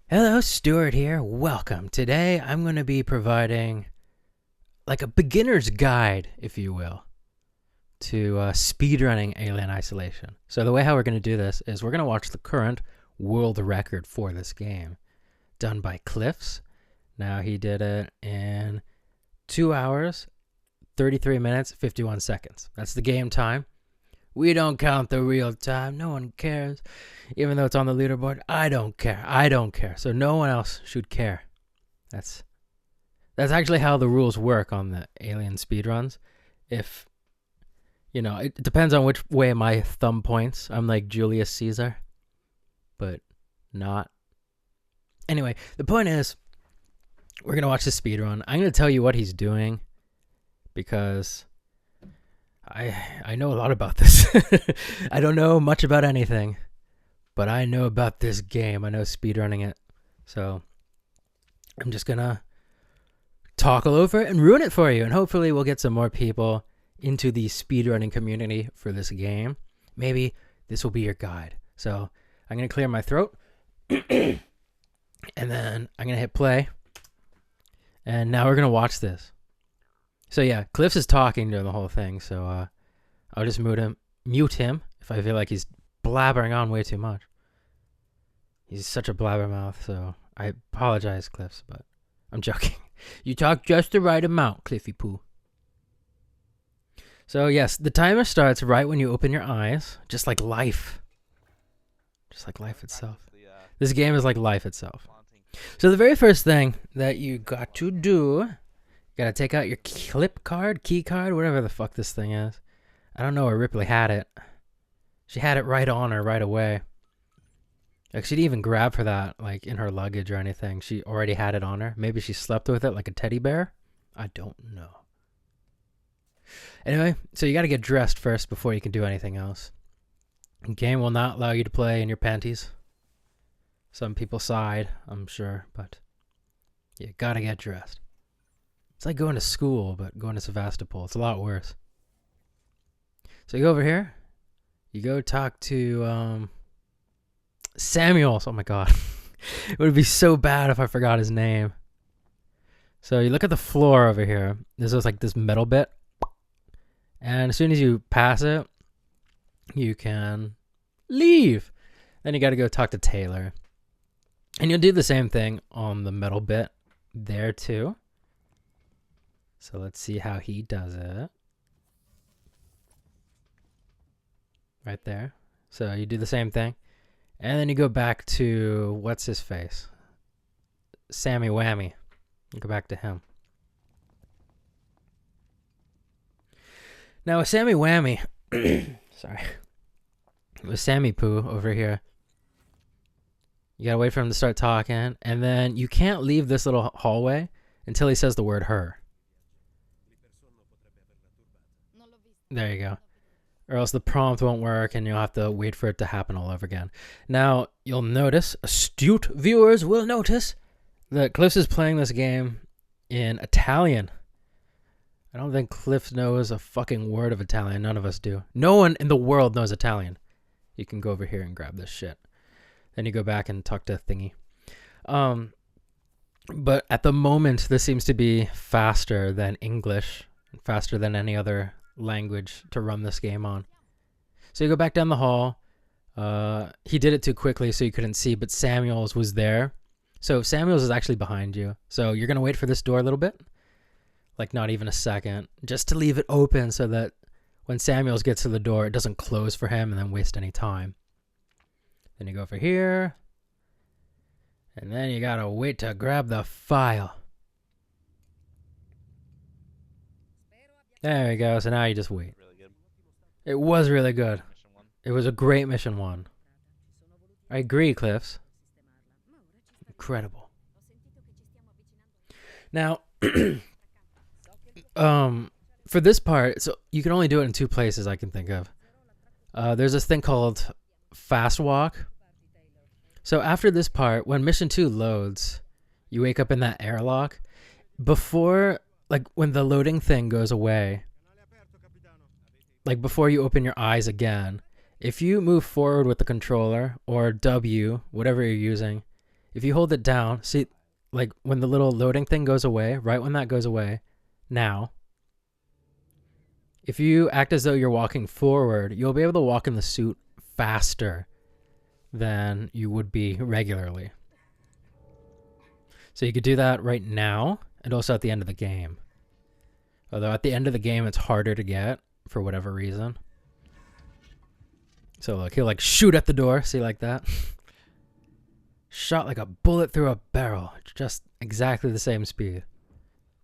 Hello, Stewart here. Welcome. Today I'm going to be providing like a beginner's guide, if you will, to speedrunning Alien Isolation. So the way how we're going to do this is we're going to watch the current world record for this game, done by Cliffs. Now he did it in 2 hours, 33 minutes, 51 seconds. That's the game time. We don't count the real time. No one cares. Even though it's on the leaderboard, I don't care. I don't care. So no one else should care. That's actually how the rules work on the Alien speedruns. If, it depends on which way my thumb points. I'm like Julius Caesar, but not. Anyway, the point is, we're going to watch the speedrun. I'm going to tell you what he's doing because I know a lot about this. I don't know much about anything, but I know about this game. I know speedrunning it. So I'm just going to talk all over it and ruin it for you. And hopefully we'll get some more people into the speedrunning community for this game. Maybe this will be your guide. So I'm going to clear my throat. And then I'm going to hit play. And now we're going to watch this. So yeah, Cliffs is talking during the whole thing, so I'll just mute him if I feel like he's blabbering on way too much. He's such a blabbermouth, so I apologize, Cliffs, but I'm joking. You talk just the right amount, Cliffy Poo. So yes, the timer starts right when you open your eyes, just like life. Just like life itself. This game is like life itself. So the very first thing that you got to do, gotta take out your key card, whatever the fuck this thing is. I don't know where Ripley had it. She had it right on her right away. Like, she didn't even grab for that, like, in her luggage or anything. She already had it on her. Maybe she slept with it like a teddy bear. I don't know. Anyway, so you gotta get dressed first before you can do anything else. The game will not allow you to play in your panties. Some people sighed, I'm sure, but you gotta get dressed. It's like going to school, but going to Sevastopol. It's a lot worse. So you go over here. You go talk to Samuels. Oh my god. It would be so bad if I forgot his name. So you look at the floor over here. There's like this metal bit. And as soon as you pass it, you can leave. Then you got to go talk to Taylor. And you'll do the same thing on the metal bit there too. So let's see how he does it. Right there. So you do the same thing. And then you go back to, what's his face? Sammy Whammy. You go back to him. Now with Sammy Whammy, sorry. With Sammy Poo over here, you gotta wait for him to start talking. And then you can't leave this little hallway until he says the word her. There you go. Or else the prompt won't work and you'll have to wait for it to happen all over again. Now, you'll notice, astute viewers will notice, that Cliffs is playing this game in Italian. I don't think Cliffs knows a fucking word of Italian. None of us do. No one in the world knows Italian. You can go over here and grab this shit. Then you go back and talk to Thingy. But at the moment, this seems to be faster than English, faster than any other language to run this game on. So you go back down the hall. He did it too quickly so you couldn't see, but Samuels was there. So Samuels is actually behind you. So you're going to wait for this door a little bit. Like not even a second. Just to leave it open so that when Samuels gets to the door, it doesn't close for him and then waste any time. Then you go over here. And then you got to wait to grab the file. There we go. So now you just wait. Really good. It was really good. Mission one. It was a great mission one. I agree, Cliffs. Incredible. Now, for this part, so you can only do it in 2 places I can think of. There's this thing called Fast Walk. So after this part, when mission 2 loads, you wake up in that airlock. Before, like when the loading thing goes away, like before you open your eyes again, if you move forward with the controller or W, whatever you're using, if you hold it down, see, like when the little loading thing goes away, right when that goes away, now, if you act as though you're walking forward, you'll be able to walk in the suit faster than you would be regularly. So you could do that right now and also at the end of the game. Although at the end of the game, it's harder to get for whatever reason. So look, he'll like shoot at the door. See, like that? Shot like a bullet through a barrel. It's just exactly the same speed.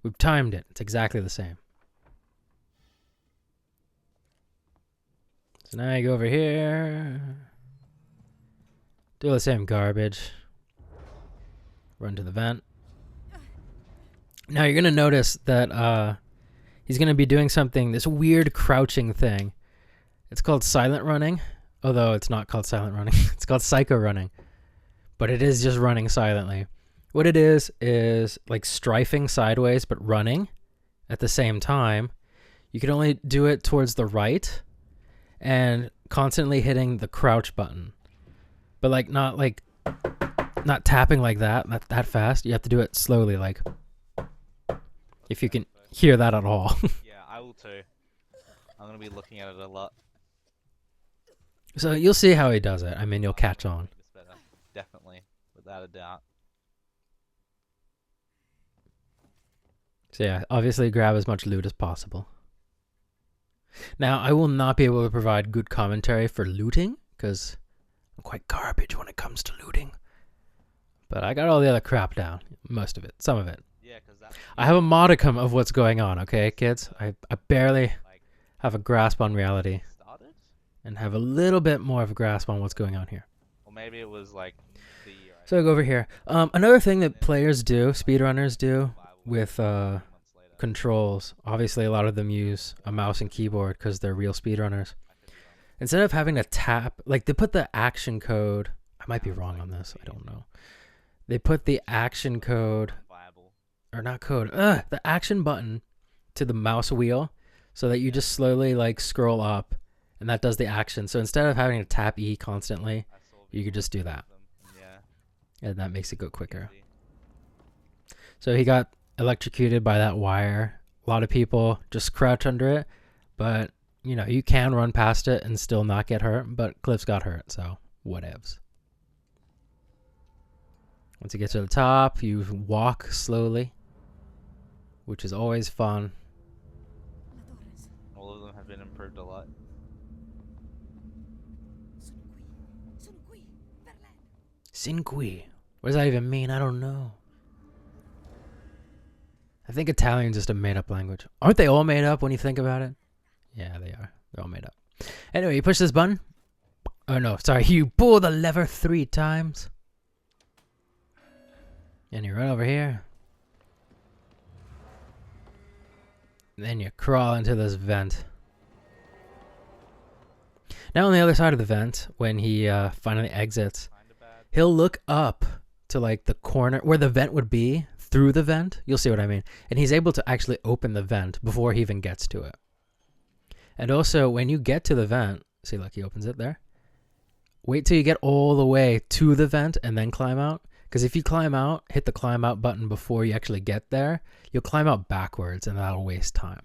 We've timed it. It's exactly the same. So now you go over here. Do the same garbage. Run to the vent. Now you're going to notice that he's going to be doing something, this weird crouching thing. It's called silent running. Although it's not called silent running. It's called psycho running. But it is just running silently. What it is like strafing sideways but running at the same time. You can only do it towards the right and constantly hitting the crouch button. But like not tapping like that, not that fast. You have to do it slowly, like if you can hear that at all. Yeah, I will too. I'm going to be looking at it a lot. So you'll see how he does it. I mean, you'll catch on. Definitely, without a doubt. So yeah, obviously grab as much loot as possible. Now, I will not be able to provide good commentary for looting, because I'm quite garbage when it comes to looting. But I got all the other crap down. Most of it. Some of it. Yeah, because I have a modicum of what's going on, okay, kids? I barely have a grasp on reality. And have a little bit more of a grasp on what's going on here. Well, maybe it was like the year. So I go over here. Another thing that players do, speedrunners do, with controls, obviously a lot of them use a mouse and keyboard because they're real speedrunners. Instead of having to tap, like they put the action code, I might be wrong on this, I don't know. They put the action code, or not code, the action button to the mouse wheel so that you just slowly like scroll up. And that does the action. So instead of having to tap E constantly, you could just do that. Yeah. And that makes it go quicker. So he got electrocuted by that wire. A lot of people just crouch under it. But, you know, you can run past it and still not get hurt. But Cliff's got hurt, so whatevs. Once you get to the top, you walk slowly, which is always fun. All of them have been improved a lot. Cinque. What does that even mean? I don't know. I think Italian's just a made-up language. Aren't they all made up when you think about it? Yeah, they are. They're all made up. Anyway, you push this button. Oh, no. Sorry. You pull the lever 3 times. And you run over here. And then you crawl into this vent. Now on the other side of the vent, when he finally exits, he'll look up to like the corner where the vent would be through the vent. You'll see what I mean. And he's able to actually open the vent before he even gets to it. And also when you get to the vent, see, look, he opens it there. Wait till you get all the way to the vent and then climb out. Because if you climb out, hit the climb out button before you actually get there, you'll climb out backwards and that'll waste time.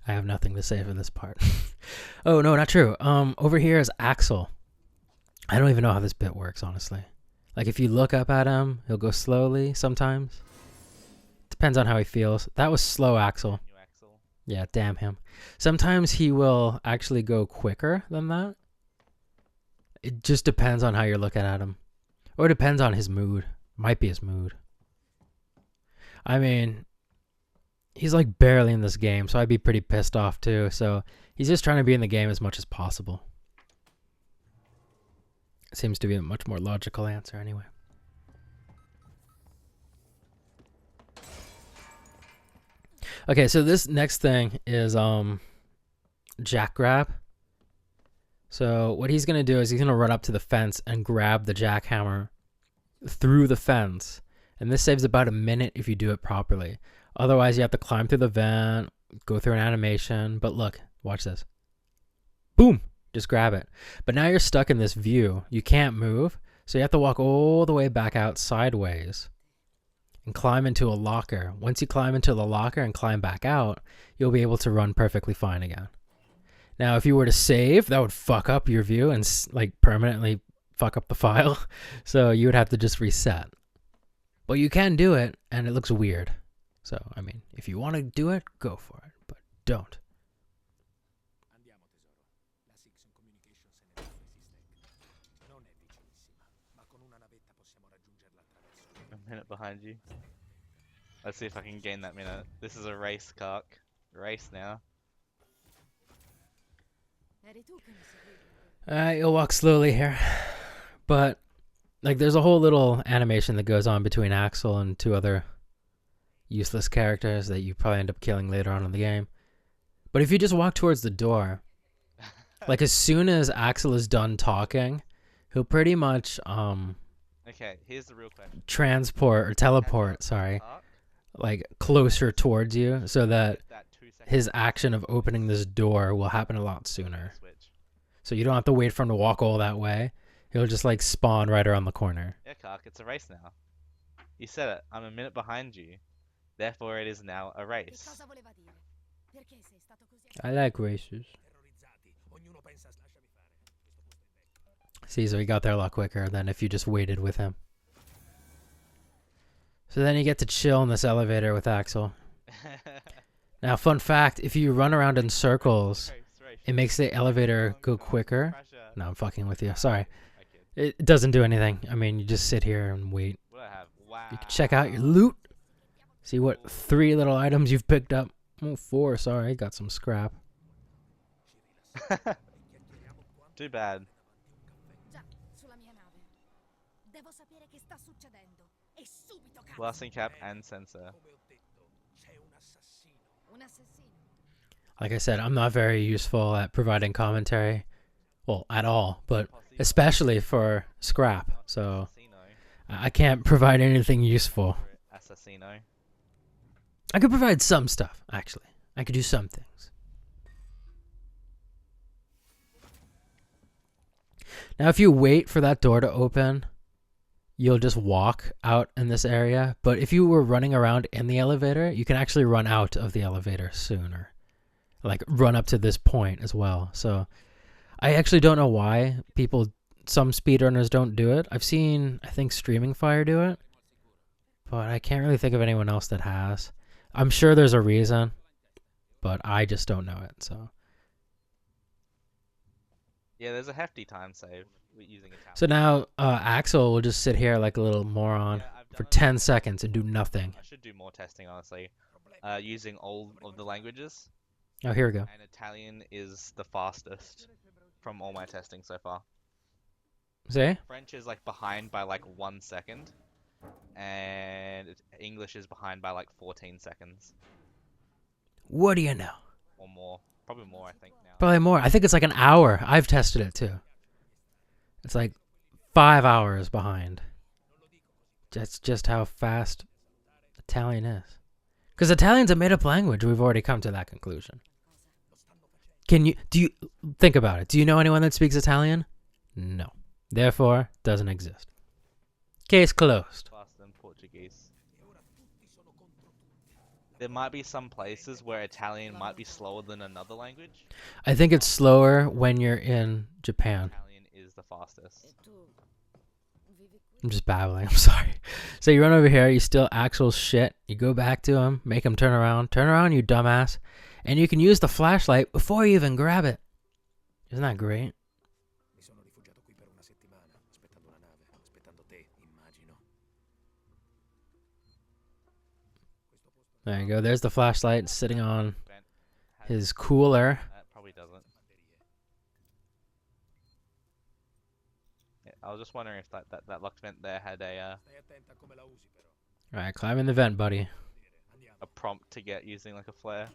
I have nothing to say for this part. Oh, no, not true. Over here is Axel. I don't even know how this bit works, honestly. Like, if you look up at him, he'll go slowly sometimes. Depends on how he feels. That was slow Axel. Yeah, damn him. Sometimes he will actually go quicker than that. It just depends on how you're looking at him. Or it depends on his mood. Might be his mood. I mean, he's like barely in this game, so I'd be pretty pissed off too. So he's just trying to be in the game as much as possible. Seems to be a much more logical answer anyway. Okay, so this next thing is jack grab. So what he's going to do is he's going to run up to the fence and grab the jackhammer through the fence. And this saves about a minute if you do it properly. Otherwise, you have to climb through the vent, go through an animation. But look, watch this. Boom! Just grab it. But now you're stuck in this view. You can't move. So you have to walk all the way back out sideways and climb into a locker. Once you climb into the locker and climb back out, you'll be able to run perfectly fine again. Now, if you were to save, that would fuck up your view and like permanently fuck up the file. So you would have to just reset. But you can do it, and it looks weird. So, I mean, if you want to do it, go for it. But don't. A minute behind you. Let's see if I can gain that minute. This is a race, Kark. Race now. You'll walk slowly here. But, like, there's a whole little animation that goes on between Axel and two other useless characters that you probably end up killing later on in the game. But if you just walk towards the door, like, as soon as Axel is done talking, he'll pretty much, Okay, here's the real question. transport, or teleport, sorry, like, closer towards you, so that his action of opening this door will happen a lot sooner. So you don't have to wait for him to walk all that way. He'll just like spawn right around the corner. Yeah, Kark, it's a race now. You said it. I'm a minute behind you. Therefore, it is now a race. I like races. See, so he got there a lot quicker than if you just waited with him. So then you get to chill in this elevator with Axel. Now, fun fact, if you run around in circles, it makes the elevator go quicker. No, I'm fucking with you. Sorry. It doesn't do anything. I mean, you just sit here and wait. You can check out your loot. See what 3 little items you've picked up. Oh, 4. Sorry, got some scrap. Too bad. Blasting cap and sensor. Like I said, I'm not very useful at providing commentary. Well, at all, but especially for scrap. So I can't provide anything useful. Assassino. I could provide some stuff, actually. I could do some things. Now, if you wait for that door to open, you'll just walk out in this area. But if you were running around in the elevator, you can actually run out of the elevator sooner. Like, run up to this point as well. So, I actually don't know why some speedrunners don't do it. I've seen, I think, Streaming Fire do it. But I can't really think of anyone else that has. I'm sure there's a reason. But I just don't know it, so. Yeah, there's a hefty time save using a talent. So now, Axel will just sit here like a little moron for 10 seconds and do nothing. I should do more testing, honestly. Using all of the languages. Oh, here we go. And Italian is the fastest from all my testing so far. See? French is like behind by like 1 second. And English is behind by like 14 seconds. What do you know? Or more. Probably more, I think, now. Probably more. I think it's like an hour. I've tested it too. It's like 5 hours behind. That's just how fast Italian is. Because Italian's a made-up language. We've already come to that conclusion. Do you think about it? Do you know anyone that speaks Italian? No. Therefore, doesn't exist. Case closed. Faster than Portuguese. There might be some places where Italian might be slower than another language. I think it's slower when you're in Japan. Italian is the fastest. I'm just babbling. I'm sorry. So you run over here. You steal Axel's shit. You go back to him. Make him turn around. Turn around, you dumbass. And you can use the flashlight before you even grab it. Isn't that great? There you go. There's the flashlight sitting on his cooler. That probably doesn't. Yeah, I was just wondering if that locked vent there had Alright, climb in the vent, buddy. a prompt to get using like a flare,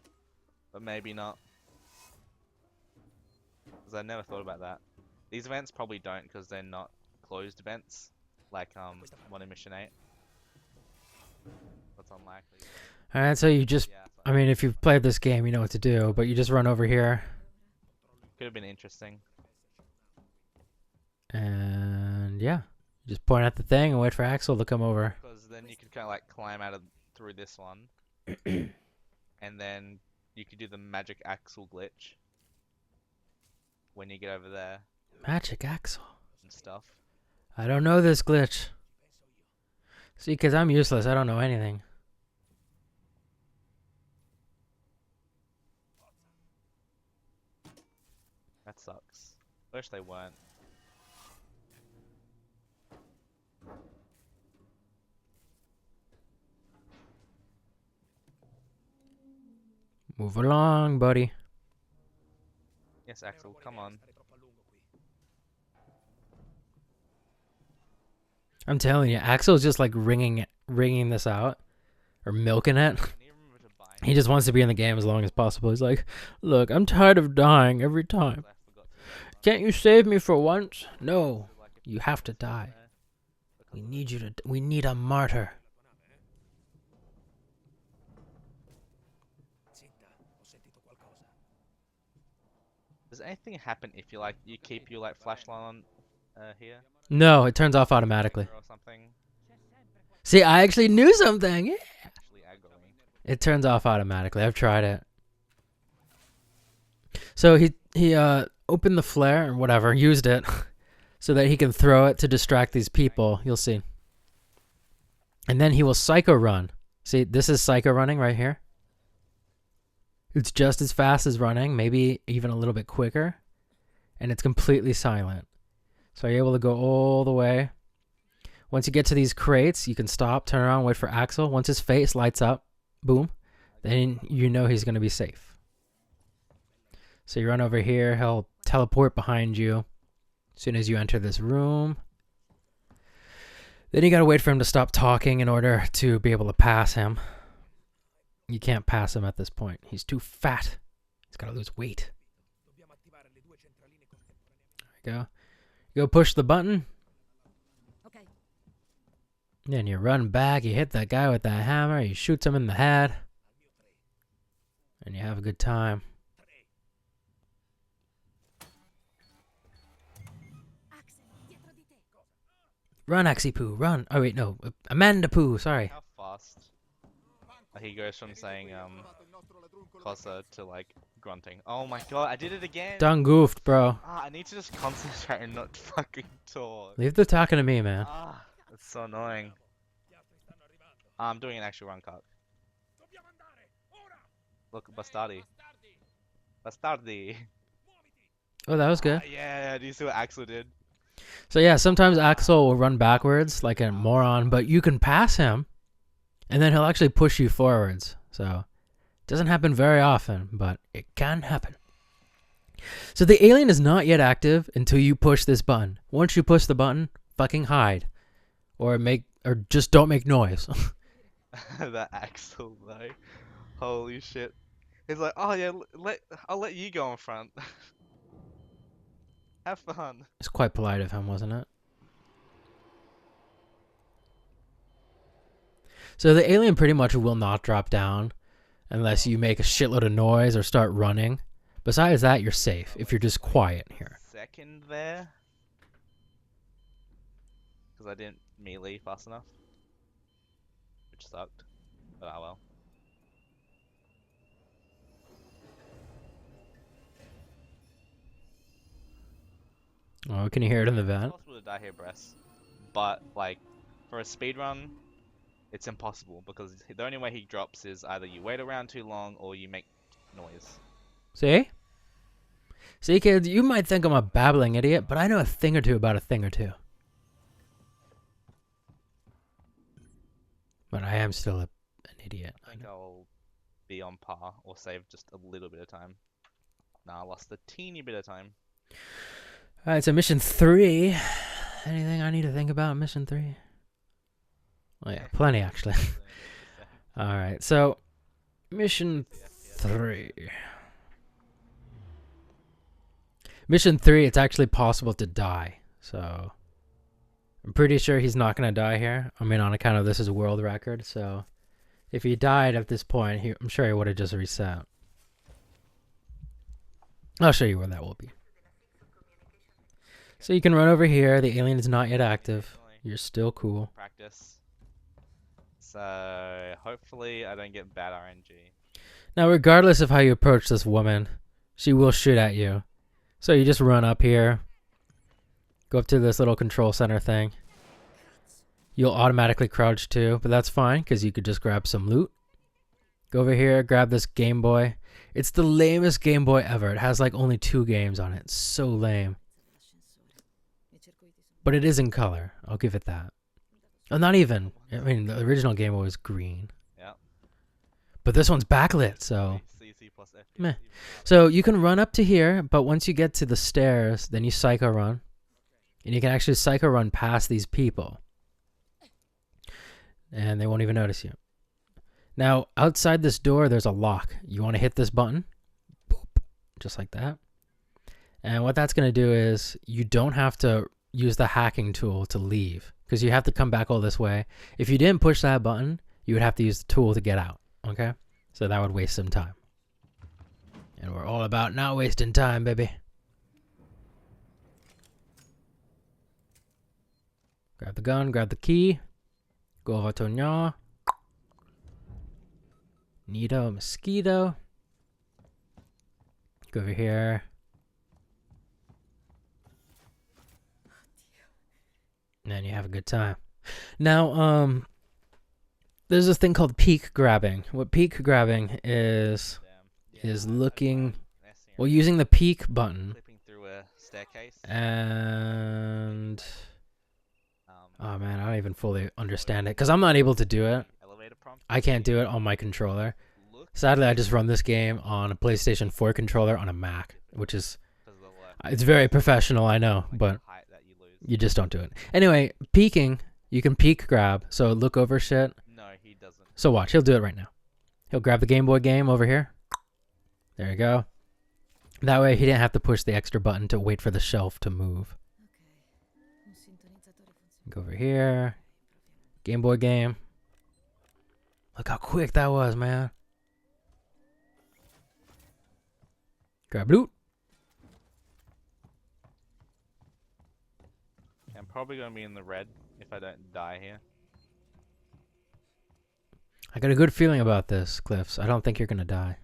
but maybe not. Because I never thought about that. These vents probably don't because they're not closed vents like one in Mission 8. That's unlikely. Alright, so you just Yeah, so I mean, if you've played this game, you know what to do, but you just run over here. Could have been interesting. And yeah, you just point at the thing and wait for Axel to come over. Because then you could kind of like climb out of through this one, and then you could do the magic Axel glitch when you get over there Magic Axel. and stuff. I don't know this glitch. See, because I'm useless. I don't know anything. That sucks. Wish they weren't. Move along, buddy. Yes, Axel, come on. I'm telling you, Axel's just like wringing this out. Or milking it. I need to remember to buy He just wants to be in the game as long as possible. He's like, look, I'm tired of dying every time. I forgot to Can't you save me for once? No. so, like, if You have to put something die. there, We because of need you to... We need a martyr. Does anything happen if you like you keep your like flashlight on here? No, it turns off automatically. Or something? See, I actually knew something. Yeah. Actually aggro me. It turns off automatically. I've tried it. So he opened the flare or whatever, used it so that he can throw it to distract these people. You'll see. And then he will psycho run. See, this is psycho running right here. It's just as fast as running, maybe even a little bit quicker. And it's completely silent. So you're able to go all the way. Once you get to these crates, you can stop, turn around, wait for Axel. Once his face lights up, boom, then you know he's going to be safe. So you run over here, he'll teleport behind you as soon as you enter this room. Then you got to wait for him to stop talking in order to be able to pass him. You can't pass him at this point. He's too fat. He's got to lose weight. There you go. You go push the button. Okay. Then you run back. You hit that guy with that hammer. You shoot him in the head. And you have a good time. Axel, dietro di te. Run, Axie Poo, run. Oh, wait, no. Amanda Poo, sorry. How fast? He goes from saying closer to like grunting. Oh my god, I did it again. Done goofed, bro. Ah, I need to just concentrate and not fucking talk. Leave the talking to me, man. Ah, that's so annoying. I'm doing an actual run cut. Look, Bastardi. Bastardi. Oh, that was good. Yeah, do you see what Axel did? So yeah, sometimes Axel will run backwards like a moron, but you can pass him, and then he'll actually push you forwards. So it doesn't happen very often, but it can happen. So the alien is not yet active until you push this button. Once you push the button, fucking hide, or just don't make noise. That Axel though. Holy shit. He's like, oh yeah, I'll let you go in front. Have fun. It's quite polite of him, wasn't it? So the alien pretty much will not drop down unless you make a shitload of noise or start running. Besides that, you're safe if you're just quiet here. Second there. Because I didn't melee fast enough. Which sucked. But ah well. Oh, can you hear it in the It's vent? possible to die here, Bress. But, like, for a speedrun, it's impossible because the only way he drops is either you wait around too long or you make noise. See? See, kids, you might think I'm a babbling idiot, but I know a thing or two about a thing or two. But I am still an idiot. I think I'll be on par or save just a little bit of time. Nah, I lost a teeny bit of time. Alright, so mission 3. Anything I need to think about in mission 3? Oh yeah, plenty actually. Alright, so mission 3. Mission 3, it's actually possible to die. So I'm pretty sure he's not going to die here. I mean, on account of this is a world record, so If he died at this point, I'm sure he would have just reset. I'll show you where that will be. So you can run over here. The alien is not yet active. You're still cool. Practice. So hopefully I don't get bad RNG. Now, regardless of how you approach this woman, she will shoot at you. So you just run up here. Go up to this little control center thing. You'll automatically crouch too, but that's fine because you could just grab some loot. Go over here, grab this Game Boy. It's the lamest Game Boy ever. It has like only 2 games on it. It's so lame. But it is in color. I'll give it that. Oh, not even. I mean, the original Game Boy was green. Yeah. But this one's backlit, so... CC plus FPS. Meh. So you can run up to here, but once you get to the stairs, then you psycho run. And you can actually psycho run past these people. And they won't even notice you. Now, outside this door, there's a lock. You want to hit this button. Boop. Just like that. And what that's going to do is you don't have to use the hacking tool to leave. Because you have to come back all this way. If you didn't push that button, you would have to use the tool to get out. Okay? So that would waste some time. And we're all about not wasting time, baby. Grab the gun, grab the key. Go over to Nya. Nito, mosquito. Go over here. And then you have a good time. Now, there's this thing called peek grabbing. What peek grabbing is looking, well, using the peek button. Flipping through a staircase. And oh man, I don't even fully understand it because I'm not able to do it. Elevator prompt. I can't do it on my controller. Sadly, I just run this game on a PlayStation 4 controller on a Mac, which is, it's very professional, I know, but you just don't do it. Anyway, peeking, you can peek grab, so look over shit. No, he doesn't. So watch, he'll do it right now. He'll grab the Game Boy game over here. There you go. That way he didn't have to push the extra button to wait for the shelf to move. Go over here. Game Boy game. Look how quick that was, man. Grab loot. I'm probably going to be in the red if I don't die here. I got a good feeling about this, Cliffs. I don't think you're going to die.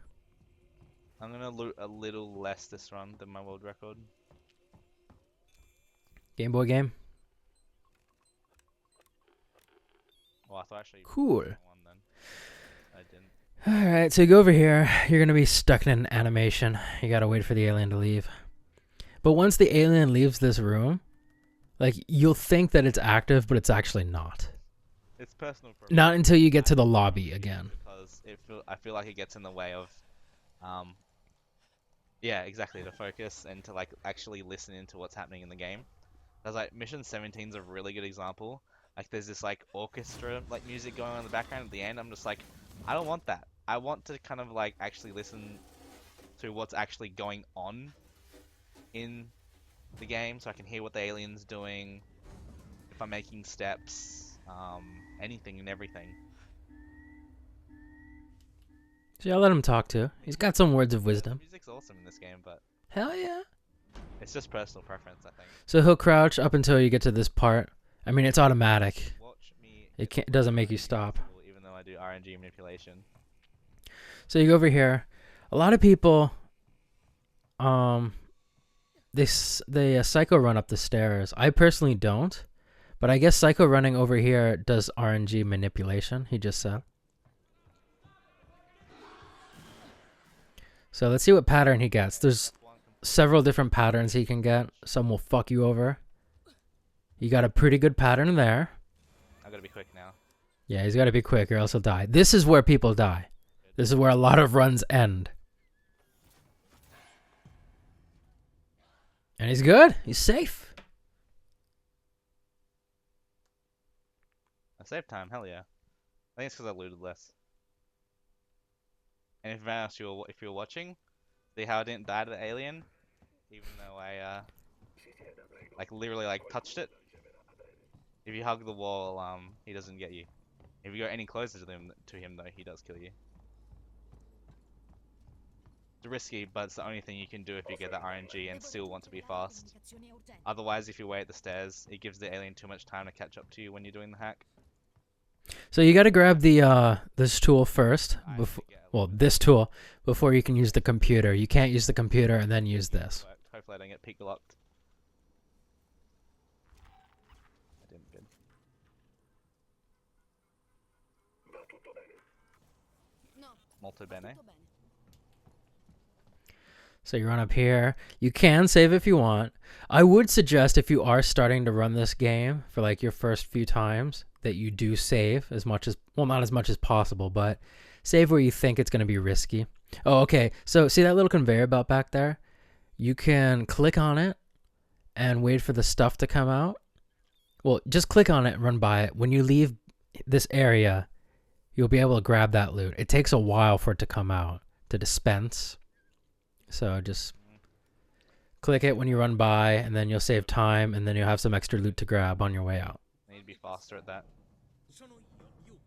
I'm going to loot a little less this run than my world record. Game Boy game. Well, I thought actually... Cool. One then. I didn't. Alright, so you go over here. You're going to be stuck in an animation. You got to wait for the alien to leave. But once the alien leaves this room, like, you'll think that it's active, but it's actually not. It's personal. Not until you get to the lobby again. Because I feel like it gets in the way of, yeah, exactly, to focus and to like actually listen into what's happening in the game. Because like Mission 17 is a really good example. Like there's this like orchestra like music going on in the background at the end. I'm just like, I don't want that. I want to kind of like actually listen to what's actually going on in the game, so I can hear what the alien's doing, if I'm making steps, anything and everything. So I'll let him talk too. He's got some words of wisdom. The music's awesome in this game, but Hell yeah. it's just personal preference, I think. So he'll crouch up until you get to this part. I mean, it's automatic. Watch me. It doesn't make you stop. Even though I do RNG manipulation. So you go over here. A lot of people, they psycho run up the stairs. I personally don't, but I guess psycho running over here does RNG manipulation. He just said. So let's see what pattern he gets. There's several different patterns he can get. Some will fuck you over. You got a pretty good pattern there. I gotta be quick now. Yeah, he's got to be quick or else he'll die. This is where people die. This is where a lot of runs end. And he's good. He's safe. I saved time, hell yeah. I think it's because I looted less. And if you're watching, see how I didn't die to the alien, even though I like literally like touched it. If you hug the wall, he doesn't get you. If you go any closer to him though, he does kill you. It's risky, but it's the only thing you can do if you get that RNG and still want to be fast. Otherwise, if you wait at the stairs, it gives the alien too much time to catch up to you when you're doing the hack. So you got to grab the this tool first. I forget a Well, little bit. this tool before you can use the computer. You can't use the computer and then use this. Worked. Hopefully I don't get peak locked. I didn't good. No, Molto bene. tutto bene. So you run up here. You can save if you want. I would suggest if you are starting to run this game for like your first few times that you do save as much as, well, not as much as possible, but save where you think it's going to be risky. Oh, okay. So see that little conveyor belt back there? You can click on it and wait for the stuff to come out. Well, just click on it and run by it. When you leave this area, you'll be able to grab that loot. It takes a while for it to come out, to dispense. So just click it when you run by, and then you'll save time, and then you'll have some extra loot to grab on your way out. I need to be faster at that. Sono io, Luke.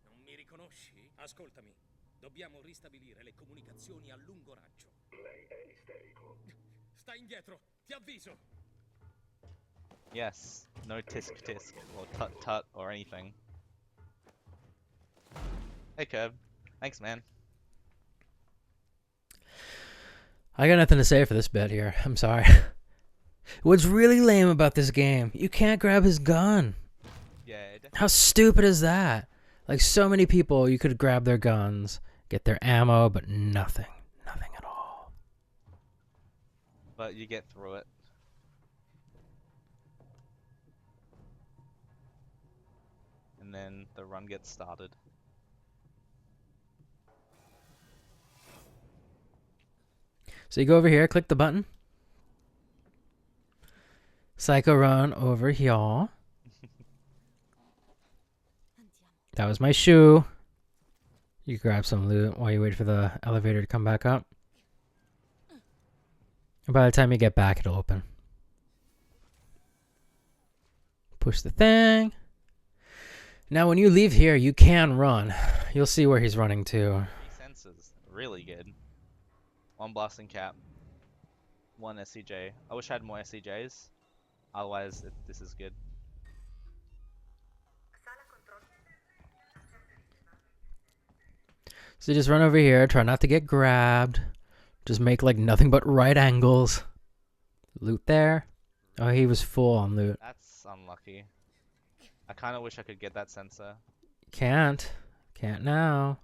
Non mi riconosci? Ascoltami. Dobbiamo ristabilire le comunicazioni a lungo raggio. Lei è isterico. Stai indietro. Ti avviso. Yes. No tisk tisk or tut tut or anything. Hey Curb. Thanks man. I got nothing to say for this bit here. I'm sorry. What's really lame about this game, you can't grab his gun. Yeah, it definitely. How stupid is that? Like, so many people, you could grab their guns, get their ammo, but nothing. Nothing at all. But you get through it. And then the run gets started. So you go over here, click the button. Psycho run over here. Andiamo. That was my shoe. You grab some loot while you wait for the elevator to come back up. And by the time you get back, it'll open. Push the thing. Now, when you leave here, you can run. You'll see where he's running to. Sensors, really good. One blasting cap, one SCJ. I wish I had more SCJs. Otherwise, this is good. So just run over here. Try not to get grabbed. Just make like nothing but right angles. Loot there. Oh, he was full on loot. That's unlucky. I kind of wish I could get that sensor. Can't. Can't now.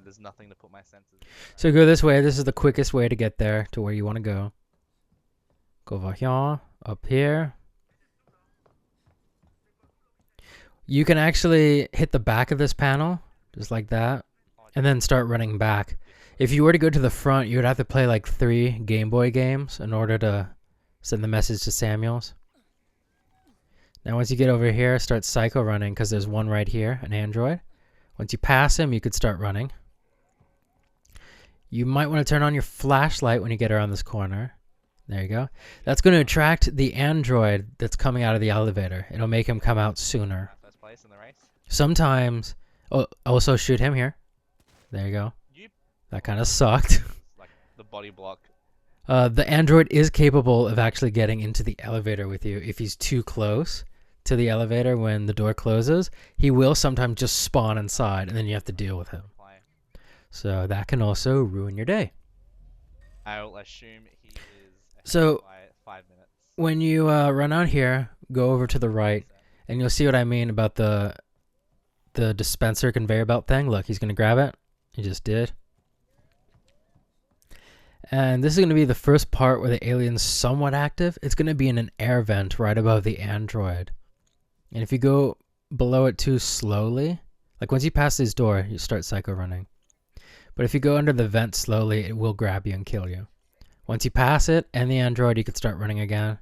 There's nothing to put my sensors in. So go this way. This is the quickest way to get there to where you want to go. Go over here, up here. You can actually hit the back of this panel, just like that, and then start running back. If you were to go to the front, you would have to play like 3 Game Boy games in order to send the message to Samuels. Now once you get over here, start psycho running, because there's one right here, an android. Once you pass him, you could start running. You might want to turn on your flashlight when you get around this corner. There you go. That's going to attract the android that's coming out of the elevator. It'll make him come out sooner. First place in the race. Sometimes... Oh, also shoot him here. There you go. You That kind of sucked. like the body block. The android is capable of actually getting into the elevator with you if he's too close to the elevator when the door closes. He will sometimes just spawn inside, and then you have to deal with him. Play. So that can also ruin your day. I'll assume he is ahead So- by 5 minutes. When you run out here, go over to the right, and you'll see what I mean about the dispenser conveyor belt thing. Look, he's going to grab it. He just did. And this is going to be the first part where the alien's somewhat active. It's going to be in an air vent right above the android. And if you go below it too slowly, like once you pass this door, you start psycho running. But if you go under the vent slowly, it will grab you and kill you. Once you pass it and the android, you can start running again.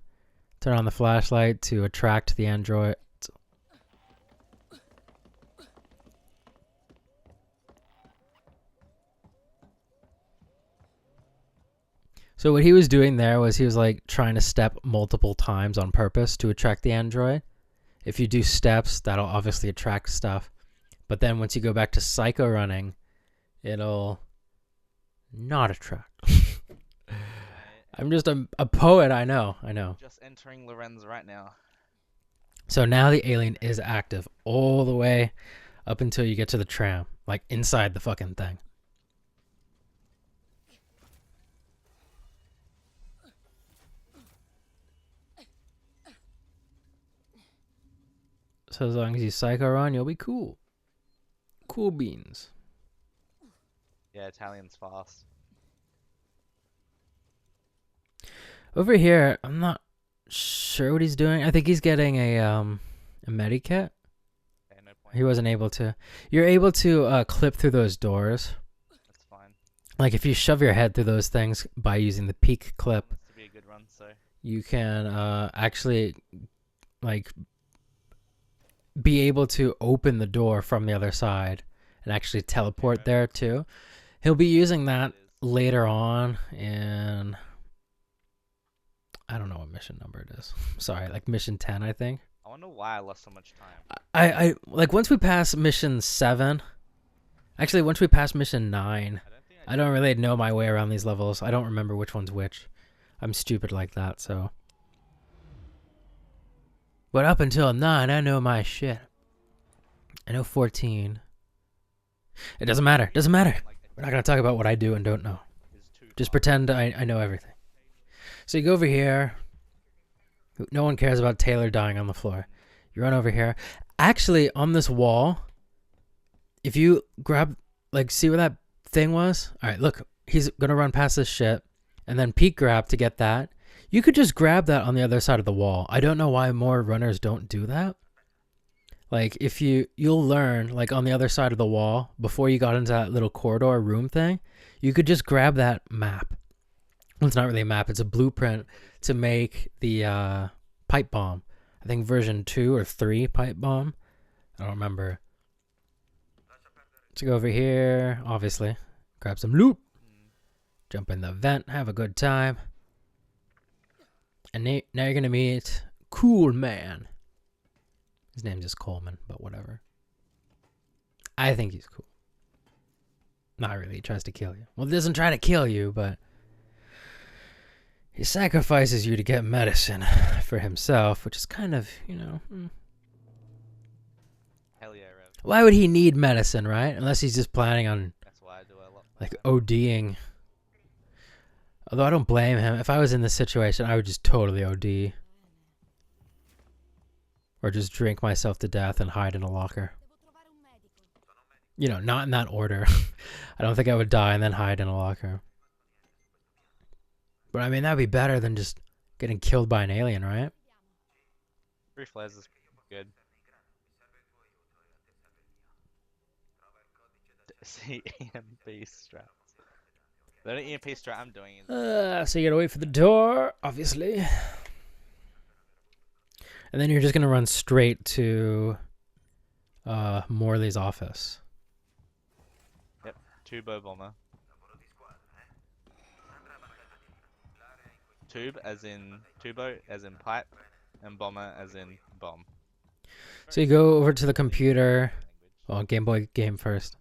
Turn on the flashlight to attract the android. So what he was doing there was he was like trying to step multiple times on purpose to attract the android. If you do steps, that'll obviously attract stuff. But then once you go back to psycho running, it'll not attract. I'm just a poet, I know. Just entering Lorenz right now. So now the alien is active all the way up until you get to the tram, like inside the fucking thing. So as long as you psycho run, you'll be cool. Cool beans. Yeah, Italian's fast. Over here, I'm not sure what he's doing. I think he's getting a medikit. Okay, no point. He wasn't able to. You're able to clip through those doors. That's fine. Like if you shove your head through those things by using the peak clip, This to be a good run, so you can actually like be able to open the door from the other side and actually teleport there too. He'll be using that later on in, I don't know what mission number it is. Sorry, like mission 10, I think. I wonder why I lost so much time. I like once we pass mission 7, actually once we pass mission 9, I don't think I don't really know my way around these levels. I don't remember which one's which. I'm stupid like that, so. But up until 9, I know my shit. I know 14. It doesn't matter. Doesn't matter. We're not going to talk about what I do and don't know. Just pretend I know everything. So you go over here. No one cares about Taylor dying on the floor. You run over here. Actually, on this wall, if you grab, like, see where that thing was? All right, look. He's going to run past this shit. And then peek grab to get that. You could just grab that on the other side of the wall. I don't know why more runners don't do that. Like, if you'll learn, like, on the other side of the wall, before you got into that little corridor room thing, you could just grab that map. Well, it's not really a map. It's a blueprint to make the pipe bomb. I think version 2 or 3 pipe bomb. I don't remember. So go over here, obviously. Grab some loot. Jump in the vent. Have a good time. And now you're going to meet Cool Man. His name's just Coleman, but whatever. I think he's cool. Not really. He tries to kill you. Well, he doesn't try to kill you, but he sacrifices you to get medicine for himself, which is kind of, you know. hell yeah, Rev. Why would he need medicine, right? Unless he's just planning on, That's why I do a lot. like, ODing. Although I don't blame him. If I was in this situation, I would just totally OD. Or just drink myself to death and hide in a locker. You know, not in that order. I don't think I would die and then hide in a locker. But I mean, that'd be better than just getting killed by an alien, right? 3 flares is good. See, EMP straps. The only EMP strat I'm doing is So you gotta wait for the door, obviously. And then you're just gonna run straight to Morley's office. yep, Tubo bomber. Tube as in tubo as in pipe, and bomber as in bomb. So you go over to the computer. Well, Game Boy game first.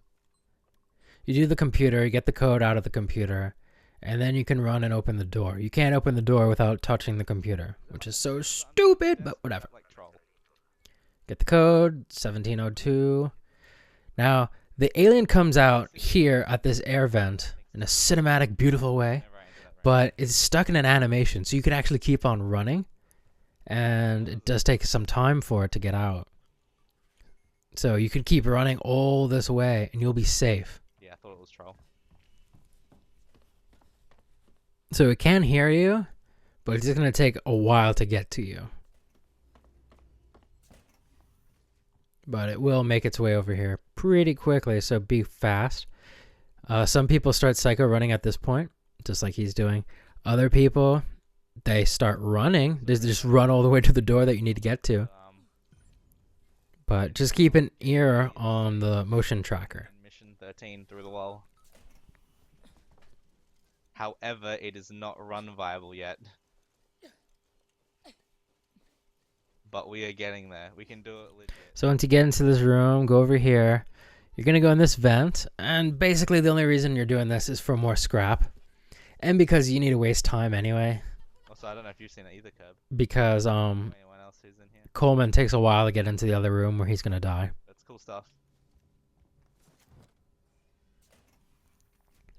You do the computer, you get the code out of the computer, and then you can run and open the door. You can't open the door without touching the computer, which is so stupid, but whatever. Like troll. Get the code, 1702. Now, the alien comes out here at this air vent in a cinematic, beautiful way, but it's stuck in an animation, so you can actually keep on running, and it does take some time for it to get out. So you can keep running all this way, and you'll be safe. Yeah, I thought it was troll. So it can hear you, but it's just going to take a while to get to you. But it will make its way over here pretty quickly, so be fast. Some people start psycho running at this point, just like he's doing. Other people, they start running. They just run all the way to the door that you need to get to. But just keep an ear on the motion tracker. Mission 13 through the wall. However, it is not run viable yet. But we are getting there. We can do it legit. So once you get into this room, go over here. You're going to go in this vent, and basically the only reason you're doing this is for more scrap. And because you need to waste time anyway. Also, I don't know if you've seen it either, Curb. Because Anyone else who's in here? Coleman takes a while to get into the other room where he's going to die. That's cool stuff.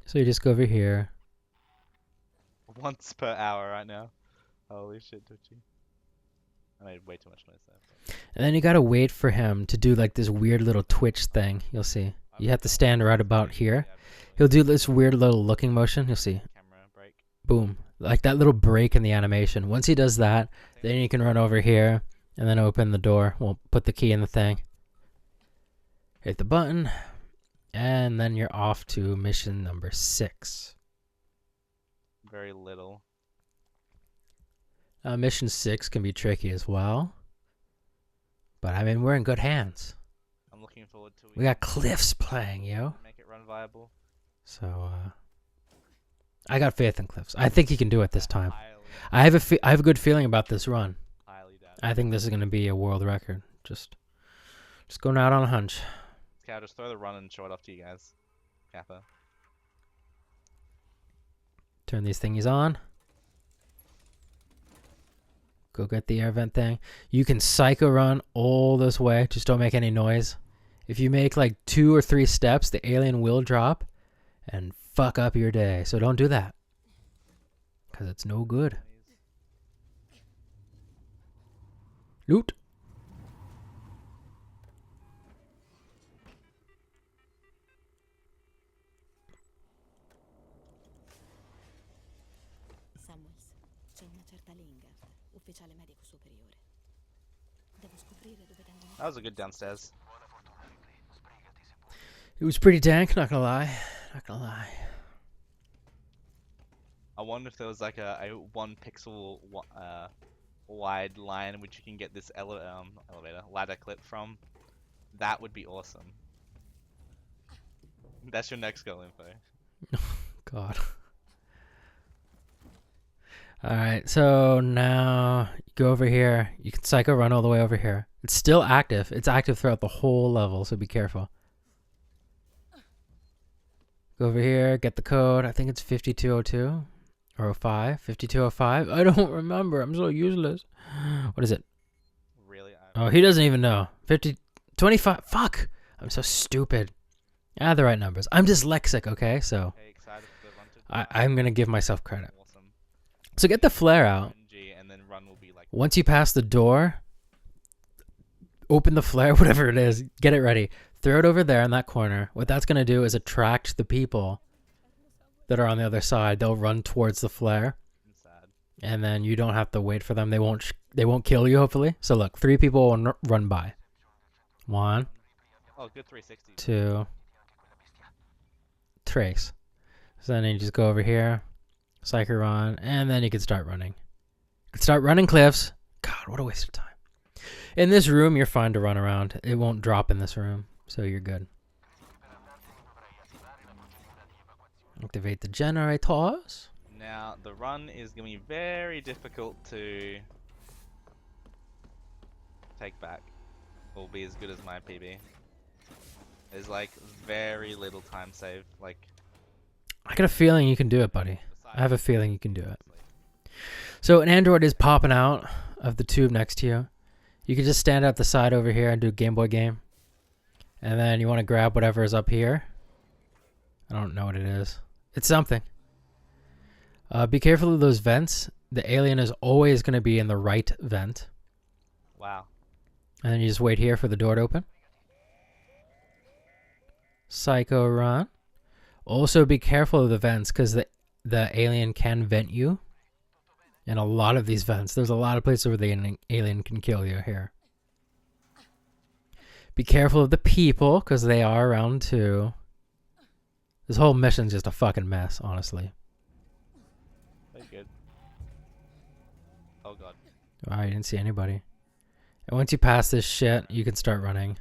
So you just go over here. Once per hour right now. Holy shit, Twitchy. I made way too much noise there. And then you got to wait for him to do like this weird little twitch thing. You'll see. You have to stand right about here. He'll do this weird little looking motion. You'll see. Camera break. Boom. Like that little break in the animation. Once he does that, then you can run over here and then open the door. We'll put the key in the thing. Hit the button. And then you're off to mission number 6. Very little. Mission 6 can be tricky as well. But I mean, we're in good hands. I'm looking forward to it. We got Cliffs playing, yo. Make it run viable. So, I got faith in Cliffs. I think he can do it this time. Highly, I have a good feeling about this run. highly doubt it. I think this is going to be a world record. Just going out on a hunch. Okay, I'll just throw the run and show it off to you guys. Kappa. Turn these thingies on. Go get the air vent thing. You can psycho run all this way. Just don't make any noise. If you make like 2 or 3 steps, the alien will drop and fuck up your day. So don't do that. Because it's no good. Loot. Samuels, c'è una certa Lingard, ufficiale medico superiore. Devo scoprire dove tengono. That was a good downstairs. It was pretty dank, not gonna lie. Not gonna lie. I wonder if there was like a 1 pixel wide line which you can get this ladder clip from. That would be awesome. That's your next goal info. God. Alright, so now you go over here. You can psycho run all the way over here. It's still active. It's active throughout the whole level, so be careful. Go over here, get the code. I think it's 5202 or 05. 5205. I don't remember. I'm so useless. What is it? Really? Oh, he doesn't even know. 25. Fuck. I'm so stupid. Ah, the right numbers. I'm dyslexic, okay? So Okay, excited for the run to I'm going to give myself credit. Awesome. So get the flare out. RNG, and then run will be like Once you pass the door, open the flare, whatever it is, get it ready. Throw it over there in that corner. What that's going to do is attract the people that are on the other side. They'll run towards the flare, sad. and then you don't have to wait for them. They won't kill you, hopefully. So look, 3 people will run by. 1, Oh, good 360. 2, trace. So then you just go over here, psycho run, and then you can start running. You can start running cliffs. God, what a waste of time. In this room, you're fine to run around. It won't drop in this room, so you're good. Activate the generators. Now, the run is going to be very difficult to take back. Will be as good as my PB. There's like very little time saved. Like, I got a feeling you can do it, buddy. I have a feeling you can do it. So an android is popping out of the tube next to you. You can just stand at the side over here and do Game Boy game. And then you want to grab whatever is up here. I don't know what it is. It's something. Be careful of those vents. The alien is always going to be in the right vent. Wow. And then you just wait here for the door to open. Psycho run. Also be careful of the vents because the alien can vent you. In a lot of these vents. There's a lot of places where the alien can kill you here. Be careful of the people because they are around too. This whole mission's just a fucking mess, honestly. Very good. Oh god. I didn't see anybody. And once you pass this shit, you can start running.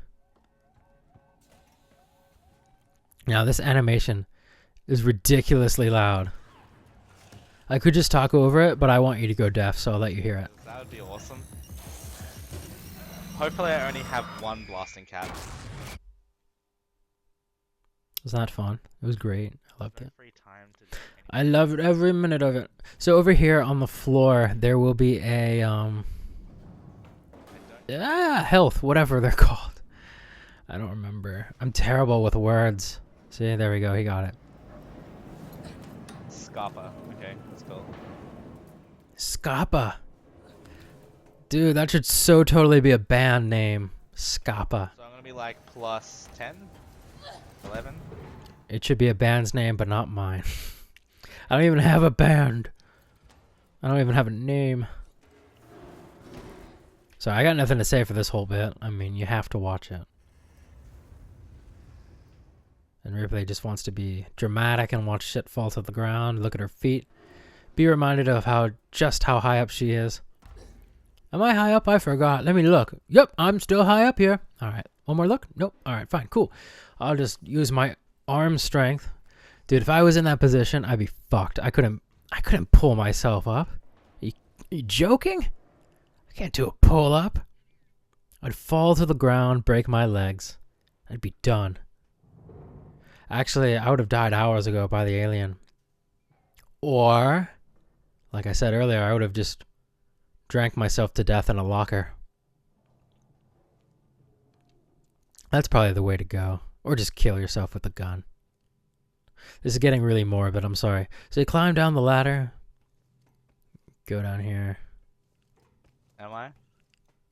Now this animation is ridiculously loud. I could just talk over it, but I want you to go deaf, so I'll let you hear it. That would be awesome. Hopefully I only have 1 blasting cat. Wasn't that fun? It was great. I loved No it. free time to do I anything. loved every minute of it. So over here on the floor, there will be a health, whatever they're called. I don't remember. I'm terrible with words. See, there we go. He got it. Scarpa. Okay, that's cool. Scappa. Dude, that should so totally be a band name. Scappa. So I'm gonna be like plus 10, 11. It should be a band's name, but not mine. I don't even have a band. I don't even have a name. So I got nothing to say for this whole bit. I mean, you have to watch it. And Ripley just wants to be dramatic and watch shit fall to the ground. Look at her feet. Be reminded of just how high up she is. Am I high up? I forgot. Let me look. Yep, I'm still high up here. All right. One more look? Nope. All right, fine. Cool. I'll just use my arm strength. Dude, if I was in that position, I'd be fucked. I couldn't pull myself up. Are you joking? I can't do a pull up. I'd fall to the ground, break my legs. I'd be done. Actually, I would have died hours ago by the alien. Or, like I said earlier, I would have just drank myself to death in a locker. That's probably the way to go. Or just kill yourself with a gun. This is getting really morbid, I'm sorry. So you climb down the ladder. Go down here. Am I?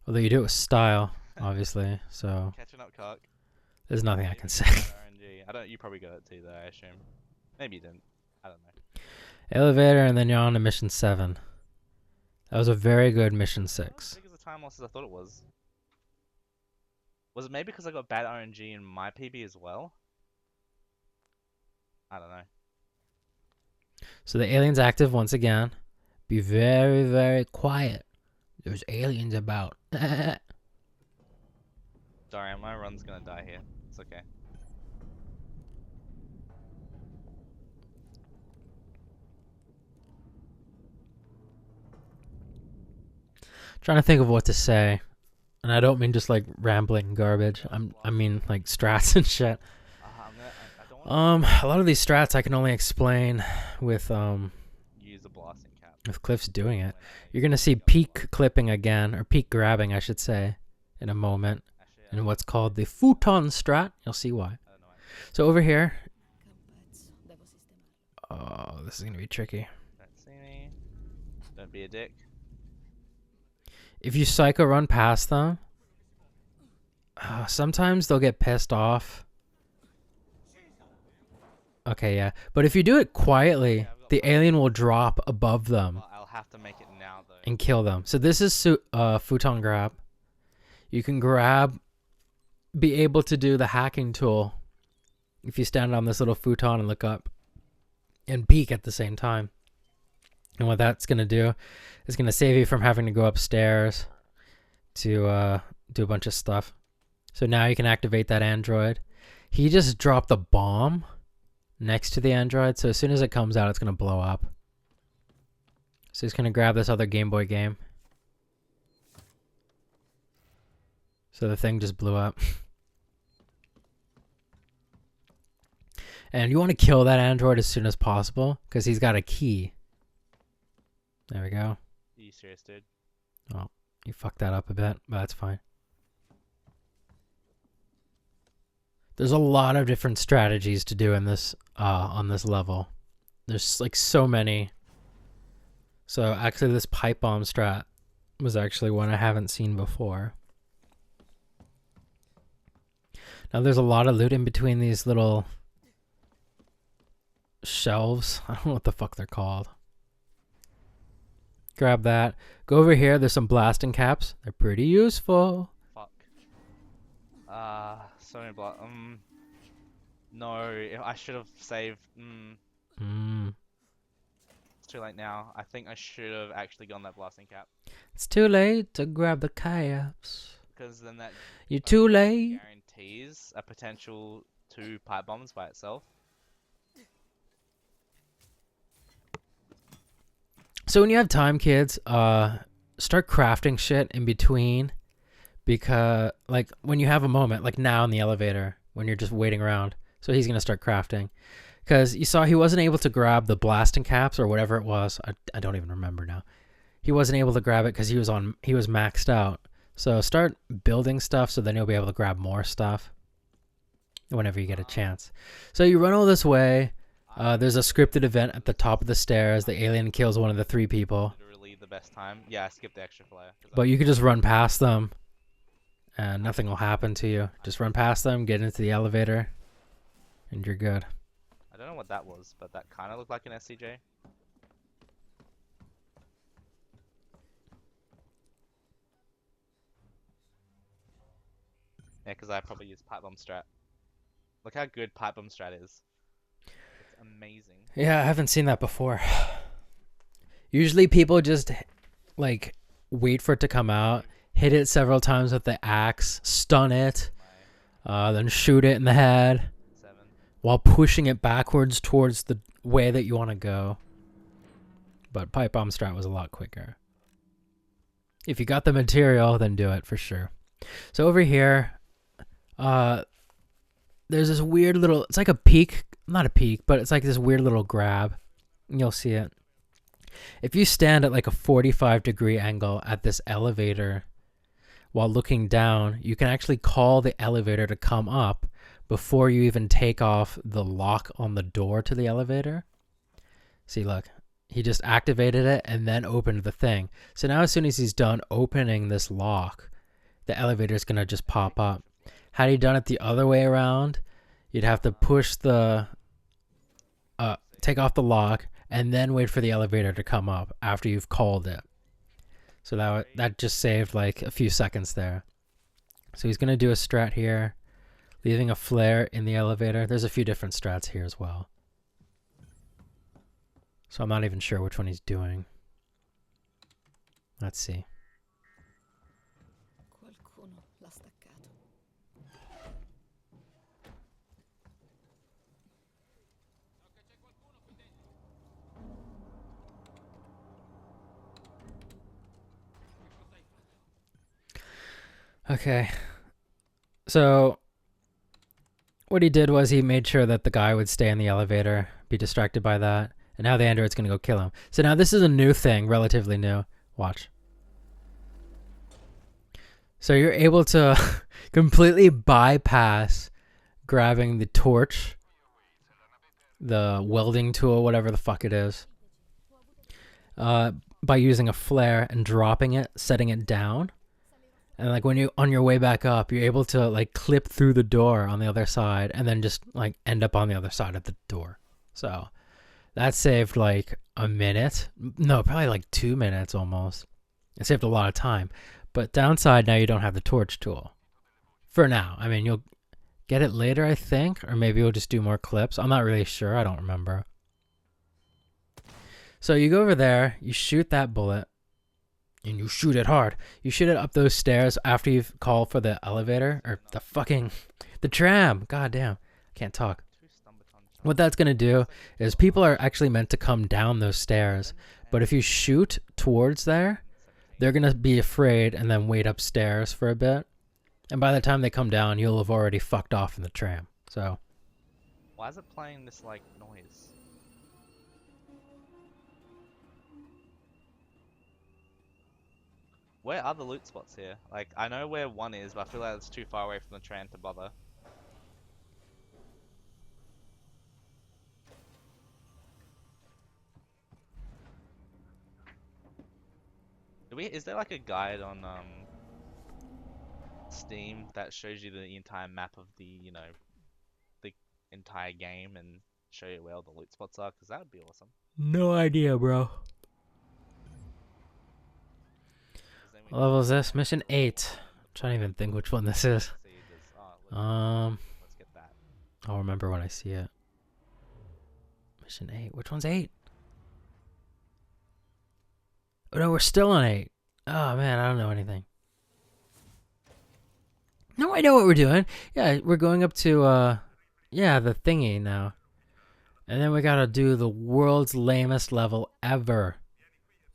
Although you do it with style, obviously. So Catching up, cock. there's nothing I can say. RNG. You probably got it too, though, I assume. Maybe you didn't. I don't know. Elevator, and then you're on to mission 7. That was a very good mission Not as 6. big as the time loss as I thought it was. Was it maybe because I got bad RNG in my PB as well? I don't know. So the alien's active once again. Be very, very quiet. There's aliens about. Sorry, my run's gonna die here. It's okay. Trying to think of what to say. And I don't mean just like rambling garbage. I mean like strats and shit. I don't want A lot of these strats I can only explain with to use a blasting cap. with Cliff's doing it. You're gonna see peak clipping again, or peak grabbing I should say, in a moment. Actually, In what's called the futon strat. You'll see why. I don't know. So over here. Che un pezzo, devo sistemarlo. Oh, this is gonna be tricky. Don't see me. Don't be a dick. If you psycho run past them, sometimes they'll get pissed off. Okay, yeah. But if you do it quietly, the alien will drop above them Well, I'll have to make it now, though. and kill them. So this is futon grab. You can grab, be able to do the hacking tool if you stand on this little futon and look up and peek at the same time. And what that's going to do is going to save you from having to go upstairs to do a bunch of stuff. So now you can activate that android. He just dropped the bomb next to the android, so as soon as it comes out, it's going to blow up. So he's going to grab this other Game Boy game. So the thing just blew up. And you want to kill that android as soon as possible, because he's got a key. There we go. Are you serious, dude? Oh, you fucked that up a bit, but that's fine. There's a lot of different strategies to do in this on this level. There's like so many. So actually this pipe bomb strat was actually one I haven't seen before. Now there's a lot of loot in between these little shelves. I don't know what the fuck they're called. Grab that. Go over here. There's some blasting caps. They're pretty useful. Fuck. So many no, I should have saved. It's too late now. I think I should have actually gone that blasting cap. It's too late to grab the caps. Because then that You're too late. guarantees a potential 2 pipe bombs by itself. So when you have time, kids, start crafting shit in between, because like when you have a moment, like now in the elevator, when you're just waiting around, So he's going to start crafting. Because you saw he wasn't able to grab the blasting caps or whatever it was. I don't even remember now. He wasn't able to grab it because he was maxed out. So start building stuff so then you'll be able to grab more stuff whenever you get a chance. So you run all this way. There's a scripted event at the top of the stairs. The alien kills one of the 3 people. Literally the best time. Yeah, I skipped the extra flare. But you can just run past them and nothing will happen to you. Just run past them, get into the elevator, and you're good. I don't know what that was, but that kind of looked like an SCJ. Yeah, because I probably use pipe bomb strat. Look how good pipe bomb strat is. It's amazing. Yeah, I haven't seen that before. Usually people just like wait for it to come out, hit it several times with the axe, stun it, then shoot it in the head. While pushing it backwards towards the way that you want to go. But pipe bomb strat was a lot quicker. If you got the material, then do it for sure. So over here, there's this weird little, it's like a peak, not a peak, but it's like this weird little grab. You'll see it. If you stand at like a 45-degree angle at this elevator while looking down, you can actually call the elevator to come up before you even take off the lock on the door to the elevator. See, look, he just activated it and then opened the thing. So now as soon as he's done opening this lock, the elevator is going to just pop up. Had he done it the other way around, you'd have to push the, take off the lock and then wait for the elevator to come up after you've called it. So that just saved like a few seconds there. So he's going to do a strat here. Leaving a flare in the elevator. There's a few different strats here as well. So I'm not even sure which one he's doing. Let's see. Qualcuno l'ha staccato. Okay. So what he did was he made sure that the guy would stay in the elevator, be distracted by that, and now the android's going to go kill him. So now this is a new thing, relatively new. Watch. So you're able to completely bypass grabbing the torch, the welding tool, whatever the fuck it is, by using a flare and dropping it, setting it down. And like when you on your way back up, you're able to like clip through the door on the other side and then just like end up on the other side of the door. So that saved like a minute. No, probably like 2 minutes almost. It saved a lot of time. But downside, now you don't have the torch tool. For now. I mean, you'll get it later, I think. Or maybe we'll just do more clips. I'm not really sure. I don't remember. So you go over there. You shoot that bullet. And you shoot it hard. You shoot it up those stairs after you've called for the elevator. Or the tram. God damn. I can't talk. What that's going to do is people are actually meant to come down those stairs. But if you shoot towards there, they're going to be afraid and then wait upstairs for a bit. And by the time they come down, you'll have already fucked off in the tram. So. Why is it playing this, like, noise? Where are the loot spots here? Like, I know where one is, but I feel like it's too far away from the tram to bother. Is there like a guide on Steam that shows you the entire map of the, you know, the entire game and show you where all the loot spots are? Because that would be awesome. No idea, bro. What level is this? Mission 8. I'm trying to even think which one this is. Let's get that. I'll remember when I see it. Mission 8. Which one's 8? Oh no, we're still on 8. Oh man, I don't know anything. No, I know what we're doing. Yeah, we're going up to, yeah, the thingy now. And then we gotta do the world's lamest level ever.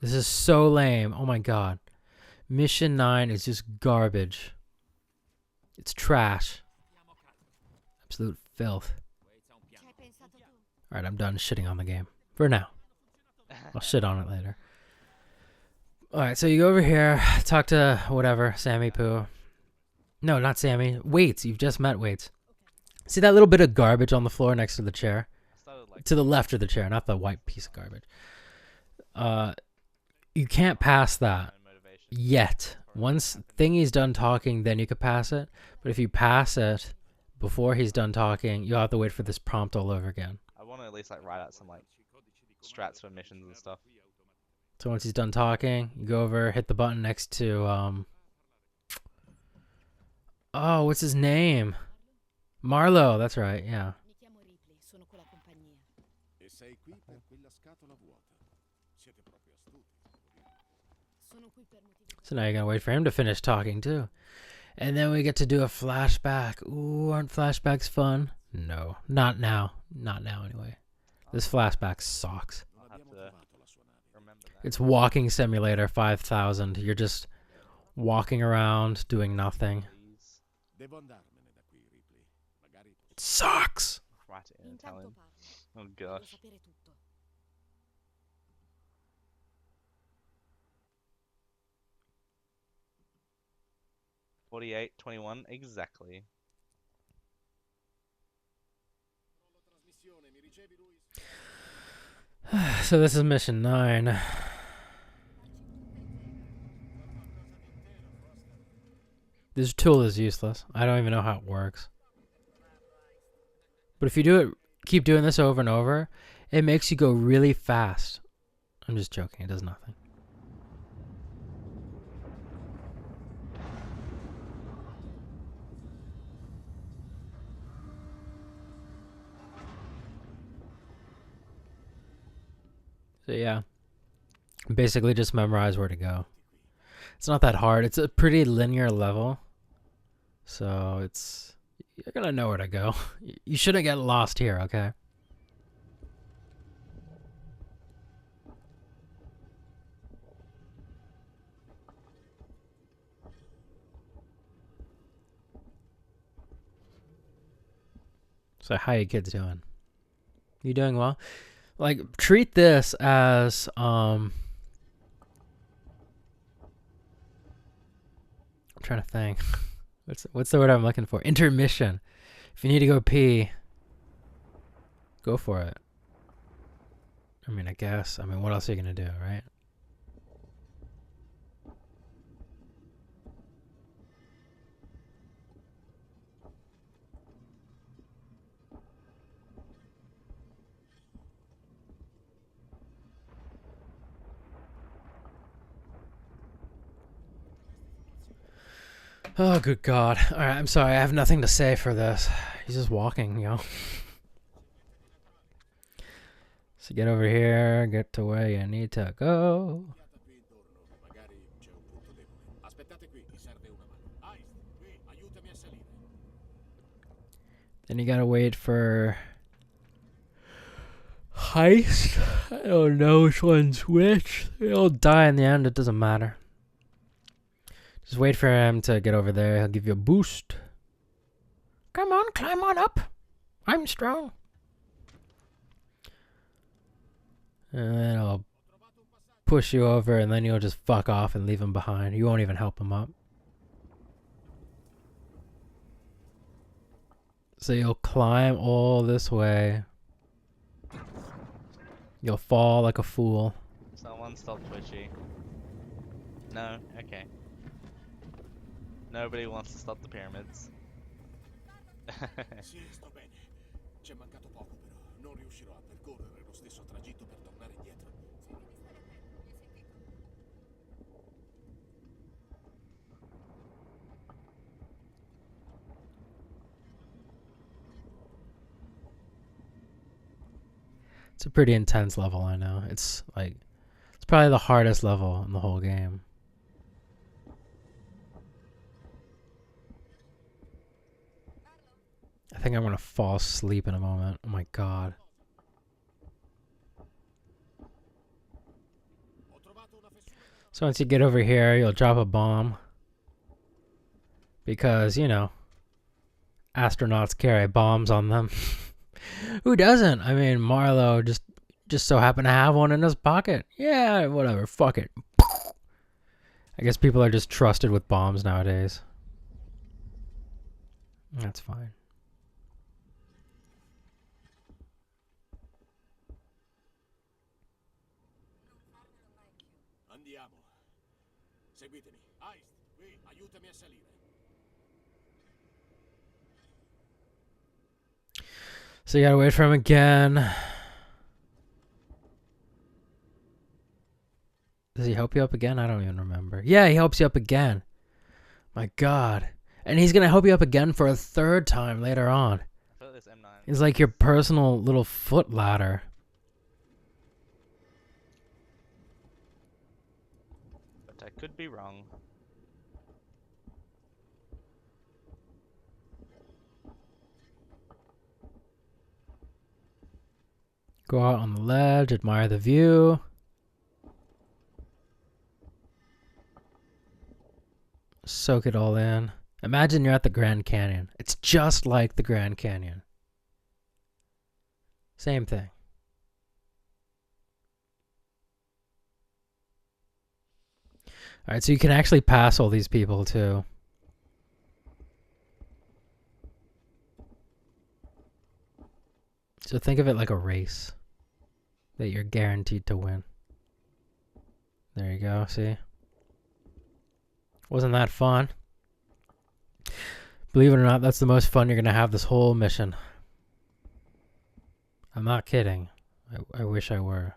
This is so lame. Oh my god. Mission 9 is just garbage. It's trash. Absolute filth. Alright, I'm done shitting on the game. For now. I'll shit on it later. Alright, so you go over here, talk to whatever, Sammy Poo. No, not Sammy. Waits. You've just met Waits. See that little bit of garbage on the floor next to the chair? To the left of the chair, not the white piece of garbage. You can't pass that yet. Once Thingy's done talking, then you could pass it. But if you pass it before he's done talking, you'll have to wait for this prompt all over again. I want to at least like write out some like strats for missions and stuff. So once he's done talking, you go over, hit the button next to oh, what's his name? Marlowe, that's right, yeah. Mi chiamo Ripley, sono con la compagnia. E sei qui per quella scatola vuota. Siete proprio astuti. Sono qui per motivi. So now you're gonna wait for him to finish talking too. And then we get to do a flashback. Ooh, aren't flashbacks fun? No, not now. Not now anyway. This flashback sucks. I'll have to remember that. It's Walking Simulator 5000. You're just walking around doing nothing. Please Devo andarmene da qui, Ripley. Magari It sucks. write it in Intanto Italian. parlo. Oh Devo gosh. sapere tutto. 48:21 exactly. trasmissione, mi ricevi lui? So this is mission 9. This tool is useless. I don't even know how it works. But if you do it, keep doing this over and over, it makes you go really fast. I'm just joking. It does nothing. So yeah, basically just memorize where to go. It's not that hard. It's a pretty linear level. So you're gonna know where to go. You shouldn't get lost here, okay? So how you kids doing? You doing well? Like, treat this as I'm trying to think. What's the word I'm looking for? Intermission. If you need to go pee, go for it. I mean, I guess. I mean, what else are you gonna do, right? Oh, good God. All right, I'm sorry. I have nothing to say for this. He's just walking, you know. So get over here, get to where you need to go. Qui intorno, magari c'è un punto debole. Aspettate qui, mi serve una mano. Ice, qui, aiutami a salire. Then you gotta wait for heist. I don't know which one's which. They all die in the end. It doesn't matter. Just wait for him to get over there. He'll give you a boost. Come on, climb on up. I'm strong. And then I'll push you over, and then you'll just fuck off and leave him behind. You won't even help him up. So you'll climb all this way. You'll fall like a fool. Someone stop Twitchy. No? Okay. Nobody wants to stop the pyramids. Sì, sto bene. C'è mancato poco, però non riuscirò a percorrere lo stesso tragitto per tornare indietro. It's a pretty intense level, I know. It's probably the hardest level in the whole game. I think I'm gonna fall asleep in a moment. Oh my God. So once you get over here, you'll drop a bomb. Because, you know, astronauts carry bombs on them. Who doesn't? I mean, Marlowe just so happened to have one in his pocket. Yeah, whatever. Fuck it. I guess people are just trusted with bombs nowadays. That's fine. Andiamo. Seguitemi. Heist, qui, aiutami a salire. So you gotta wait for him again. Does he help you up again? I don't even remember. Yeah, he helps you up again. My God. And he's gonna help you up again for a third time later on. I feel like this M9. He's like your personal little foot ladder. But I could be wrong. Go out on the ledge, admire the view. Soak it all in. Imagine you're at the Grand Canyon. It's just like the Grand Canyon. Same thing. Alright, so you can actually pass all these people too. So think of it like a race that you're guaranteed to win. There you go, see? Wasn't that fun? Believe it or not, that's the most fun you're going to have this whole mission. I'm not kidding. I wish I were.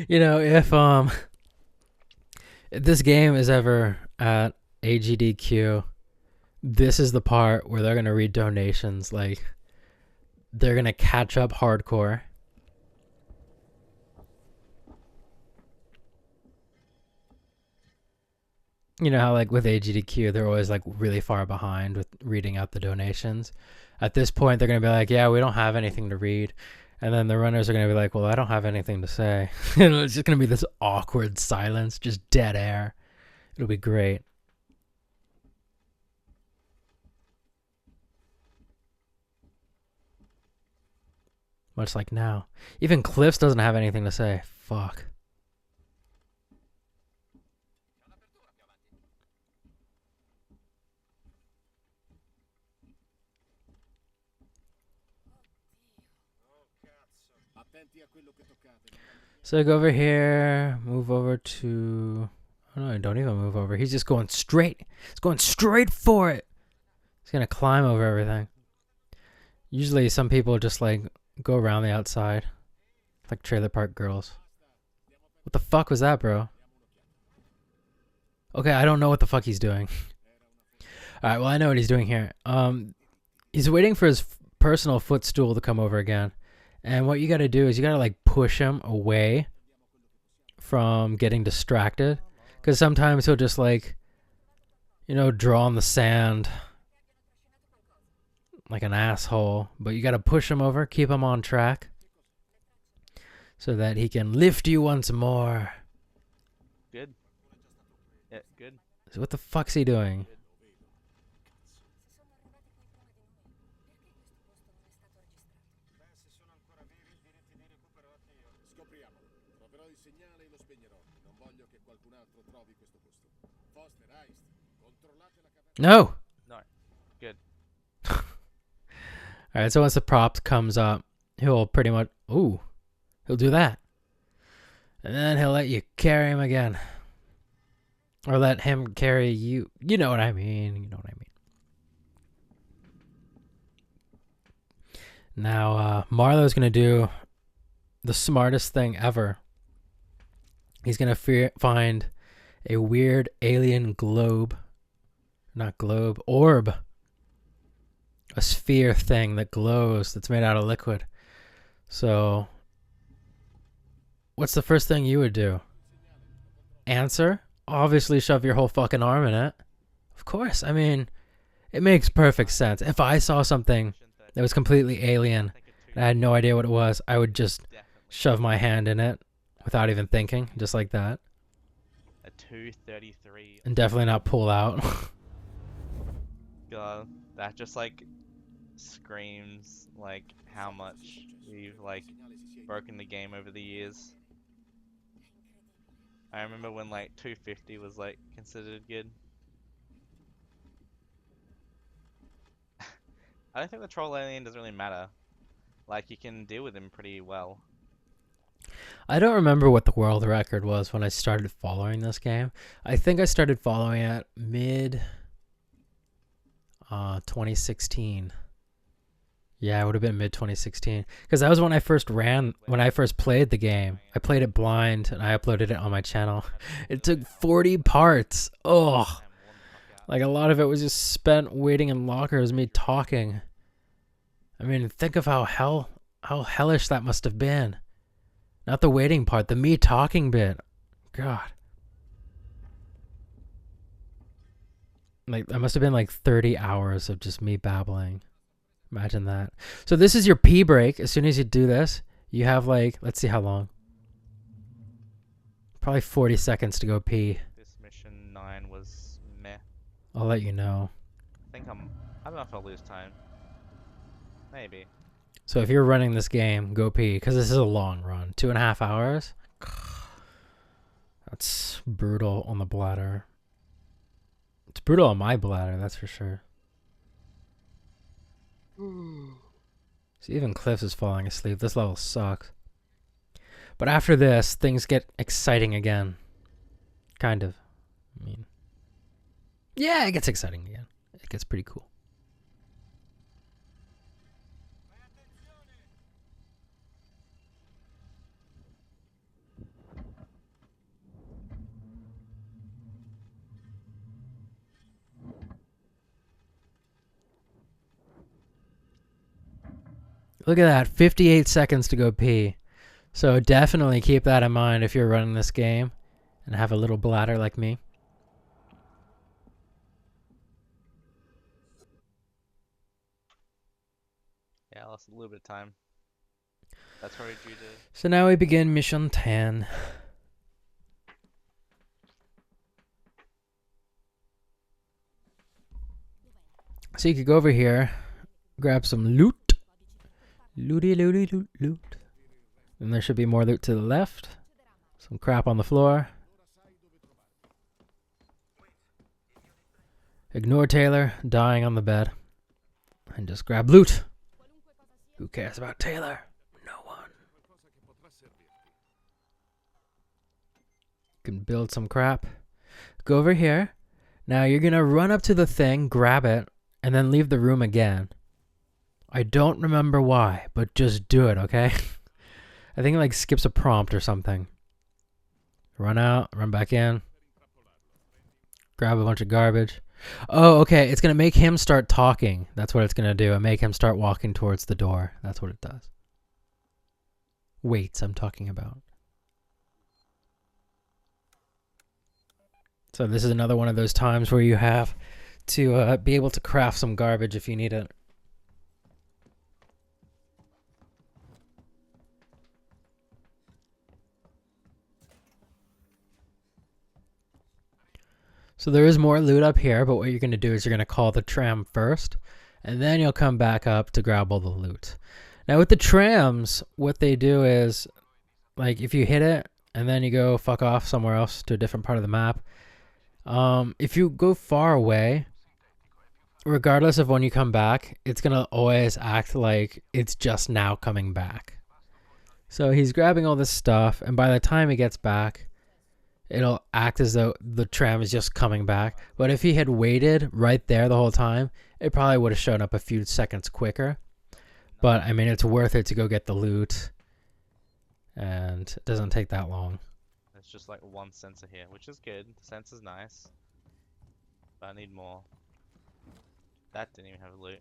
You know, if this game is ever at AGDQ, this is the part where they're gonna read donations. Like, they're gonna catch up hardcore. You know how, like, with AGDQ, they're always, like, really far behind with reading out the donations. At this point, they're gonna be like, yeah, we don't have anything to read. And then the runners are going to be like, well, I don't have anything to say. And it's just going to be this awkward silence, just dead air. It'll be great. Much like now. Even Cliffs doesn't have anything to say. Fuck. So go over here, move over to... Oh no, don't even move over. He's just going straight. He's going straight for it. He's going to climb over everything. Usually some people just like go around the outside. Like trailer park girls. What the fuck was that, bro? Okay, I don't know what the fuck he's doing. Alright, well I know what he's doing here. He's waiting for his personal footstool to come over again. And what you gotta do is you gotta like push him away from getting distracted. Because sometimes he'll just like, you know, draw on the sand like an asshole. But you gotta push him over, keep him on track. So that he can lift you once more. Good. Yeah, good. So what the fuck's he doing? No! No. Good. Alright, so once the prop comes up, he'll pretty much... Ooh. He'll do that. And then he'll let you carry him again. Or let him carry you. You know what I mean. You know what I mean. Now, Marlowe's going to do the smartest thing ever. He's going to find a weird alien globe. Not globe. Orb. A sphere thing that glows, that's made out of liquid. So, what's the first thing you would do? Answer? obviously shove your whole fucking arm in it. Of course. I mean, it makes perfect sense. If I saw something that was completely alien and I had no idea what it was, I would just shove my hand in it without even thinking, just like that. A 233. And definitely not pull out. God, that just like screams like how much you've like broken the game over the years. I remember when like 250 was like considered good. I don't think the troll alien doesn't really matter. Like you can deal with him pretty well. I don't remember what the world record was when I started following this game. I think I started following it mid 2016. Yeah, it would have been mid 2016 because that was when I first played the game. I played it blind and I uploaded it on my channel. It took 40 parts. Oh, like a lot of it was just spent waiting in lockers, me talking. I mean, think of how hellish that must have been. Not the waiting part, the me talking bit. God. Like, that must have been like 30 hours of just me babbling. Imagine that. So this is your pee break. As soon as you do this, you have like, let's see how long. Probably 40 seconds to go pee. This mission 9 was meh. I'll let you know. I don't know if I'll lose time. Maybe. So if you're running this game, go pee, because this is a long run. 2.5 hours? That's brutal on the bladder. It's brutal on my bladder, that's for sure. See, even Cliff is falling asleep. This level sucks. But after this, things get exciting again. Kind of. I mean, yeah, it gets exciting again. It gets pretty cool. Look at that, 58 seconds to go pee. So definitely keep that in mind if you're running this game and have a little bladder like me. Yeah, I lost a little bit of time. That's probably due to... So now we begin mission 10. So you could go over here, grab some loot. Looty, looty, loot, loot. And there should be more loot to the left. Some crap on the floor. Ignore Taylor dying on the bed. And just grab loot. Who cares about Taylor? No one. You can build some crap. Go over here. Now you're going to run up to the thing, grab it, and then leave the room again. I don't remember why, but just do it, okay? I think it like skips a prompt or something. Run out, run back in. Grab a bunch of garbage. Oh, okay, it's going to make him start talking. That's what it's going to do. And make him start walking towards the door. That's what it does. Weights I'm talking about. So this is another one of those times where you have to be able to craft some garbage if you need it. So there is more loot up here, but what you're going to do is you're going to call the tram first, and then you'll come back up to grab all the loot. Now with the trams, what they do is, like if you hit it, and then you go fuck off somewhere else to a different part of the map, if you go far away, regardless of when you come back, it's going to always act like it's just now coming back. So he's grabbing all this stuff, and by the time he gets back, it'll act as though the tram is just coming back. But if he had waited right there the whole time, it probably would have shown up a few seconds quicker. But, I mean, it's worth it to go get the loot. And it doesn't take that long. There's just like one sensor here, which is good. The sensor's nice. But I need more. That didn't even have loot.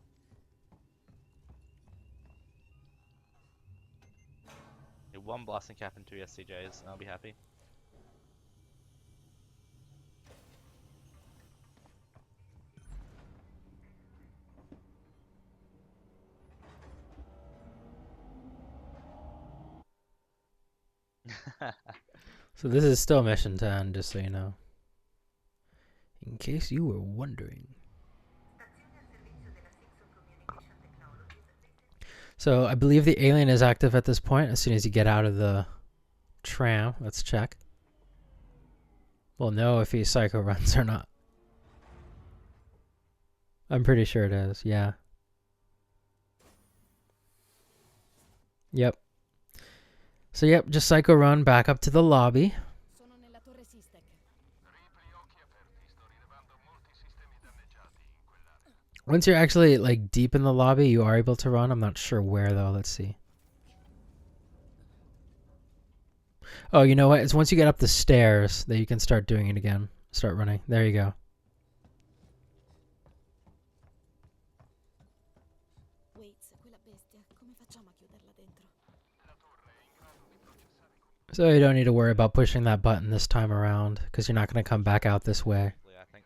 Need one blasting cap and 2 SCJs, and I'll be happy. So this is still mission 10, just so you know. In case you were wondering. So I believe the alien is active at this point as soon as you get out of the tram. Let's check. We'll know if he psycho runs or not. I'm pretty sure it is, yeah. Yep. So yep, just psycho run back up to the lobby. Sono nella torre Sistek. Once you're actually like deep in the lobby, you are able to run. I'm not sure where though. Let's see. Oh, you know what? It's once you get up the stairs that you can start doing it again. Start running. There you go. Wait, quella bestia, come facciamo a chiuderla dentro? So you don't need to worry about pushing that button this time around because you're not going to come back out this way. I think.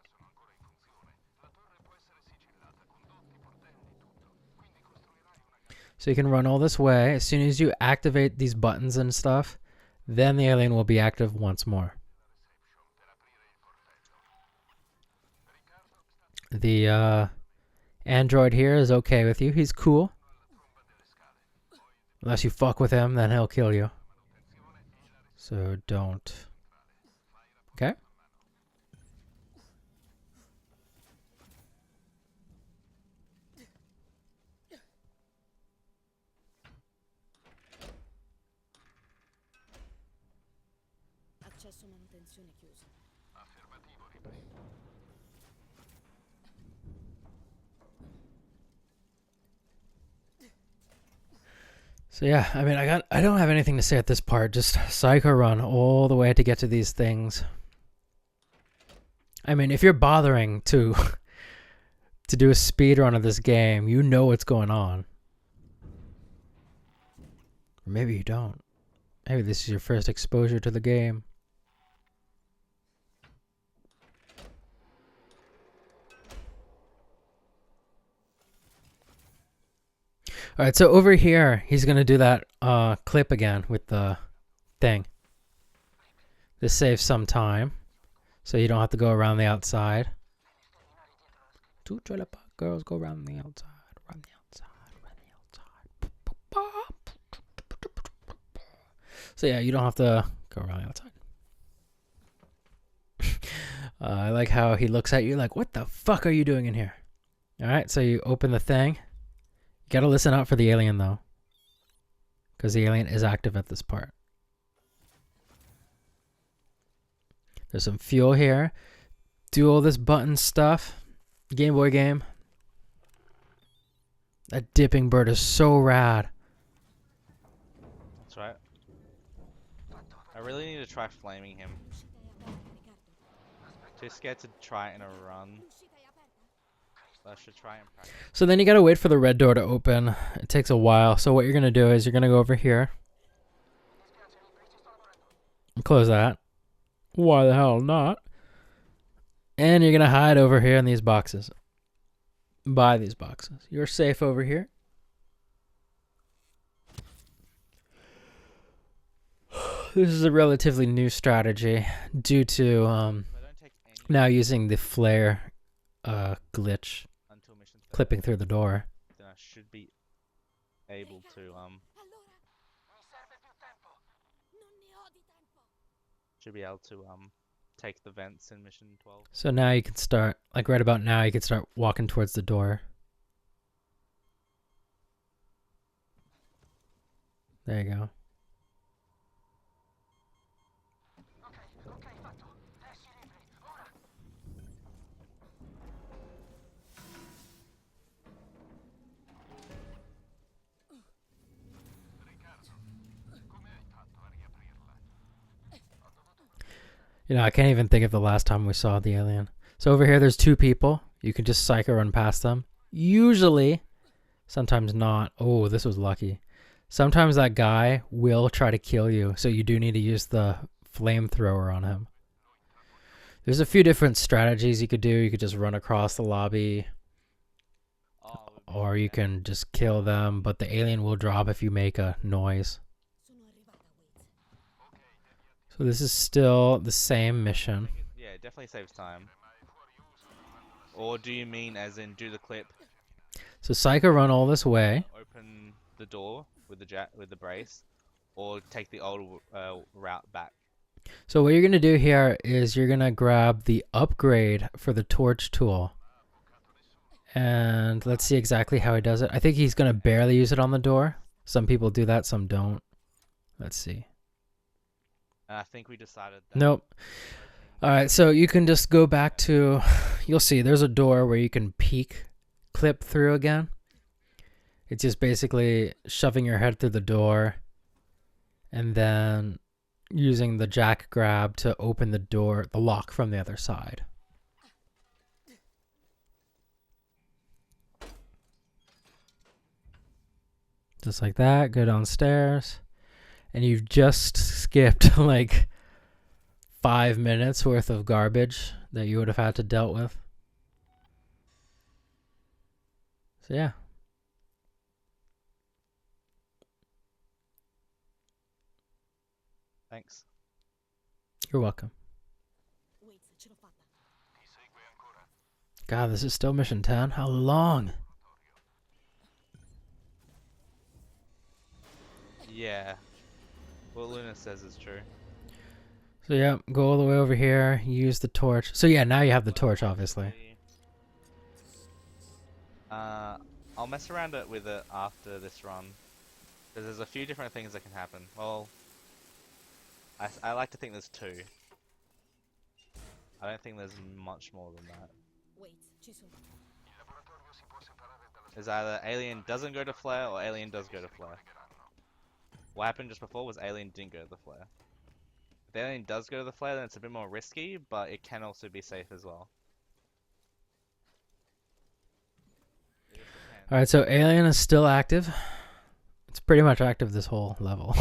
So you can run all this way. As soon as you activate these buttons and stuff, then the alien will be active once more. The android here is okay with you. He's cool. Unless you fuck with him, then he'll kill you. So don't. Okay? Accesso manutenzione chiuso. So yeah, I mean, I don't have anything to say at this part. Just psycho run all the way to get to these things. I mean, if you're bothering to to do a speed run of this game, you know what's going on. Or maybe you don't. Maybe this is your first exposure to the game. All right, so over here, he's going to do that clip again with the thing. This saves some time, so you don't have to go around the outside. Two trailer park girls go around the outside, run the outside, run the outside. So yeah, you don't have to go around the outside. I like how he looks at you like, what the fuck are you doing in here? All right, so you open the thing. You gotta listen out for the alien though, because the alien is active at this part. There's some fuel here. Do all this button stuff. Game Boy game. That dipping bird is so rad. That's right. I really need to try flaming him. Too scared to try it in a run. I should try and practice. So then you gotta wait for the red door to open. It takes a while. So what you're gonna do is you're gonna go over here. And close that. Why the hell not? And you're gonna hide over here in these boxes. By these boxes. You're safe over here. This is a relatively new strategy due to If I don't take any now using the flare glitch until mission 30, clipping through the door. then I should be able to Allora, take the vents in mission 12. So now you can start, like right about now, you can start walking towards the door. There you go. You know, I can't even think of the last time we saw the alien. So over here, there's two people. You can just psycho run past them. Usually, sometimes not. Oh, this was lucky. Sometimes that guy will try to kill you, so you do need to use the flamethrower on him. There's a few different strategies you could do. You could just run across the lobby, or you can just kill them, but the alien will drop if you make a noise. sono arrivata, Waits. So this is still the same mission. Yeah, it definitely saves time. Or do you mean as in do the clip, So Psycho run all this way. open the door with the brace, or take the old route back? So what you're going to do here is you're going to grab the upgrade for the torch tool. And let's see exactly how he does it. I think he's going to barely use it on the door. Some people do that, some don't. Let's see. I think we decided that. Nope. Alright, so you can just go back to... You'll see, there's a door where you can peek clip through again. It's just basically shoving your head through the door and then using the jack grab to open the door, the lock from the other side. Just like that, go downstairs. And you've just skipped like 5 minutes worth of garbage that you would have had to dealt with. So yeah. Thanks. You're welcome. Wait, ce l'ho fatta. God, this is still mission 10. How long? Yeah. What Luna says is true. So yeah, go all the way over here, use the torch. So yeah, now you have the torch, obviously. I'll mess around with it after this run, because there's a few different things that can happen. Well, I like to think there's 2. I don't think there's much more than that. Wait, ci sono. It's either alien doesn't go to flare or alien does go to flare. What happened just before was alien didn't go to the flare. If the alien does go to the flare, then it's a bit more risky, but it can also be safe as well. Alright, so alien is still active. It's pretty much active this whole level.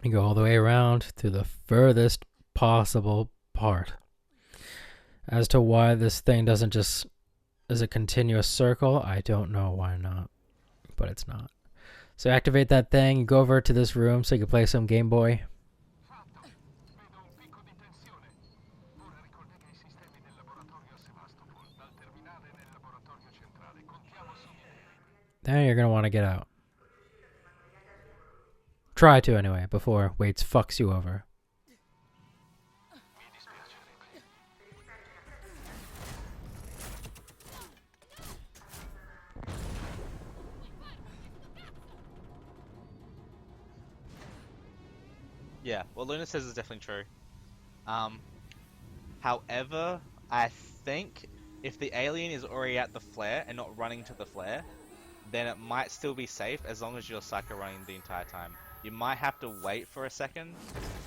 You go all the way around to the furthest possible part. As to why this thing doesn't just is a continuous circle, I don't know why not, but it's not. So activate that thing, go over to this room so you can play some Game Boy. Then you're going to want to get out. Try to anyway, before Waits fucks you over. Yeah, what Luna says is definitely true. However, I think if the alien is already at the flare and not running to the flare, then it might still be safe as long as you're Psycho running the entire time. You might have to wait for a second,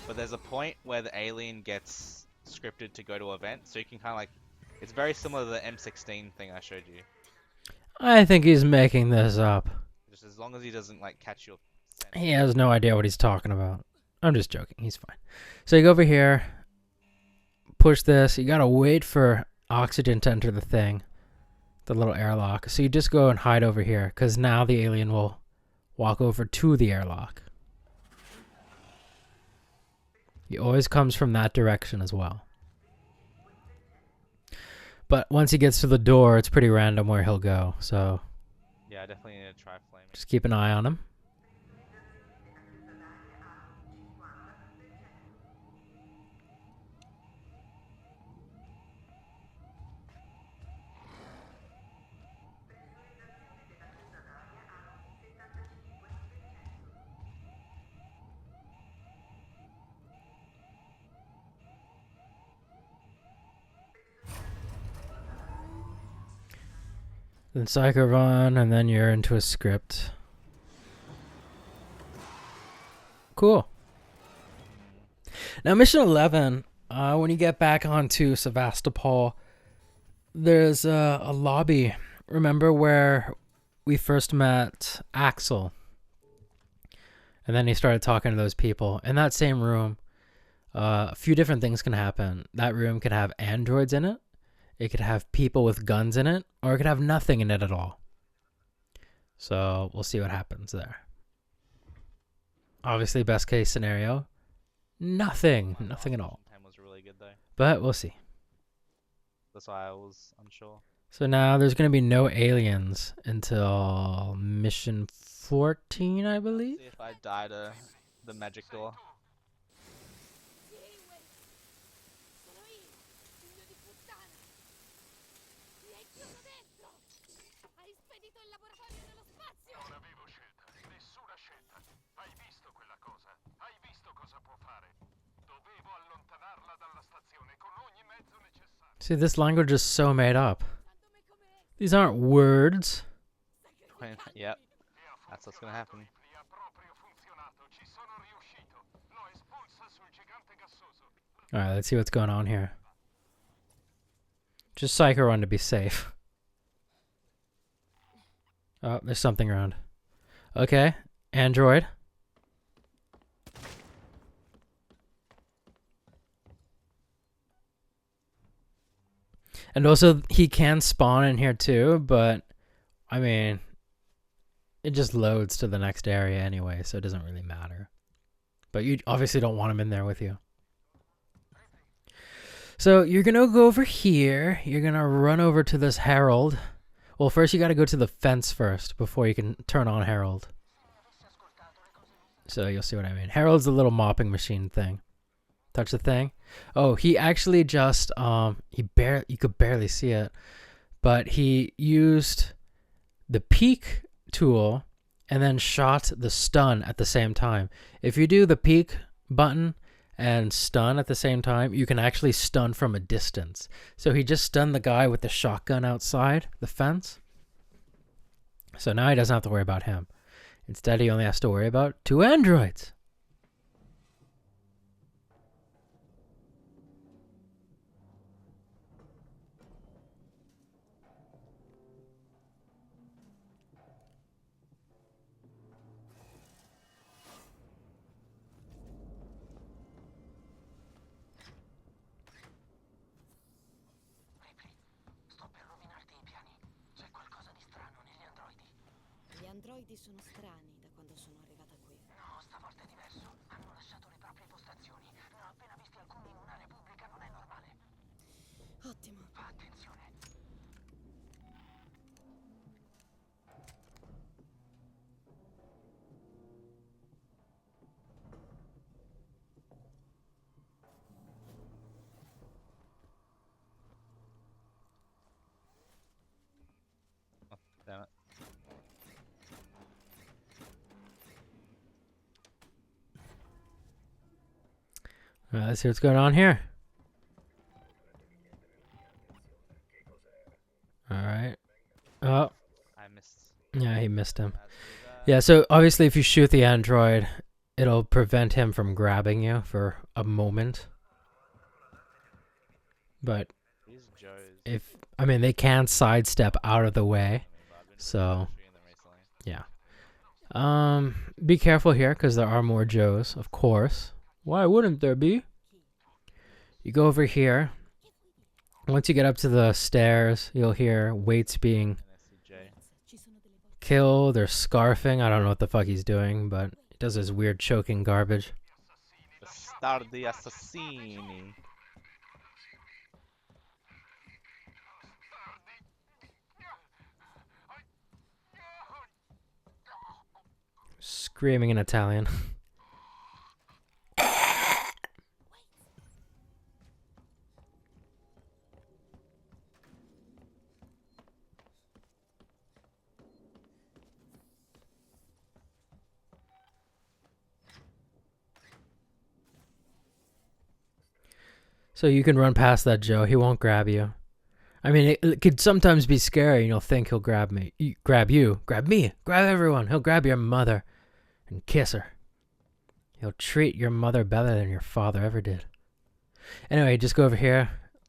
but there's a point where the alien gets scripted to go to an event, so you can kind of like... It's very similar to the M16 thing I showed you. I think he's making this up. Just as long as he doesn't like catch your scent. He has no idea what he's talking about. I'm just joking. He's fine. So you go over here, push this. You gotta wait for oxygen to enter the thing, the little airlock. So you just go and hide over here, because now the alien will walk over to the airlock. He always comes from that direction as well. But once he gets to the door, it's pretty random where he'll go. So Yeah, I definitely need to try flaming. just keep an eye on him. Then Psycho run, and then you're into a script. Cool. Now, mission 11, when you get back onto Sevastopol, there's a lobby. Remember where we first met Axel? And then he started talking to those people. In that same room, a few different things can happen. That room can have androids in it. It could have people with guns in it, or it could have nothing in it at all. So we'll see what happens there. Obviously, best case scenario, nothing at all. Time was really good though. But we'll see. That's why I was unsure. So now there's going to be no aliens until mission 14, I believe. See if I die to the magic door. Sono io, figlio di puttana! Mi hai chiuso dentro! Hai spedito il laboratorio nello spazio! Non avevo scelta, nessuna scelta. Hai visto quella cosa? Hai visto cosa può fare? Dovevo allontanarla dalla stazione con ogni mezzo necessario. See, this language is so made up. Dándome come These aren't words. Yep, that's what's gonna happen. Li ha proprio funzionato, ci sono riuscito. L'ho espulsa sul gigante gassoso. Alright, let's see what's going on here. Just psych her on to be safe. Oh, there's something around. Okay, android. And also, he can spawn in here too, but, I mean, it just loads to the next area anyway, so it doesn't really matter. But you obviously don't want him in there with you. So you're going to go over here. You're going to run over to this Herald. Well, first you got to go to the fence first before you can turn on Herald. So you'll see what I mean. Herald's a little mopping machine thing. Touch the thing. Oh, he actually just you could barely see it, but he used the peek tool and then shot the stun at the same time. If you do the peek button and stun at the same time, you can actually stun from a distance. So he just stunned the guy with the shotgun outside the fence. So now he doesn't have to worry about him. Instead, he only has to worry about 2 androids. Sto per rovinarti i piani. C'è qualcosa di strano negli androidi. Gli androidi sono strani da quando sono arrivata qui. No, stavolta è diverso. Hanno lasciato le proprie postazioni. Ne ho appena visti alcuni in un'area pubblica, non è normale. Ottimo. Fa attenzione. Damn it. Alright, let's see what's going on here. Alright. Oh, I missed. yeah, he missed him. Let's do that. Yeah, so obviously if you shoot the android, it'll prevent him from grabbing you for a moment. But These Joes. I mean, they can sidestep out of the way. But I've been So, shooting them recently. yeah. Be careful here because there are more Joes, of course. Why wouldn't there be? You go over here. Once you get up to the stairs, you'll hear Waits being NSCJ. Ci sono delle volte killed or scarfing. I don't know what the fuck he's doing, but he does this weird choking garbage. Bastardi assassini. Screaming in Italian. So you can run past that Joe. He won't grab you. I mean, it could sometimes be scary, and you'll think he'll grab me. Grab you. Grab me. Grab everyone. He'll grab your mother and kiss her. He'll treat your mother better than your father ever did. Anyway, just go over here,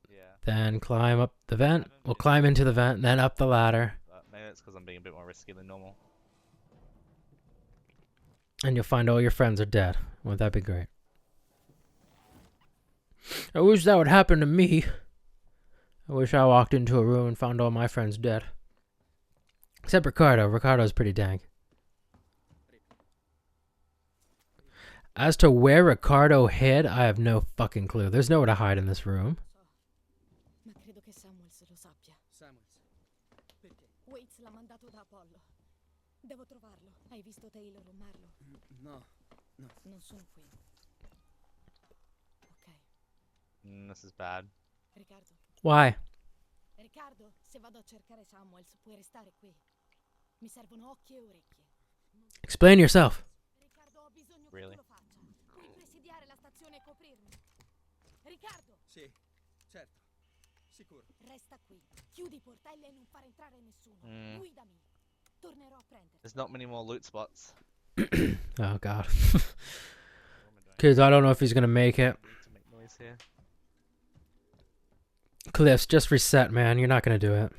Yeah. then climb up the vent. We'll climb into the vent, then up the ladder, But maybe it's because I'm being a bit more risky than normal. and you'll find all your friends are dead. Wouldn't that be great? I wish that would happen to me. I wish I walked into a room and found all my friends dead. Except Ricardo. Ricardo's pretty dank. As to where Ricardo hid, I have no fucking clue. There's nowhere to hide in this room. Ma credo che Samuels lo sappia. Samuels. Perché? Waits l'ha mandato da Apollo. Devo trovarlo. Hai visto Taylor o Marlo? No. Non sono qui. Ok. This is bad. Riccardo. Why? Riccardo, se vado a cercare Samuels, puoi restare qui. Mi servono occhi e orecchie. Explain yourself. Riccardo, ho bisogno Really? che tu lo faccia. Puoi presidiare la stazione e coprirmi. Riccardo, Sì, certo. Sicuro. resta qui. Chiudi i portelli e non far entrare nessuno. Mm. Guidami. Tornerò a prenderti. There's not many more loot spots. Oh, God. What am I doing? Kids, I don't know if he's going to make it. Need to make noise here. Cliffs, just reset, man. You're not going to do it.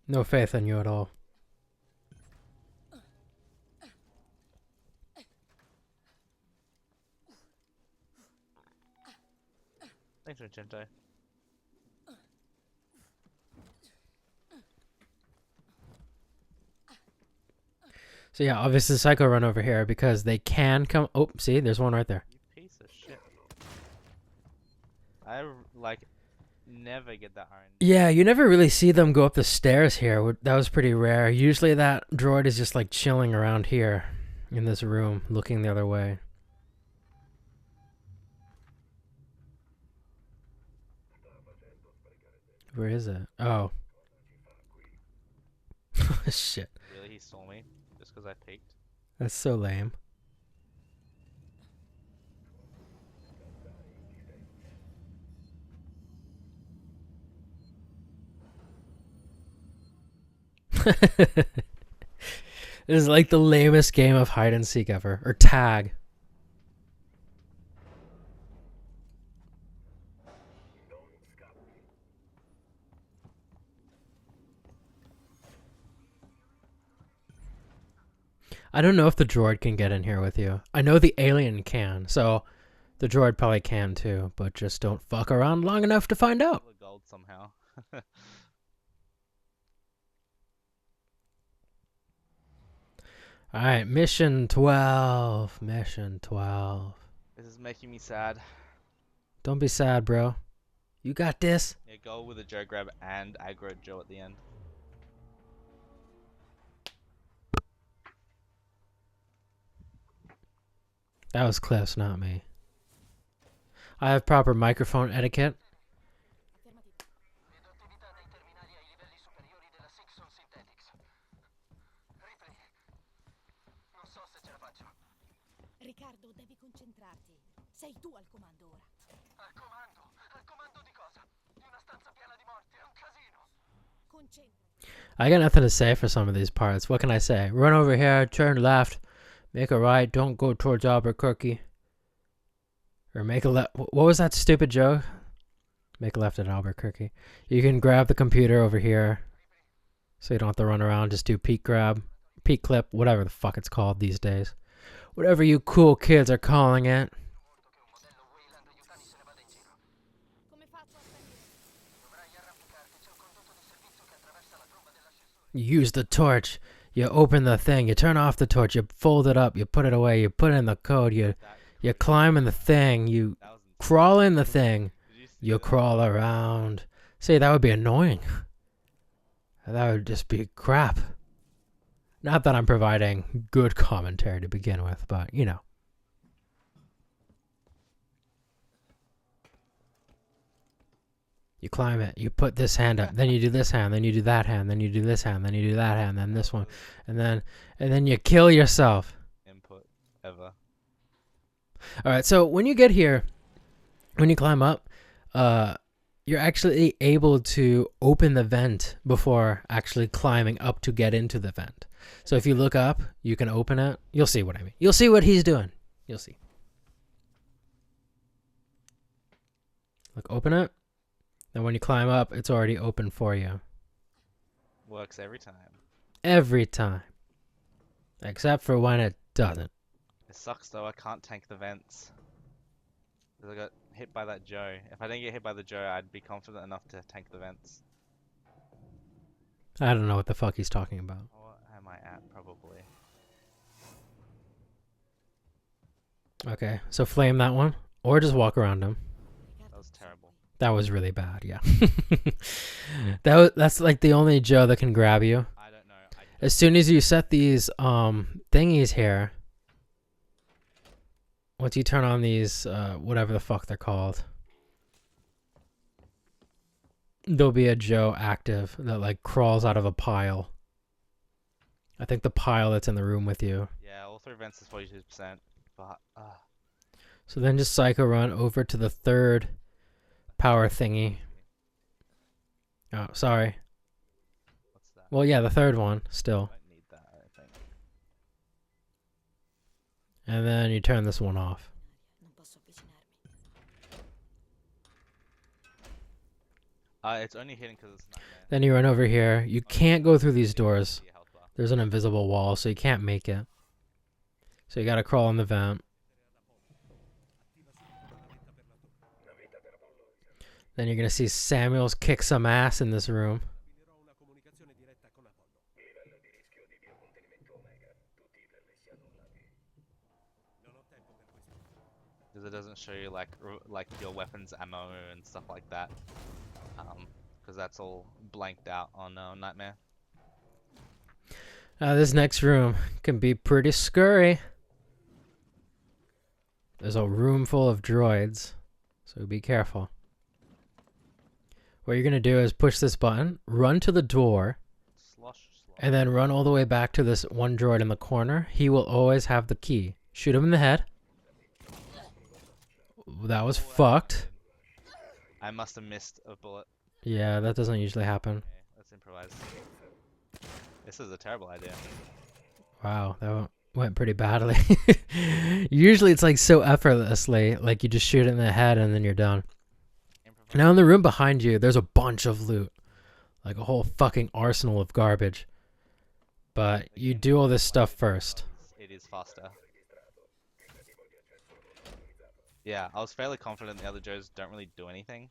No faith in you at all. Thanks, Magento. So yeah, obviously Psycho run over here because they can come. Oh, see, there's one right there. You piece of shit. I like never get that iron. Yeah, you never really see them go up the stairs here. That was pretty rare. Usually that droid is just like chilling around here in this room, looking the other way. Where is it? Oh. Shit. Really, he saw me just because I peeked. That's so lame. This is like the lamest game of hide and seek ever. Or tag. I don't know if the droid can get in here with you. I know the alien can, so the droid probably can too, but just don't fuck around long enough to find out. The gold somehow. Alright, mission 12. Mission 12. This is making me sad. Don't be sad, bro. You got this. Yeah, go with a Joe grab and aggro Joe at the end. That was Cliff's, not me. I have proper microphone etiquette. Affermativo. Vedo attività nei terminali ai livelli superiori della Sixon Synthetics. Ripley. Non so se ce la faccio. Riccardo, devi concentrarti. Sei tu al comando ora. Al comando? Al comando di cosa? Di una stanza piena di morti, è un casino. Concentrati. I got nothing to say for some of these parts. What can I say? Run over here, turn left, make a right, don't go towards Albuquerque. Or make a left. What was that stupid joke? Make a left at Albuquerque. You can grab the computer over here. So you don't have to run around. Just do peek grab, peek clip, whatever the fuck it's called these days. Whatever you cool kids are calling it. Come faccio a salire? Dovrai arrampicarti, c'è un condotto di servizio che attraversa la tromba dell'ascensore. You use the torch. You open the thing. You turn off the torch. You fold it up. You put it away. You put in the code. You climb in the thing. You That was crawl in the thing. Did you see You that? crawl around. See, that would be annoying. That would just be crap. Not that I'm providing good commentary to begin with, but you know. You climb it, you put this hand up, then you do this hand, then you do that hand, then you do this hand, then you do that hand, then this one, and then you kill yourself. Input ever. Alright, so when you get here, when you climb up, you're actually able to open the vent before actually climbing up to get into the vent. So if you look up, you can open it. You'll see what I mean. You'll see what he's doing. You'll see. Look, open it. And when you climb up, it's already open for you. Works every time. Every time. Except for when it doesn't. It sucks though, I can't tank the vents. 'Cause I got hit by that Joe. If I didn't get hit by the Joe, I'd be confident enough to tank the vents. I don't know what the fuck he's talking about. What am I at? Probably. Okay, so flame that one, or just walk around him. That was terrible. That was really bad, yeah. That's like the only Joe that can grab you. I don't know. As soon as you set these thingies here, once you turn on these whatever the fuck they're called, there'll be a Joe active that like crawls out of a pile. I think the pile that's in the room with you. Yeah, all 3 vents is 42%. But So then just psycho run over to the third power thingy. Oh, sorry. what's that? Well, yeah, the third one still. I don't need that, I think. And then you turn this one off. Non posso avvicinarmi. It's only hidden because it's nightmare. Then you run over here. You can't go through these doors. There's an invisible wall, so you can't make it. So you gotta crawl in the vent. Then you're gonna see Samuels kick some ass in this room. Stabilirò una comunicazione diretta con Apollo. Non ho tempo per questo. Because it doesn't show you like your weapons ammo and stuff like that. Because that's all blanked out on Nightmare. This next room can be pretty scurry. There's a room full of droids, so be careful. What you're gonna do is push this button, run to the door, Slosh. and then run all the way back to this one droid in the corner. He will always have the key. Shoot him in the head. That was fucked. I must have missed a bullet. Yeah, that doesn't usually happen. Okay, let's improvise. This is a terrible idea. Wow, that went pretty badly. Usually it's like so effortlessly, like you just shoot it in the head and then you're done. Now in the room behind you, there's a bunch of loot. Like a whole fucking arsenal of garbage. But you do all this stuff first. It is faster. Yeah, I was fairly confident the other Joes don't really do anything.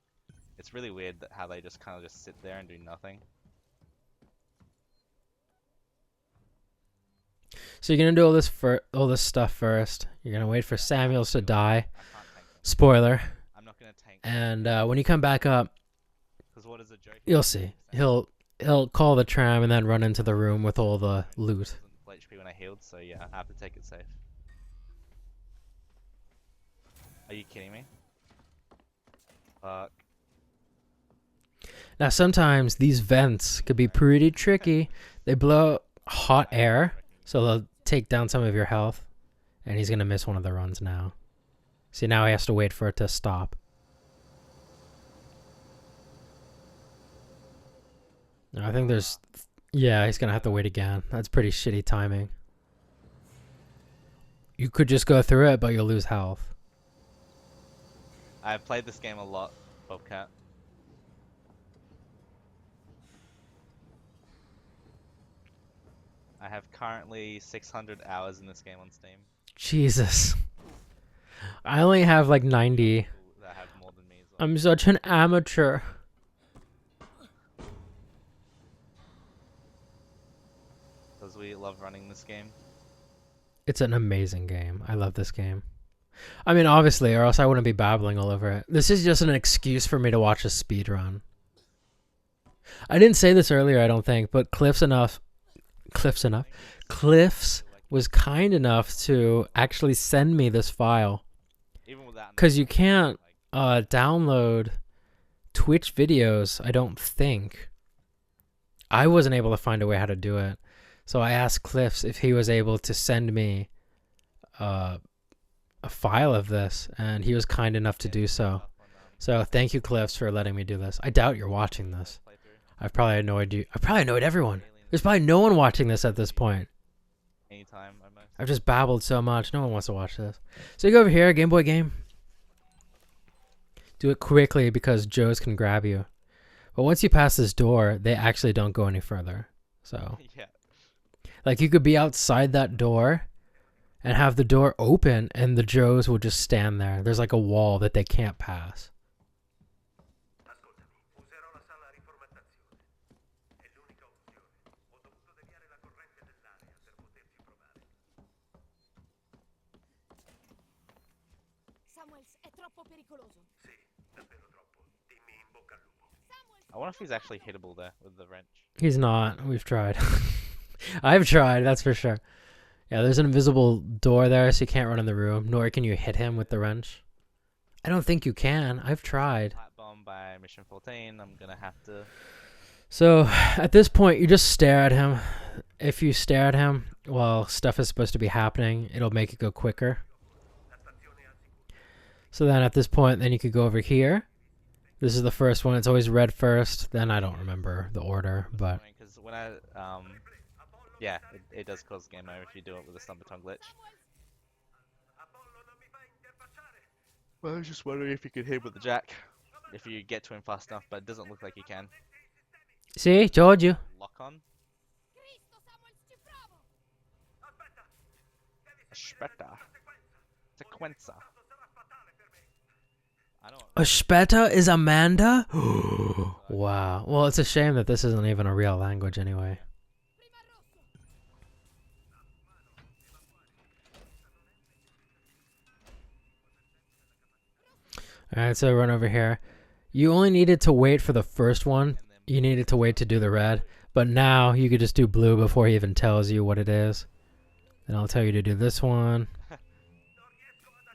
It's really weird that how they just kind of just sit there and do nothing. So you're gonna do all this stuff first. You're gonna wait for Samuels to die. I can't tank them. Spoiler. I'm not gonna tank. And when you come back up, Because what is a joke? you'll see. He'll call the tram and then run into the room with all the loot. Full HP when I healed, so yeah, I have to take it safe. Are you kidding me? Fuck. Now sometimes these vents could be pretty tricky. They blow hot air, so they'll take down some of your health. And he's gonna miss one of the runs now. See, now he has to wait for it to stop. I think there's... Yeah, he's gonna have to wait again. That's pretty shitty timing. You could just go through it, but you'll lose health. I've played this game a lot, Bobcat. I have currently 600 hours in this game on Steam. Jesus. I only have like 90. People that have more than me as well. I'm such an amateur. Because we love running this game. It's an amazing game. I love this game. I mean, obviously, or else I wouldn't be babbling all over it. This is just an excuse for me to watch a speed run. I didn't say this earlier, I don't think, but Cliffs was kind enough to actually send me this file. Even with that, Because you can't download Twitch videos, I don't think. I wasn't able to find a way how to do it. So I asked Cliffs if he was able to send me a file of this, and he was kind enough to do so. So thank you, Cliffs, for letting me do this. I doubt you're watching this. I've probably annoyed you. I've probably annoyed everyone. There's probably no one watching this at this point. anytime almost. I've just babbled so much. No one wants to watch this. So you go over here, Game Boy game. Do it quickly because Joes can grab you. But once you pass this door, they actually don't go any further. So, Yeah. like, you could be outside that door, and have the door open, and the Joes will just stand there. There's like a wall that they can't pass. Userò la sala a riformattazione. È l'unica opzione. Ho dovuto deviare la corrente dell'area per poterci provare. Samuels, è troppo pericoloso. Sì, davvero troppo. Dimmi in bocca al lupo. Samuels, I wonder if he's actually hittable there with the wrench. He's not. We've tried. I've tried, that's for sure. Yeah, there's an invisible door there, so you can't run in the room, nor can you hit him with the wrench. I don't think you can. I've tried. Pipe bomb by mission 14. I'm gonna have to. So, at this point, you just stare at him. If you stare at him while stuff is supposed to be happening, it'll make it go quicker. So then at this point, then you could go over here. This is the first one. It's always red first. Then I don't remember the order, but... Because when I, yeah, it does cause game over if you do it with a slumber tongue glitch. Well, I was just wondering if you could hit him with the jack. If you get to him fast enough, but it doesn't look like you can. See? Told you. Lock on. Cristo, Samuels, ci provo. Aspetta. Sequenza. I don't. Aspetta is Amanda? Wow. Well, it's a shame that this isn't even a real language anyway. Prima rosso. Alright, so run over here. You only needed to wait for the first one. You needed to wait to do the red. But now you could just do blue before he even tells you what it is. Then I'll tell you to do this one.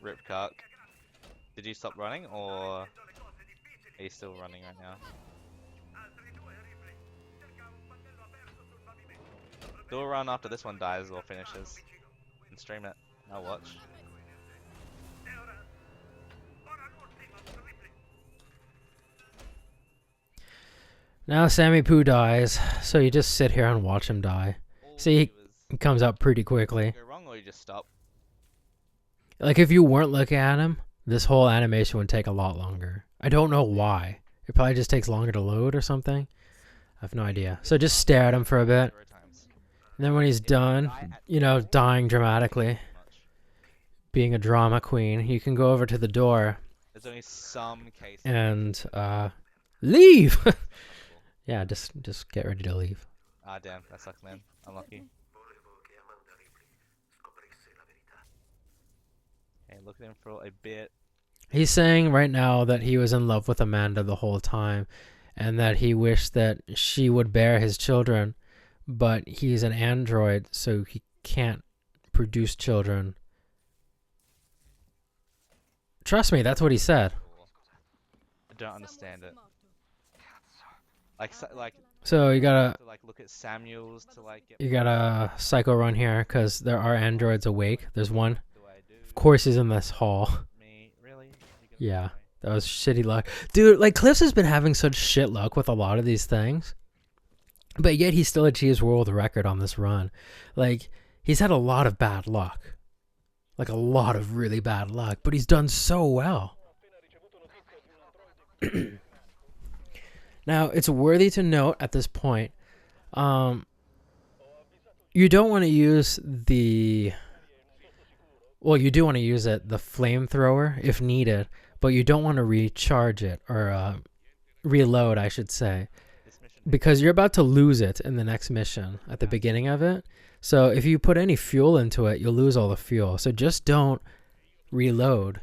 Rip cock. Did you stop running, or are you still running right now? Do a run after this one dies or finishes. And stream it. I'll watch. Now Sammy Poo dies, so you just sit here and watch him die. See, he comes up pretty quickly. Go wrong or you just stop. Like, if you weren't looking at him, this whole animation would take a lot longer. I don't know why. It probably just takes longer to load or something. I have no idea. So just stare at him for a bit. And then when he's done, you know, dying dramatically, being a drama queen, you can go over to the door There's only some cases. and leave. Yeah, just get ready to leave. Ah, damn, that sucks, man. Unlucky. Okay, look at him for a bit. He's saying right now that he was in love with Amanda the whole time, and that he wished that she would bear his children, but he's an android, so he can't produce children. Trust me, that's what he said. I don't understand it. Samuels è morto. Like, So you gotta to like look at Samuels to like get. you gotta psycho run here, because there are androids awake. There's one. Do I do? Of course he's in this hall. Me, really? You gonna Yeah. try? That was shitty luck. Dude, like, Cliffs has been having such shit luck with a lot of these things. But yet he still achieves world record on this run. Like, he's had a lot of bad luck. Like, a lot of really bad luck. But he's done so well. Now, it's worthy to note at this point, you don't want to use the... Well, you do want to use it, the flamethrower, if needed. But you don't want to recharge it, or reload, I should say. This mission. Because you're about to lose it in the next mission at the beginning of it. So if you put any fuel into it, you'll lose all the fuel. So just don't reload.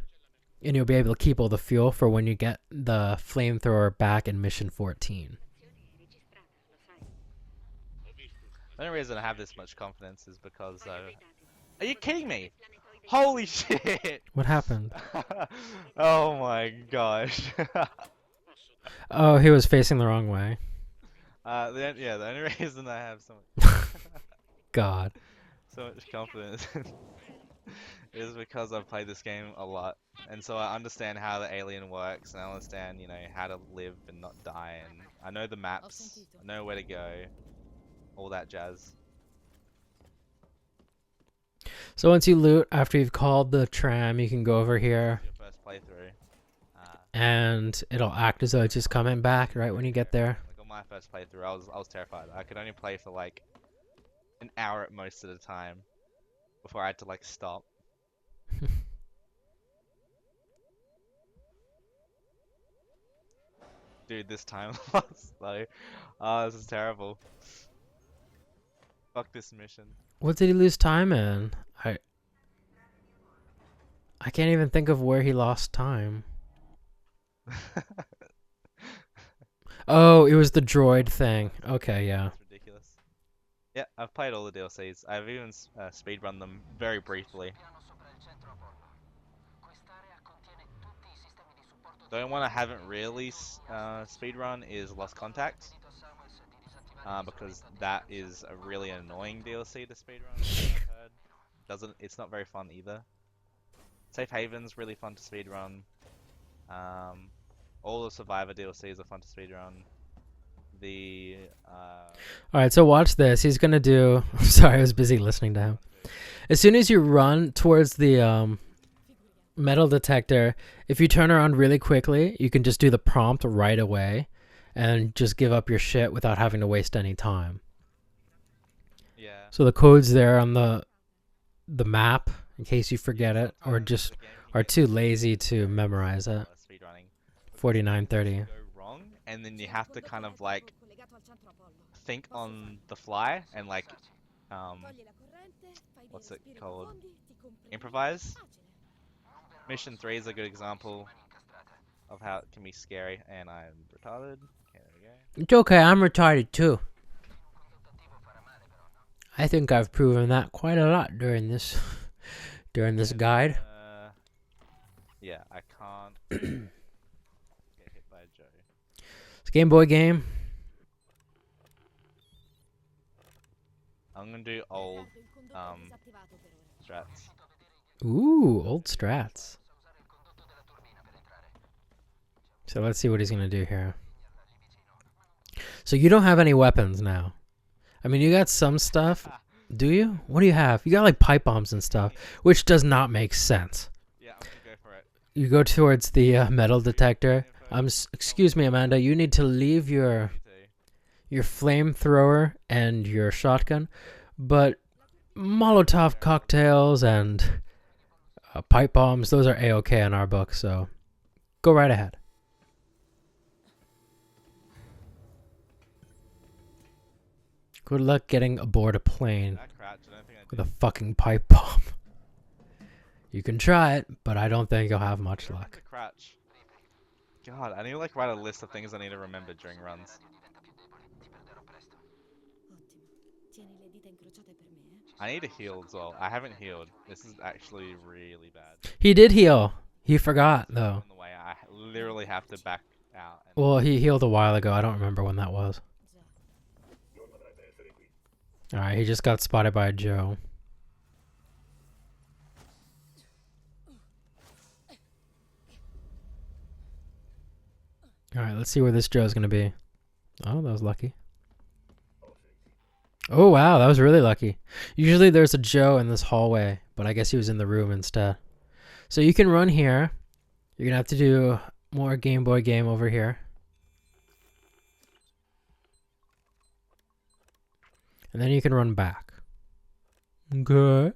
And you'll be able to keep all the fuel for when you get the flamethrower back in mission 14. The only reason I have this much confidence is because. Are you kidding me? Holy shit! What happened? Oh my gosh. Oh, he was facing the wrong way. The only reason I have God. so much confidence is because I've played this game a lot, and so I understand how the alien works, and I understand, you know, how to live and not die, and I know the maps, I know where to go, all that jazz. So once you loot, after you've called the tram, you can go over here, Your first playthrough. and it'll act as though it's just coming back right when you get there. Like on my first playthrough, I was terrified. I could only play for like an hour at most at a time. before I had to like stop. Dude, this time was slow. Oh, this is terrible. Fuck this mission. What did he lose time in? I can't even think of where he lost time. Oh, it was the droid thing. Okay, yeah. It's ridiculous. Yeah, I've played all the DLCs. I've even speedrun them very briefly. The only one I haven't really speedrun is Lost Contact, because that is a really annoying DLC to speedrun. I've heard. It's not very fun either. Safe Haven's really fun to speedrun. All the Survivor DLCs are fun to speedrun. Alright, so watch this. He's gonna do... Sorry, I was busy listening to him. As soon as you run towards the metal detector, if you turn around really quickly, you can just do the prompt right away and just give up your shit without having to waste any time. Yeah. So the code's there on the map in case you forget it or just are too lazy to memorize it. Speedrunning. 4930. Go wrong, and then you have to kind of like think on the fly and like what's it called? Improvise. Mission 3 is a good example of how it can be scary, and I'm retarded. Okay, there we go. It's okay, I'm retarded too. I think I've proven that quite a lot during this guide. Yeah, I can't get hit by Joe. It's a Game Boy game. I'm gonna do old strats. Ooh, old strats. So let's see what he's gonna do here. So you don't have any weapons now. I mean, you got some stuff. Do you? What do you have? You got like pipe bombs and stuff, which does not make sense. Yeah, I'm gonna go for it. You go towards the metal detector. Excuse me, Amanda. You need to leave your flamethrower and your shotgun, but Molotov cocktails and pipe bombs, those are A-okay in our book, so go right ahead. Good luck getting aboard a plane with a fucking pipe bomb. You can try it, but I don't think you'll have much luck. Crouch. God, I need to like write a list of things I need to remember during runs. I need to heal as well. I haven't healed. This is actually really bad. He did heal. He forgot, though. On the way, I literally have to back out. Well, he healed a while ago. I don't remember when that was. Alright, he just got spotted by Joe. Alright, let's see where this Joe's gonna be. Oh, that was lucky. Oh, wow, that was really lucky. Usually there's a Joe in this hallway, but I guess he was in the room instead. So you can run here. You're gonna have to do more Game Boy game over here. And then you can run back. Okay.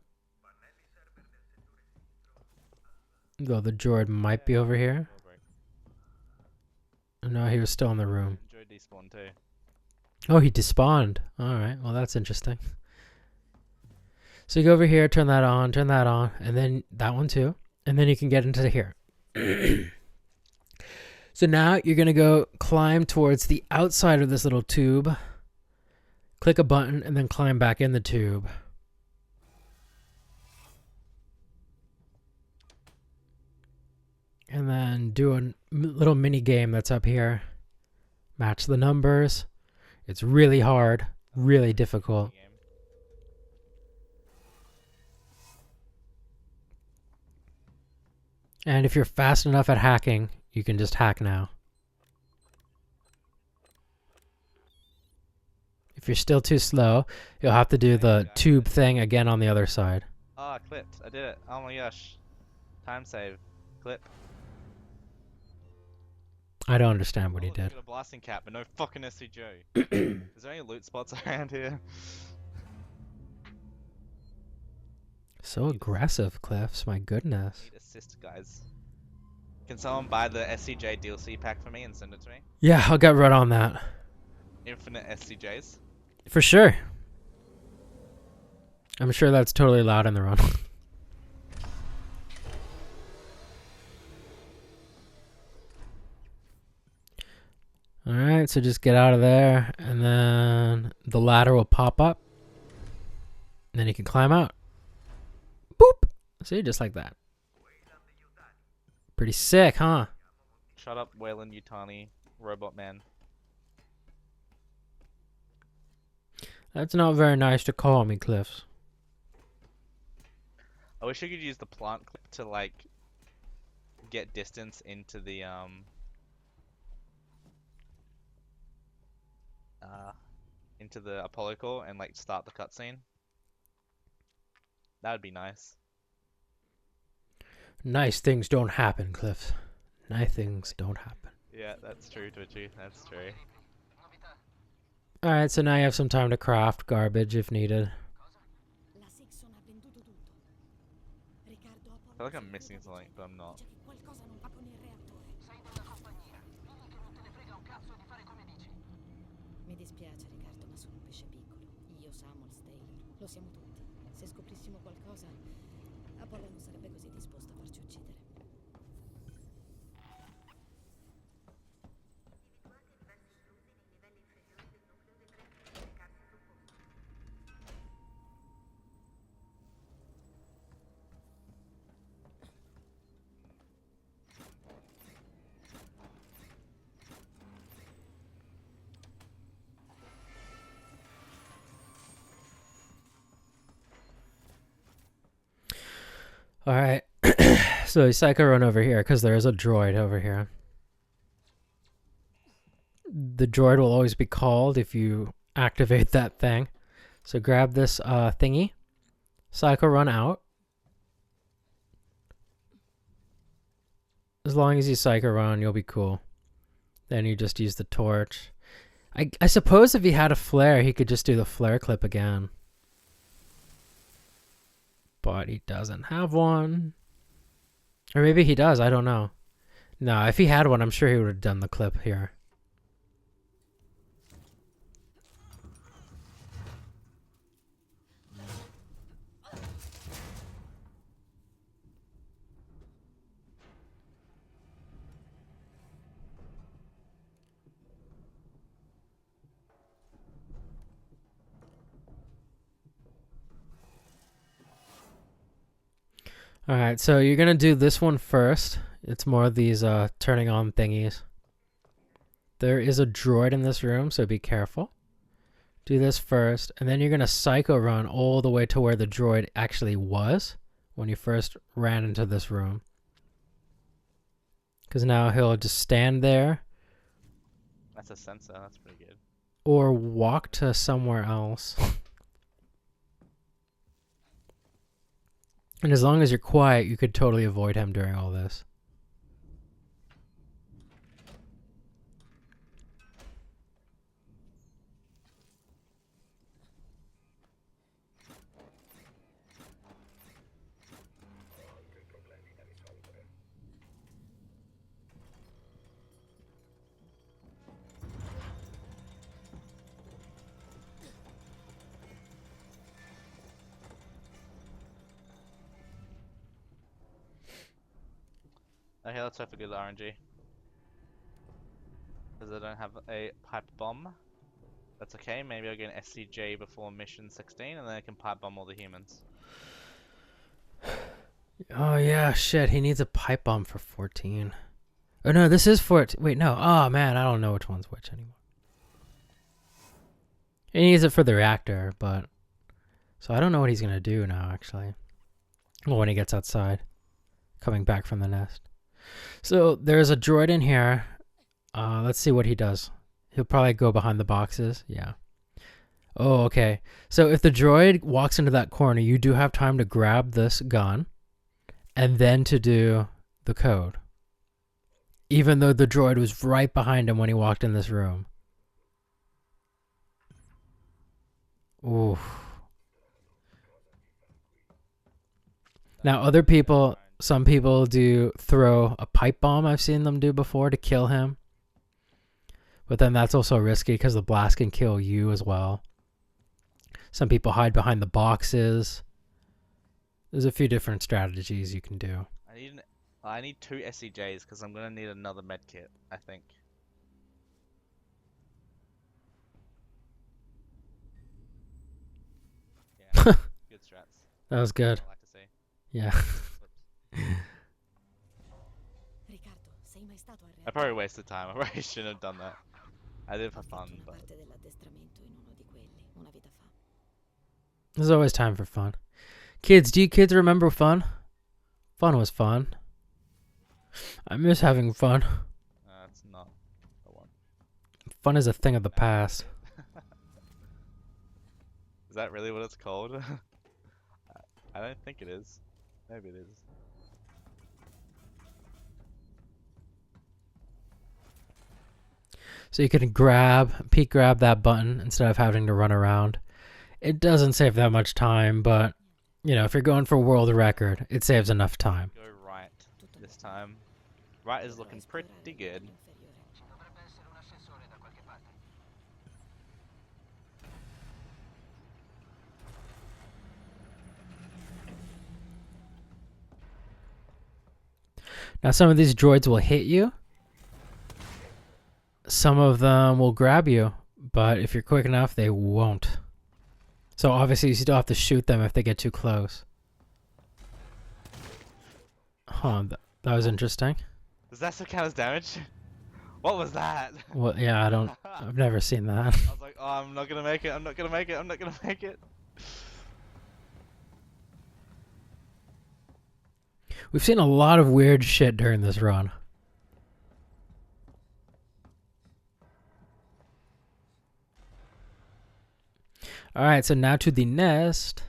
Though the droid might be over here. No, he was still in the room. Joe despawned too. Oh, he despawned. Alright, well that's interesting. So you go over here, turn that on, and then that one too. And then you can get into here. So now you're going to go climb towards the outside of this little tube. Click a button and then climb back in the tube. And then do a little mini game that's up here. Match the numbers. It's really hard, really difficult. And if you're fast enough at hacking, you can just hack now. If you're still too slow, you'll have to do the tube thing again on the other side. Ah, clipped. I did it. Oh my gosh. Time save. Clip. I don't understand what he did. Got a blasting cap, but no fucking SCJ. Is there any loot spots around here? So aggressive, Cliffs. My goodness. Need assist, guys. Can someone buy the SCJ DLC pack for me and send it to me? Yeah, I'll get right on that. Infinite SCJs. For sure. I'm sure that's totally loud in the run. Alright, so just get out of there, and then the ladder will pop up. And then you can climb out. Boop! See, just like that. Pretty sick, huh? Shut up, Wayland Yutani, Robot Man. That's not very nice to call me, Cliffs. I wish I could use the plant clip to like get distance into the Apollo core and like start the cutscene. That would be nice. Nice things don't happen, Cliffs. Nice things don't happen. Yeah, that's true, Twitchy. That's true. Alright, so now you have some time to craft garbage if needed. La Sexton ha venduto tutto. Riccardo ha I feel like I'm missing something, but I'm not. dice che qualcosa non va con il reattore. Sei della compagnia. Digli che non te ne frega un cazzo di fare come dici. Mi dispiace, Riccardo, ma sono un pesce piccolo. Io, Samuel, Taylor. Lo siamo tutti. Se scoprissimo qualcosa, Apollo non sarebbe così disposto a farci uccidere. Alright, so you psycho run over here because there is a droid over here. The droid will always be called if you activate that thing. So grab this thingy, psycho run out. As long as you psycho run, you'll be cool. Then you just use the torch. I suppose if he had a flare, he could just do the flare clip again. But he doesn't have one. Or maybe he does, I don't know. No, if he had one, I'm sure he would have done the clip here. Alright, so you're going to do this one first. It's more of these turning on thingies. There is a droid in this room, so be careful. Do this first, and then you're going to psycho run all the way to where the droid actually was when you first ran into this room. Because now he'll just stand there. That's a sensor, that's pretty good. Or walk to somewhere else. And as long as you're quiet, you could totally avoid him during all this. Okay, let's hope for good RNG. Because I don't have a pipe bomb. That's okay, maybe I'll get an SCJ before mission 16 and then I can pipe bomb all the humans. Oh yeah, shit, he needs a pipe bomb for 14. Oh no, this is 14. Wait, no. Oh man, I don't know which one's which anymore. He needs it for the reactor, but... So I don't know what he's going to do now, actually. Well, when he gets outside. Coming back from the nest. So there's a droid in here. Let's see what he does. He'll probably go behind the boxes. Yeah. Oh, okay. So if the droid walks into that corner, you do have time to grab this gun and then to do the code. Even though the droid was right behind him when he walked in this room. Oof. Now, other people, some people do throw a pipe bomb. I've seen them do before to kill him. But then that's also risky because the blast can kill you as well. Some people hide behind the boxes. There's a few different strategies you can do. I need 2 SCJs because I'm gonna need another med kit, I think. Yeah, good strats. That was good. I like to see. Yeah. Riccardo, sei mai stato a I Reactor? probably wasted time. I probably shouldn't have done that. I did it for Ho fatto fun, una but parte dell'addestramento in uno di quelli, una vita fa. There's always time for fun. Kids, do you kids remember fun? Fun was fun. I miss having fun. it's not the one. Fun is a thing of the No. past. Is that really what it's called? I don't think it is. Maybe it is. So you can peek grab that button instead of having to run around. It doesn't save that much time, but you know, if you're going for world record, it saves enough time. Go right this time. Right is looking pretty good. Ci dovrebbe essere un ascensore da qualche parte. Now some of these droids will hit you. Some of them will grab you, but if you're quick enough, they won't. So obviously you still have to shoot them if they get too close. Huh, that was interesting. Does that still count as damage? What was that? Well, yeah, I've never seen that. I was like, oh, I'm not gonna make it, I'm not gonna make it, I'm not gonna make it. We've seen a lot of weird shit during this run. Alright, so now to the nest.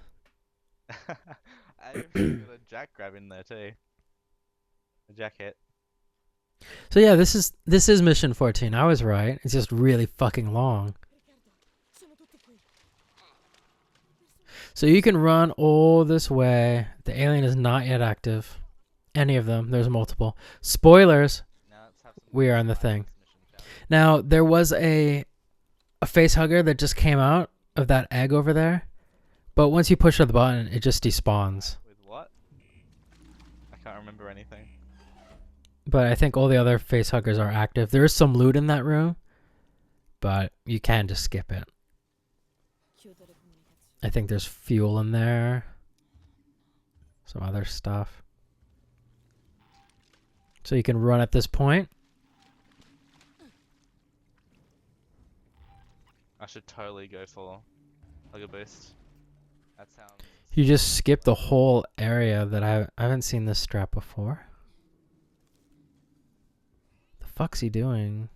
I even got a jack grab in there too. A jack hit. So yeah, this is mission 14. I was right. It's just really fucking long. Sono tutti qui. So you can run all this way. The alien is not yet active. Any of them. There's multiple. Spoilers. Now let's have some We are on the fun thing. with this mission, shall we? Now, there was a facehugger that just came out of that egg over there. But once you push the button, it just despawns. With what? I can't remember anything. But I think all the other facehuggers are active. There is some loot in that room, but you can just skip it. Chiudo le comunicazioni. I think there's fuel in there. Some other stuff. So you can run at this point. I should totally go for like a boost. That sounds. You just skip the whole area that I haven't seen this strap before. The fuck's he doing?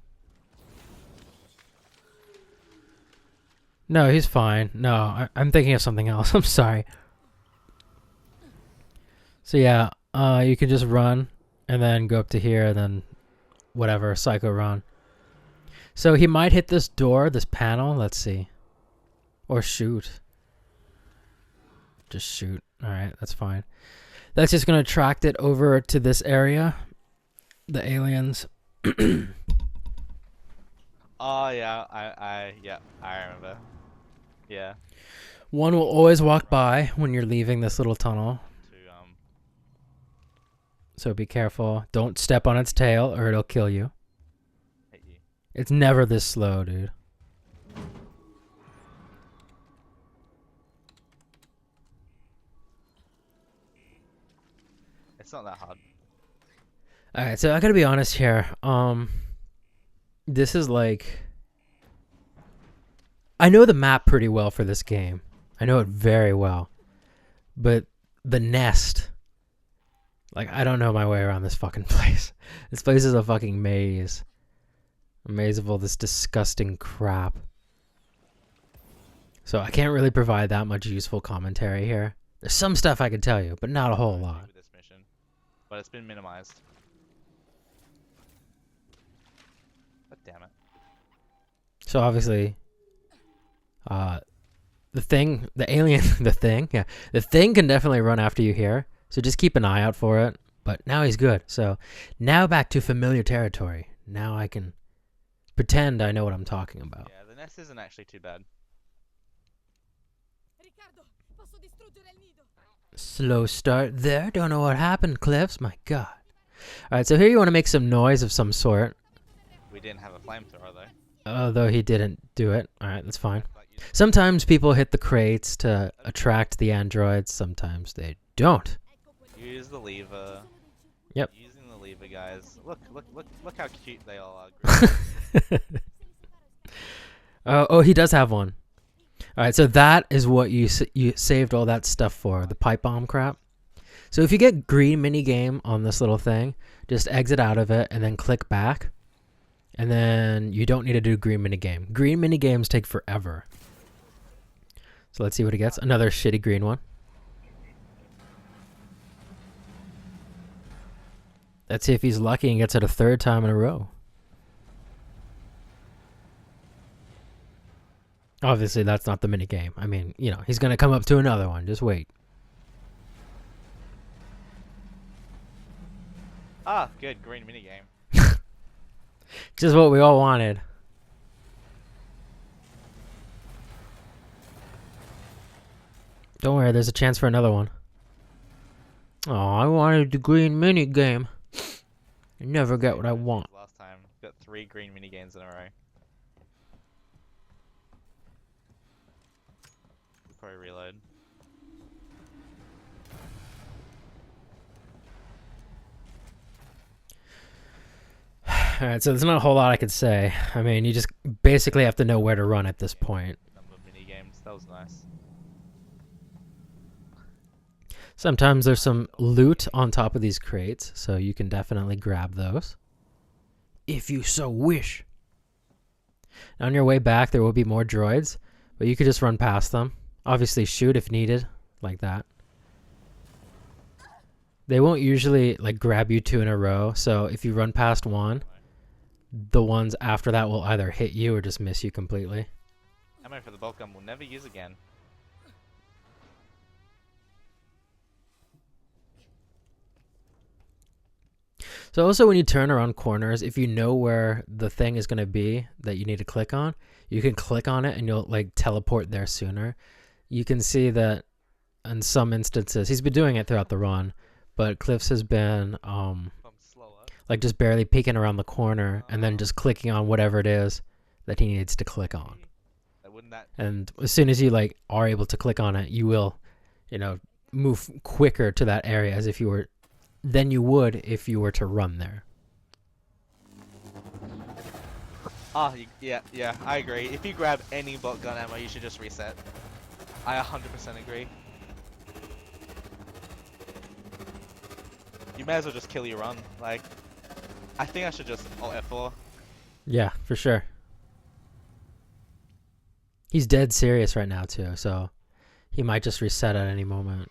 No, he's fine. No, I'm thinking of something else. I'm sorry. So yeah, you can just run and then go up to here and then whatever, psycho run. So he might hit this door, this panel. Let's see. Or shoot. Just shoot. Alright, that's fine. That's just going to attract it over to this area. The aliens. Oh yeah, I remember. Yeah. One will always walk by when you're leaving this little tunnel. To So be careful. Don't step on its tail or it'll kill you. hit you. It's never this slow, dude. It's not that hard. Alright, so I gotta be honest here. This is like... I know the map pretty well for this game. I know it very well. But the nest... Like, I don't know my way around this fucking place. This place is a fucking maze. A maze of all this disgusting crap. So I can't really provide that much useful commentary here. There's some stuff I could tell you, but not a whole lot. With this mission, but it's been minimized. God damn it. So obviously, the alien, the thing can definitely run after you here. So just keep an eye out for it. But now he's good. So now back to familiar territory. Now I can pretend I know what I'm talking about. Yeah, the nest isn't actually too bad. Riccardo, posso distruggere il nido. Slow start there. Don't know what happened, Cliffs. My God. Alright, so here you want to make some noise of some sort. We didn't have a flamethrower though. Although he didn't do it. Alright, that's fine. Like you- Sometimes people hit the crates to attract the androids. Sometimes they don't. Use the lever. Yep. Using the lever, guys. Look how cute they all are. Oh, he does have one. Alright, so that is what you saved all that stuff for. The pipe bomb crap. So if you get green minigame on this little thing, just exit out of it and then click back. And then you don't need to do green minigame. Green minigames take forever. So let's see what he gets. Another shitty green one. Let's see if he's lucky and gets it a third time in a row. Obviously, that's not the minigame. I mean, you know, he's going to come up to another one. Just wait. Ah, good green minigame. Just what we all wanted. Don't worry, there's a chance for another one. Oh, I wanted the green mini game. I never get what I want. Last time, got 3 green minigames in a row. Probably reload. Alright, so there's not a whole lot I could say. I mean, you just basically have to know where to run at this point. Number of minigames. That was nice. Sometimes there's some loot on top of these crates, so you can definitely grab those. If you so wish. On your way back, there will be more droids, but you could just run past them. Obviously shoot if needed, like that. They won't usually like grab you 2 in a row, so if you run past one, the ones after that will either hit you or just miss you completely. Ammo for the bolt gun we'll never use again. So also when you turn around corners, if you know where the thing is going to be that you need to click on, you can click on it and you'll like teleport there sooner. You can see that in some instances, he's been doing it throughout the run, but Cliffs has been If I'm slower. like just barely peeking around the corner and then just clicking on whatever it is that he needs to click on. Wouldn't that And as soon as you like are able to click on it, you will, you know, move quicker to that area as if you were than you would if you were to run there. Ah, yeah, I agree. If you grab any bolt gun ammo, you should just reset. I 100% agree. You may as well just kill your run. Like, I think I should just Alt F4. Yeah, for sure. He's dead serious right now too, so he might just reset at any moment.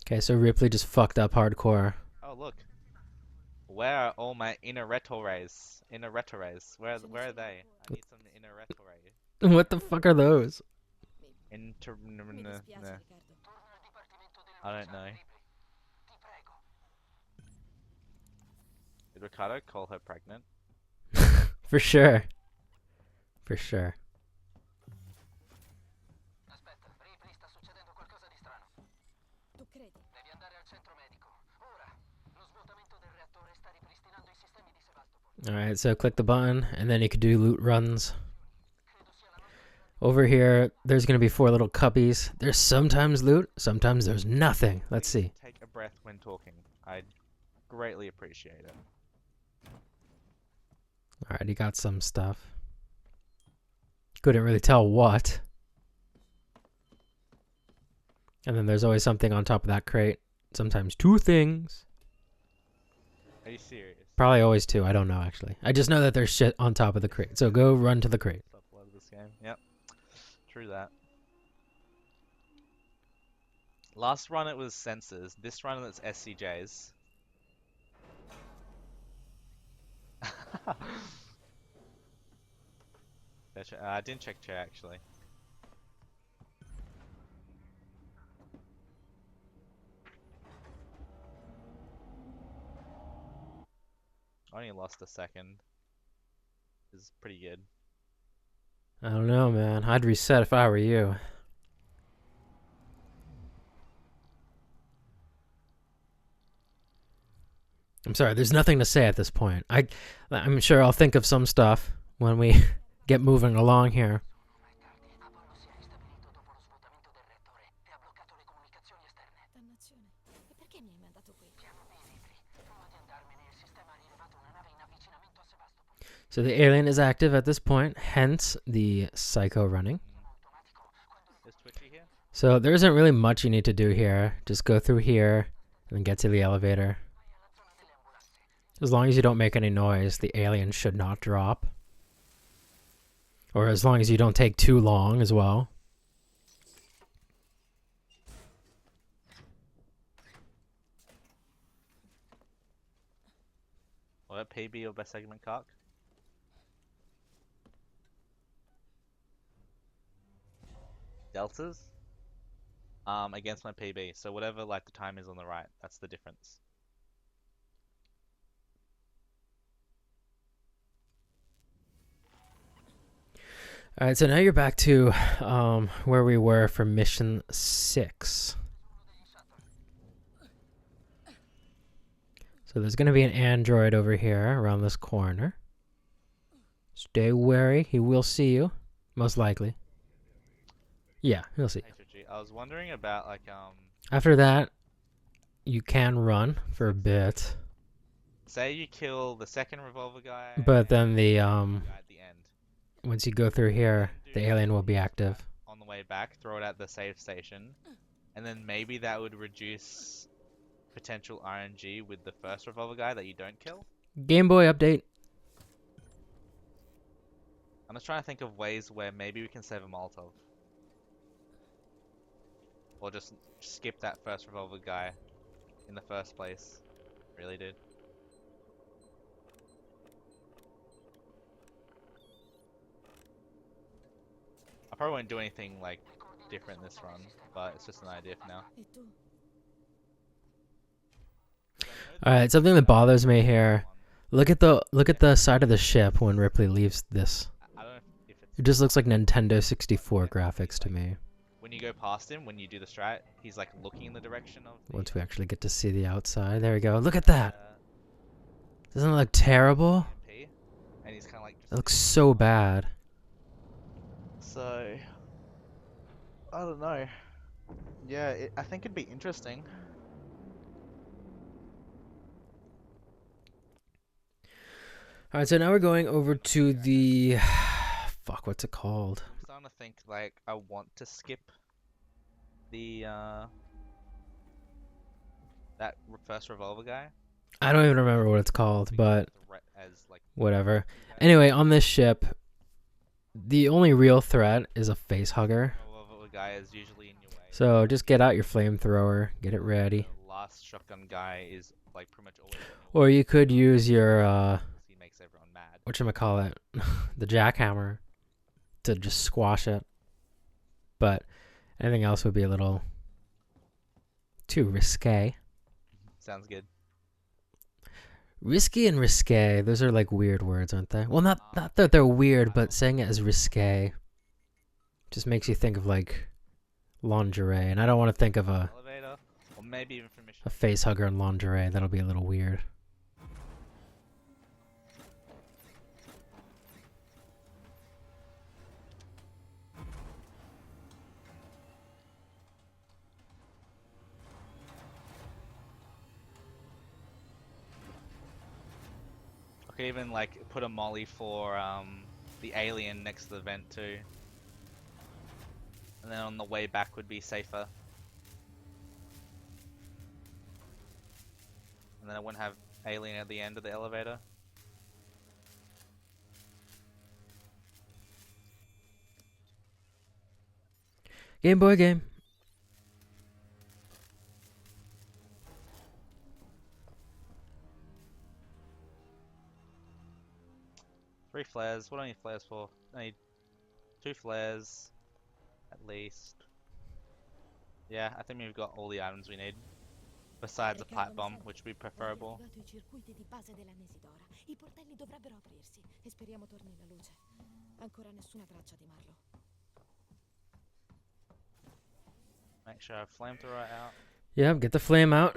Okay, so Ripley just fucked up hardcore. Oh look, where are all my inner retores? Inner retores? Where are they? I need some inner retore. What the fuck are those? Inter. Mi dispiace, Riccardo. I don't know. Did Ricardo call her pregnant? For sure. For sure. Aspetta, Ripley, sta succedendo qualcosa di strano. Tu credi? Devi andare al centro medico. Ora! Lo svuotamento del reattore sta ripristinando i sistemi di Sebastopol. Alright, so click the button, and then you could do loot runs. Over here, there's going to be 4 little cubbies. There's sometimes loot, sometimes there's nothing. Let's see. Take a breath when talking. I'd greatly appreciate it. Alright, he got some stuff. Couldn't really tell what. And then there's always something on top of that crate. Sometimes 2 things. Are you serious? Probably always 2. I don't know, actually. I just know that there's shit on top of the crate. So go run to the crate. Love this game. Yep. True that. Last run it was sensors. This run it's SCJs. I didn't check chair actually. I only lost a second. This is pretty good. I don't know, man. I'd reset if I were you. I'm sorry, there's nothing to say at this point. I'm sure I'll think of some stuff when we get moving along here. Dannazione. E perché mi hai mandato qui? So the alien is active at this point, hence the psycho running. Is Twitchy here? So there isn't really much you need to do here. Just go through here and then get to the elevator. As long as you don't make any noise, the alien should not drop. Or as long as you don't take too long as well. What, PB or best segment cock? Deltas? Against my PB. So whatever like the time is on the right, that's the difference. Alright, so now you're back to where we were for mission 6. So there's going to be an android over here around this corner. Stay wary, he will see you, most likely. Yeah, he'll see you. Hey, Twitchy, I was wondering about like After that, you can run for a bit, say you kill the second revolver guy but then the guy at the end. once you go through here, the alien will be active. On the way back, throw it at the save station, and then maybe that would reduce potential RNG with the first revolver guy that you don't kill. Game Boy update. I'm just trying to think of ways where maybe we can save a Molotov. Or just skip that first revolver guy in the first place. Really, dude. I probably won't do anything like different this run, but it's just an idea for now. E tu? Alright, something that bothers me here. Look at the side of the ship when Ripley leaves this. I don't know if it's It just looks like Nintendo 64 graphics to me. when you go past him, when you do the strat, he's like looking in the direction of the, Once we actually get to see the outside. There we go. Look at that. Doesn't it look terrible? MP, and he's kind of like It looks so bad. So, I don't know. Yeah, I think it'd be interesting. Alright, so now we're going over to the... Fuck, what's it called? I'm starting to think like I want to skip the first revolver guy. I don't even remember what it's called, but As like whatever. Anyway, on this ship, the only real threat is a facehugger. revolver guy is usually in your way. So just get out your flamethrower, get it ready. The last shotgun guy is like pretty much always in your Or you could use your, way 'cause he makes everyone mad. whatchamacallit, the jackhammer to just squash it. But anything else would be a little too risque. Sounds good. Risky and risque, those are like weird words, aren't they? Well, not that they're weird, but saying it as risque just makes you think of like lingerie, and I don't want to think of a Elevator, or maybe even for mission. face hugger in lingerie. That'll be a little weird. I could even like put a molly for the alien next to the vent too. And then on the way back would be safer. And then I wouldn't have alien at the end of the elevator. Game Boy game. flares. What do I need flares for? I need 2 flares, at least. Yeah, I think we've got all the items we need. Besides a pipe bomb, which would be preferable. Ho attivato i circuiti di base dell'annesidora. I portelli dovrebbero aprirsi e speriamo torni la luce. Ancora nessuna traccia di Marlo. Make sure I have flamethrower out. Yep, get the flame out.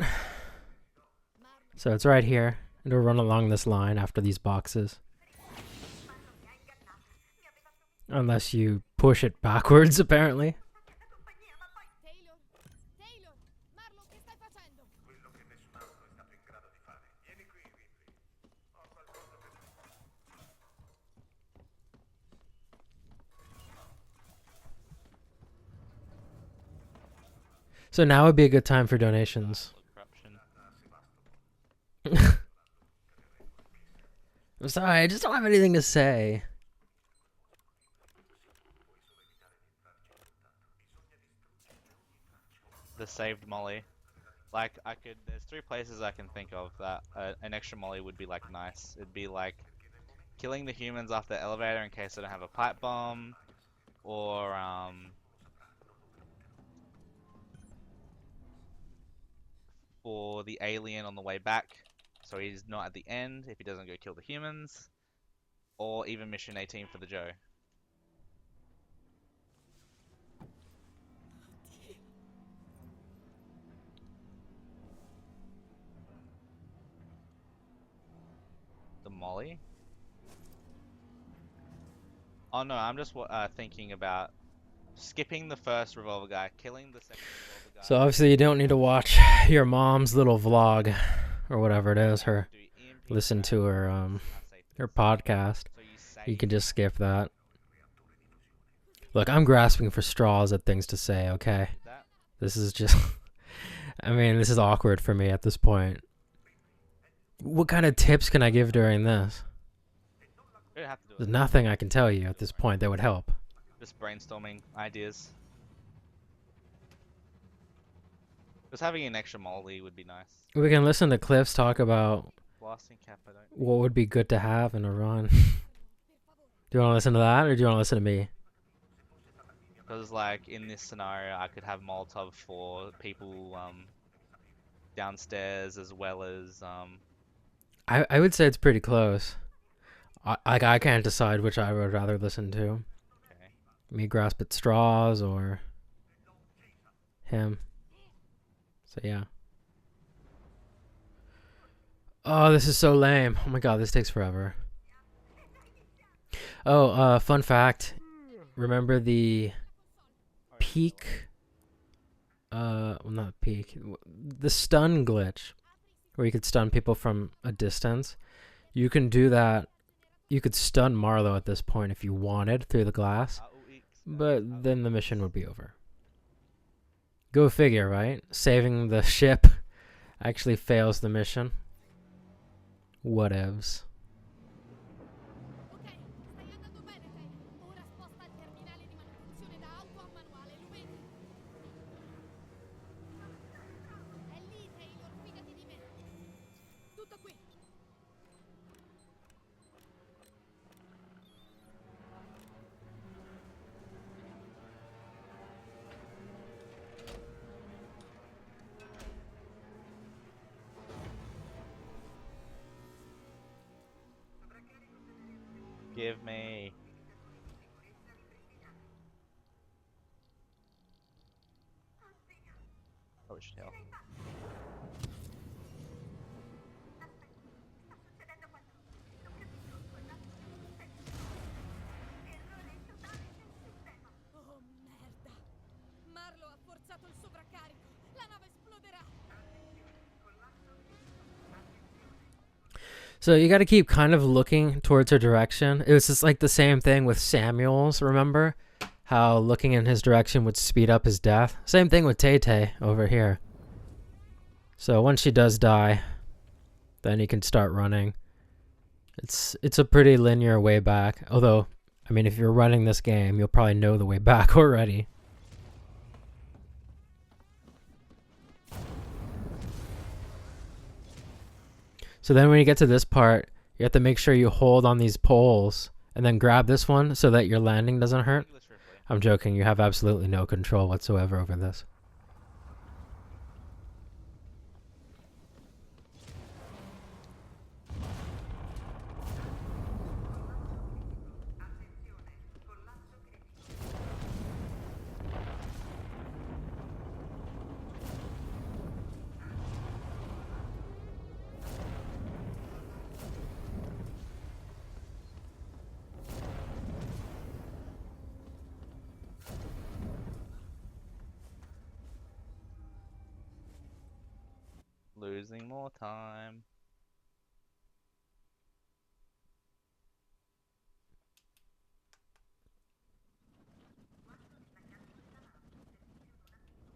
So it's right here. It'll run along this line after these boxes. Unless you push it backwards, apparently. Taylor! Taylor! Marlo, che stai facendo? Quello che nessun altro è stato in grado di fare. Vieni qui, Ripley. Ho qualcosa per te. So now would be a good time for donations. Corruption. I'm sorry, I just don't have anything to say. The saved molly. Like, there's 3 places I can think of that an extra molly would be like nice. It'd be like killing the humans off the elevator in case they don't have a pipe bomb, or for the alien on the way back, so he's not at the end if he doesn't go kill the humans, or even mission 18 for the Joe. The molly? Oh no, I'm just thinking about skipping the first revolver guy, killing the second revolver guy. So obviously you don't need to watch your mom's little vlog or whatever it is, her do EMP listen to her her podcast. So You can just skip that. Look, I'm grasping for straws at things to say, okay? that. This is just I mean, this is awkward for me at this point. What kind of tips can I give during this? We don't have to do There's it. nothing I can tell you at this point that would help. Just brainstorming ideas. Just having an extra molly would be nice. We can listen to Cliffs talk about Blasting cap, I don't. what would be good to have in a run. Do you want to listen to that, or do you want to listen to me? Because like in this scenario, I could have Molotov for people downstairs as well as I would say it's pretty close. I can't decide which I would rather listen to. okay. Me grasp at straws or him. So yeah. Oh, this is so lame. Oh my god, this takes forever. Oh, fun fact. Remember the peak? Well, not peak. The stun glitch, where you could stun people from a distance. You can do that. You could stun Marlo at this point if you wanted through the glass, but then the mission would be over. Go figure, right? Saving the ship actually fails the mission. Whatevs. Ok, stai andando bene, Taylor. Ora sposta il terminale di manutenzione da auto a manuale, lo vedi? È lì, Taylor, fidati di me. Tutto qui. Give me. Oh, it should help. Oh, merda. Marlo ha forzato il sovraccarico. La nave esploderà. So you got to keep kind of looking towards her direction. It was just like the same thing with Samuel's, remember? How looking in his direction would speed up his death. Same thing with Tay-Tay over here. So once she does die, then you can start running. It's a pretty linear way back. Although, I mean, if you're running this game, you'll probably know the way back already. So then when you get to this part, you have to make sure you hold on these poles and then grab this one so that your landing doesn't hurt. English Ripley. I'm joking. You have absolutely no control whatsoever over this. Losing more time.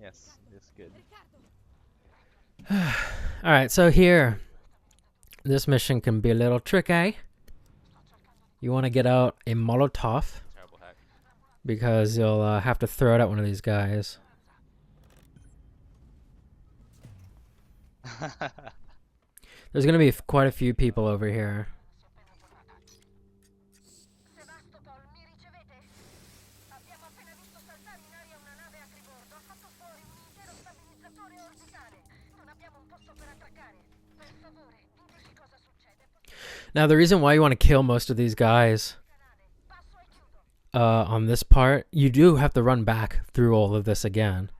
Yes, it's good. Alright, so here, this mission can be a little tricky. You want to get out a Molotov, Terrible hack. because you'll have to throw it at one of these guys. There's going to be quite a few people over here. Sebastopol, mi ricevete? Abbiamo appena visto saltare in aria una nave a tribordo. Ha fatto fuori un intero stabilizzatore orbitale. Non abbiamo un posto per attraccare. Per favore, diteci cosa succede. Now, the reason why you want to kill most of these guys Passo e chiudo. on this part, you do have to run back through all of this again.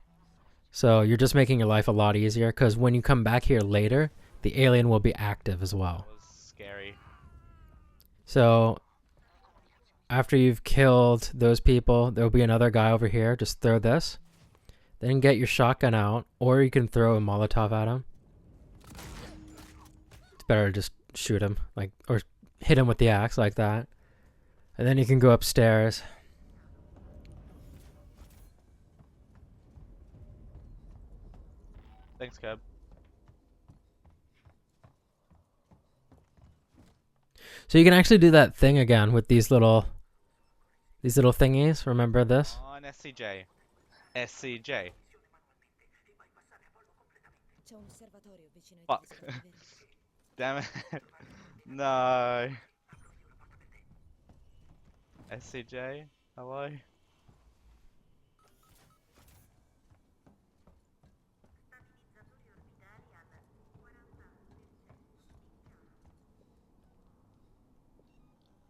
So you're just making your life a lot easier, because when you come back here later, the alien will be active as well. That was scary. So after you've killed those people, there'll be another guy over here. Just throw this. Then get your shotgun out, or you can throw a Molotov at him. It's better to just shoot him, like, or hit him with the axe like that. And then you can go upstairs. Thanks, Cub. So you can actually do that thing again with these little thingies. Remember this? Oh, an SCJ. SCJ. C'è un osservatorio vicino ai Fuck. televisori, vero? Damn it. No. SCJ? Hello?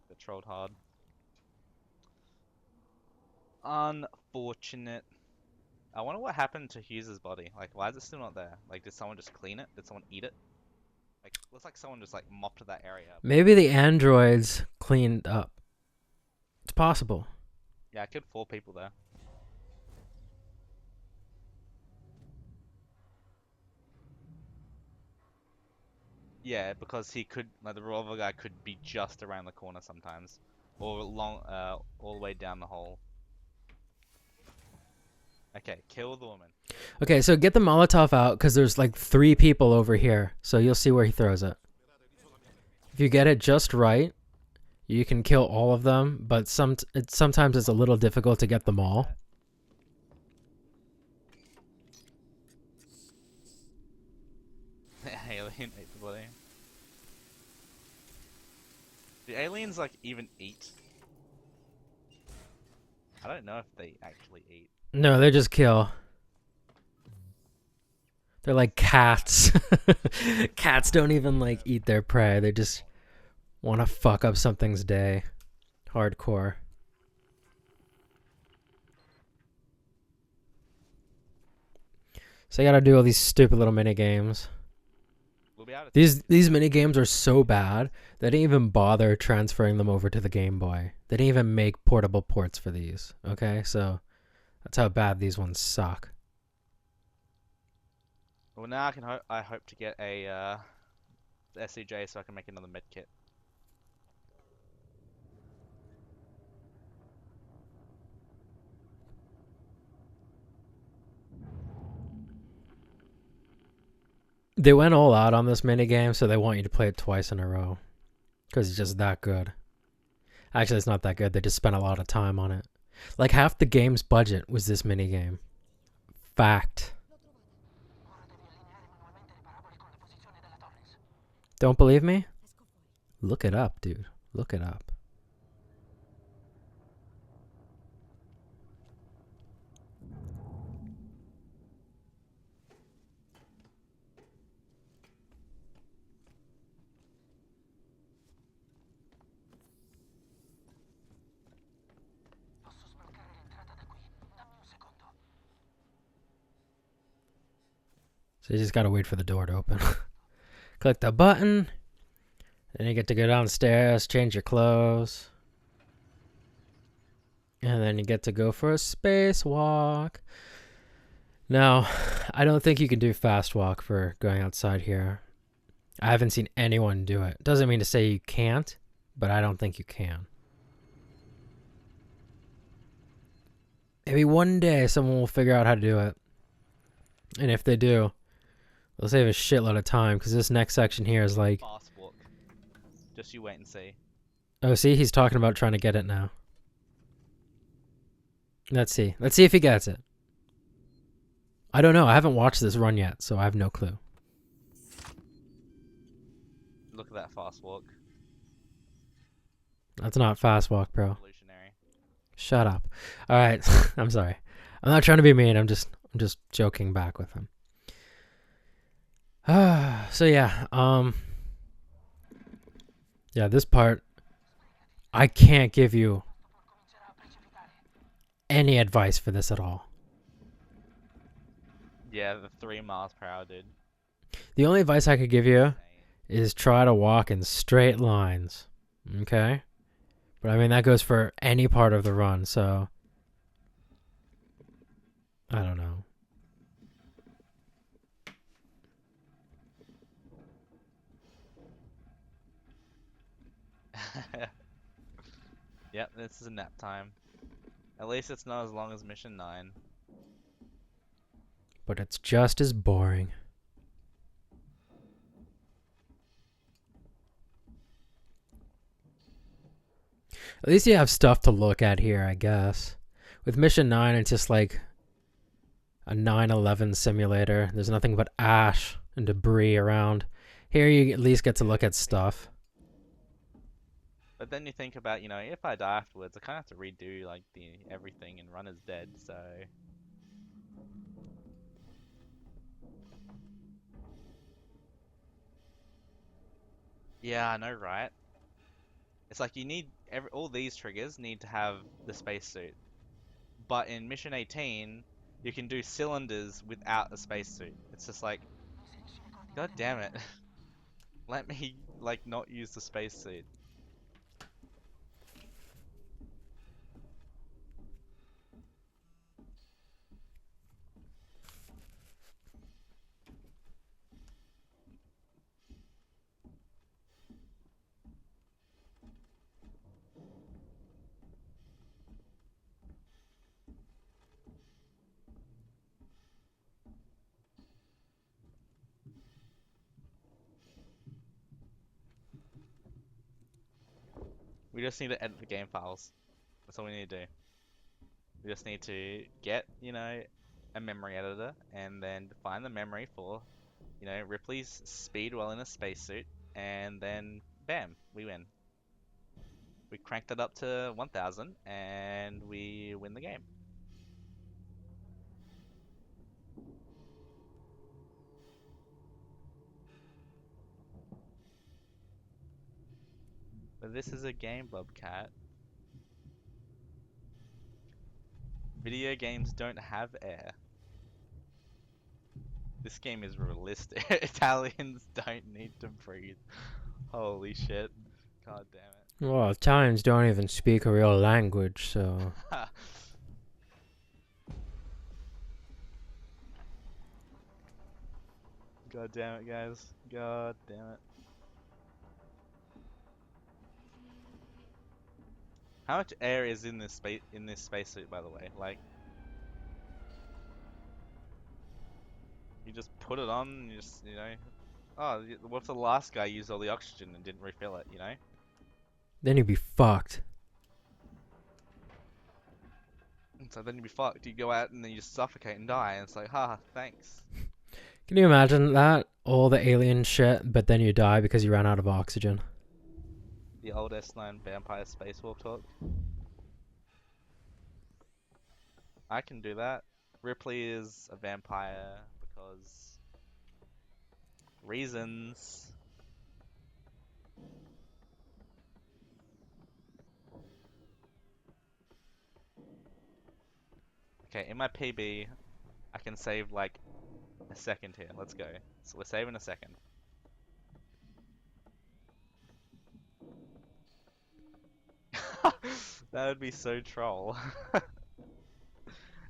They trolled hard. Unfortunate. I wonder what happened to Hughes's body. Like, why is it still not there? Like, did someone just clean it? Did someone eat it? Like, looks like someone just like mopped that area up. Maybe the androids cleaned up. It's possible. Yeah, I killed 4 people there. Yeah, because he could, like, the revolver guy could be just around the corner sometimes, or all the way down the hole. Okay, kill the woman. Okay, so get the Molotov out, because there's like 3 people over here. So you'll see where he throws it. If you get it just right, you can kill all of them, but sometimes it's a little difficult to get them all. Alien ate the body. Do aliens, like, even eat? I don't know if they actually eat. No, they just kill. They're like cats. Cats don't even like eat their prey. They just want to fuck up something's day. Hardcore. So you gotta do all these stupid little mini games. We'll be out of These mini games are so bad they didn't even bother transferring them over to the Game Boy. They didn't even make portable ports for these. Okay, so that's how bad these ones suck. Well, now I hope to get a SCJ so I can make another med kit. They went all out on this mini game, so they want you to play it twice in a row. Because it's just that good. Actually, it's not that good. They just spent a lot of time on it. Like, half the game's budget was this mini game. Fact. Don't believe me? Look it up, dude. Look it up. So you just gotta wait for the door to open. Click the button. Then you get to go downstairs, change your clothes. And then you get to go for a spacewalk. Now, I don't think you can do fast walk for going outside here. I haven't seen anyone do it. Doesn't mean to say you can't, but I don't think you can. Maybe one day someone will figure out how to do it. And if they do, they'll save a shitload of time, because this next section here is like... Fast walk. Just you wait and see. Oh, see? He's talking about trying to get it now. Let's see. Let's see if he gets it. I don't know. I haven't watched this run yet, so I have no clue. Look at that fast walk. That's not fast walk, bro. Revolutionary. Shut up. All right. I'm sorry. I'm not trying to be mean. I'm just joking back with him. So yeah, yeah, this part I can't give you any advice for this at all. Yeah, the 3 miles per hour, dude. The only advice I could give you Insane. is try to walk in straight lines. Okay? But I mean, that goes for any part of the run, so I don't know. Yep, this is a nap time. At least it's not as long as mission 9. But it's just as boring. At least you have stuff to look at here, I guess. With mission 9, it's just like a 9/11 simulator. There's nothing but ash and debris around. Here you at least get to look at stuff. But then you think about, you know, if I die afterwards, I kind of have to redo like everything, and Runner's dead, so yeah, I know, right? It's like you need all these triggers need to have the spacesuit, but in mission 18, you can do cylinders without a spacesuit. It's just like, god damn it, let me like not use the spacesuit. We just need to edit the game files. That's all we need to do. We just need to get, you know, a memory editor and then find the memory for, you know, Ripley's speed while in a spacesuit, and then bam, we win. We cranked it up to 1000 and we win the game. But this is a game, Bobcat. Video games don't have air. This game is realistic. Italians don't need to breathe. Holy shit. God damn it. Well, Italians don't even speak a real language, so... God damn it, guys. God damn it. How much air is in this spacesuit, by the way? Like, you just put it on, and you just, you know. Oh, what if the last guy used all the oxygen and didn't refill it? You know. Then you'd be fucked. So then you'd be fucked. You go out and then you just suffocate and die, and it's like, haha, thanks. Can you imagine that? All the alien shit, but then you die because you ran out of oxygen. The old S9 vampire spacewalk talk. I can do that. Ripley is a vampire because reasons. Okay, in my PB, I can save like a second here. Let's go. So we're saving a second. That would be so troll.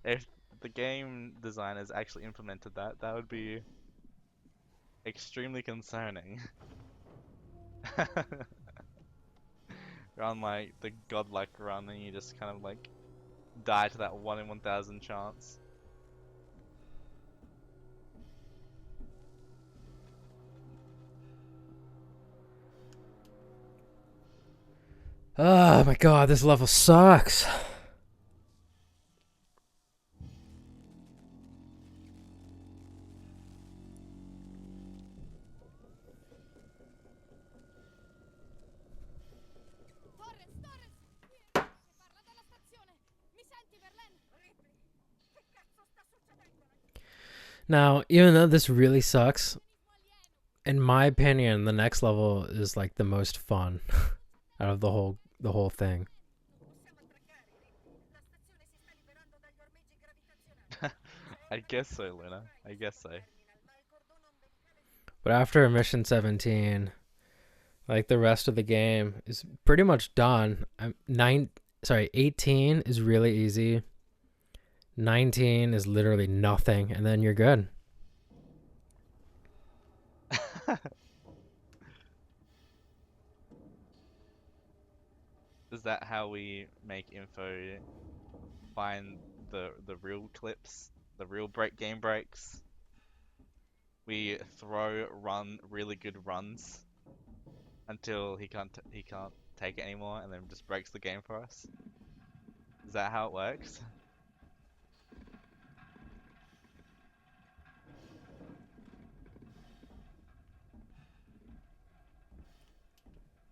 If the game designers actually implemented that, that would be extremely concerning. You're on like the godlike run and you just kind of like die to that 1 in 1,000 chance. Oh my god, this level sucks. Torres, Torres! Parla dalla stazione! Mi senti, Verlaine? Ripley, che cazzo sta succedendo? Now, even though this really sucks, in my opinion, the next level is like the most fun out of the whole thing. Possiamo attraccare, Ripley. La stazione si sta liberando dagli ormeggi gravitazionali. I guess so, Luna. I guess so. Ma il cordone ombelicale But after mission 17, like the rest of the game is pretty much done. 18 is really easy. 19 is literally nothing, and then you're good. Is that how we make info find the real clips, the real game breaks? We run really good runs until he can't take it anymore, and then just breaks the game for us. Is that how it works?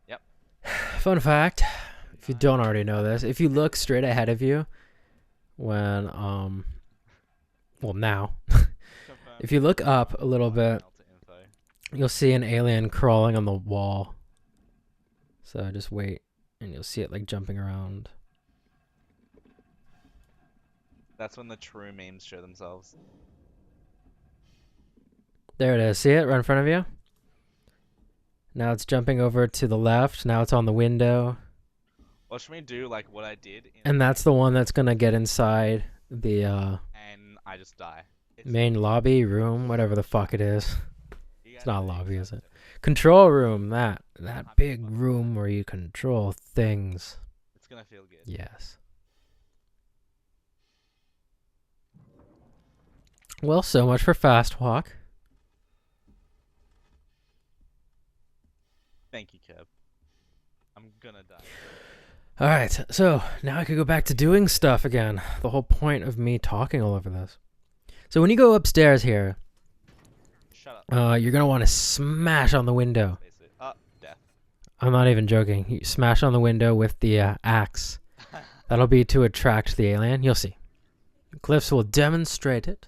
Yep. Fun fact, if you don't already know this, if you look straight ahead of you when well now, if you look up a little bit, you'll see an alien crawling on the wall. So just wait and you'll see it like jumping around. That's when the true memes show themselves. There it is. See it right in front of you? Now it's jumping over to the left. Now it's on the window. Or should we do like what I did? And that's the one that's going to get inside the And I just die. main lobby, room, whatever the fuck it is. You It's guys not a really lobby, is accept it? Control room. That big room where you control things. It's gonna feel good. Yes. Well, so much for fast walk. Thank you, Keb. I'm gonna die. All right, so now I could go back to doing stuff again. The whole point of me talking all over this. So when you go upstairs here, Shut up. you're gonna want to smash on the window. Basically. Death. I'm not even joking. You smash on the window with the axe. That'll be to attract the alien. You'll see. Cliffs will demonstrate it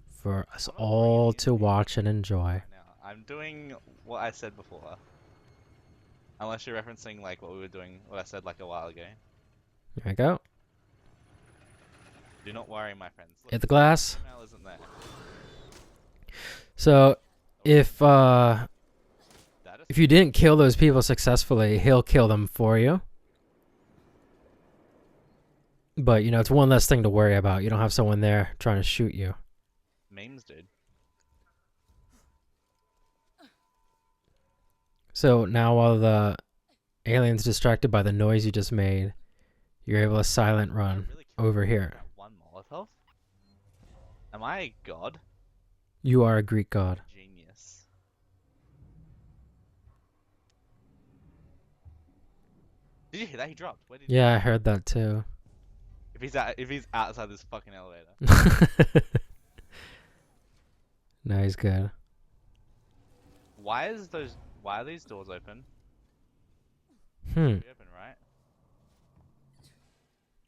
for us all to watch and enjoy. Now, I'm doing what I said before. Unless you're referencing like what we were doing, what I said like a while ago. There we go. Do not worry, my friends. Look, Hit the glass. the email isn't there. So if That is you didn't kill those people successfully, he'll kill them for you. But, you know, it's one less thing to worry about. You don't have someone there trying to shoot you. memes, dude. So now while the alien's distracted by the noise you just made, you're able to silent run Really killed over me here. with one Molotov? Am I a god? You are a Greek god. Genius. Did you hear that? He dropped. Where did he Yeah, I heard that too. If he's outside this fucking elevator. No, he's good. Why are these doors open? Hmm. They're open, right?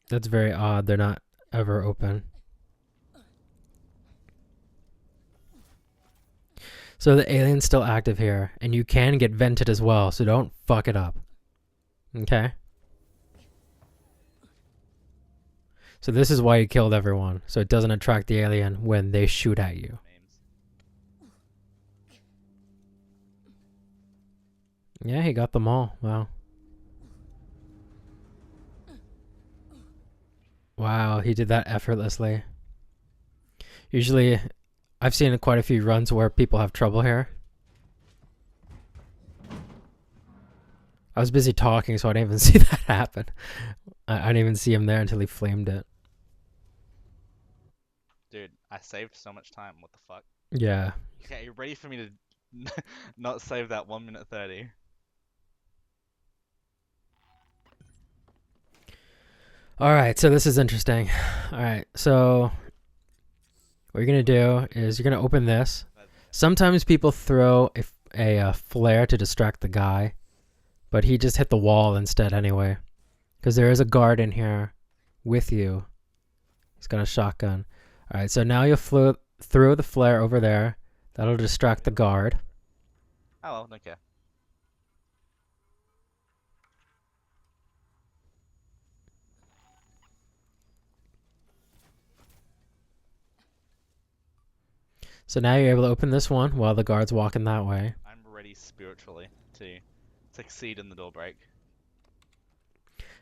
That's very odd. They're not ever open. So the alien's still active here, and you can get vented as well, so don't fuck it up. Okay? So this is why you killed everyone, so it doesn't attract the alien when they shoot at you. Memes. Yeah, he got them all. Wow. Wow, he did that effortlessly. Usually, I've seen quite a few runs where people have trouble here. I was busy talking, so I didn't even see that happen. I didn't even see him there until he flamed it. Dude, I saved so much time. What the fuck? Yeah. Okay, you ready for me to not save that 1 minute 30? Alright, so this is interesting. Alright, so what you're going to do is you're going to open this. Sometimes people throw a flare to distract the guy, but he just hit the wall instead anyway. Because there is a guard in here with you. He's got a shotgun. Alright, so now you'll throw the flare over there. That'll distract the guard. Oh well, don't care. So now you're able to open this one while the guard's walking that way. I'm ready spiritually to succeed in the door break.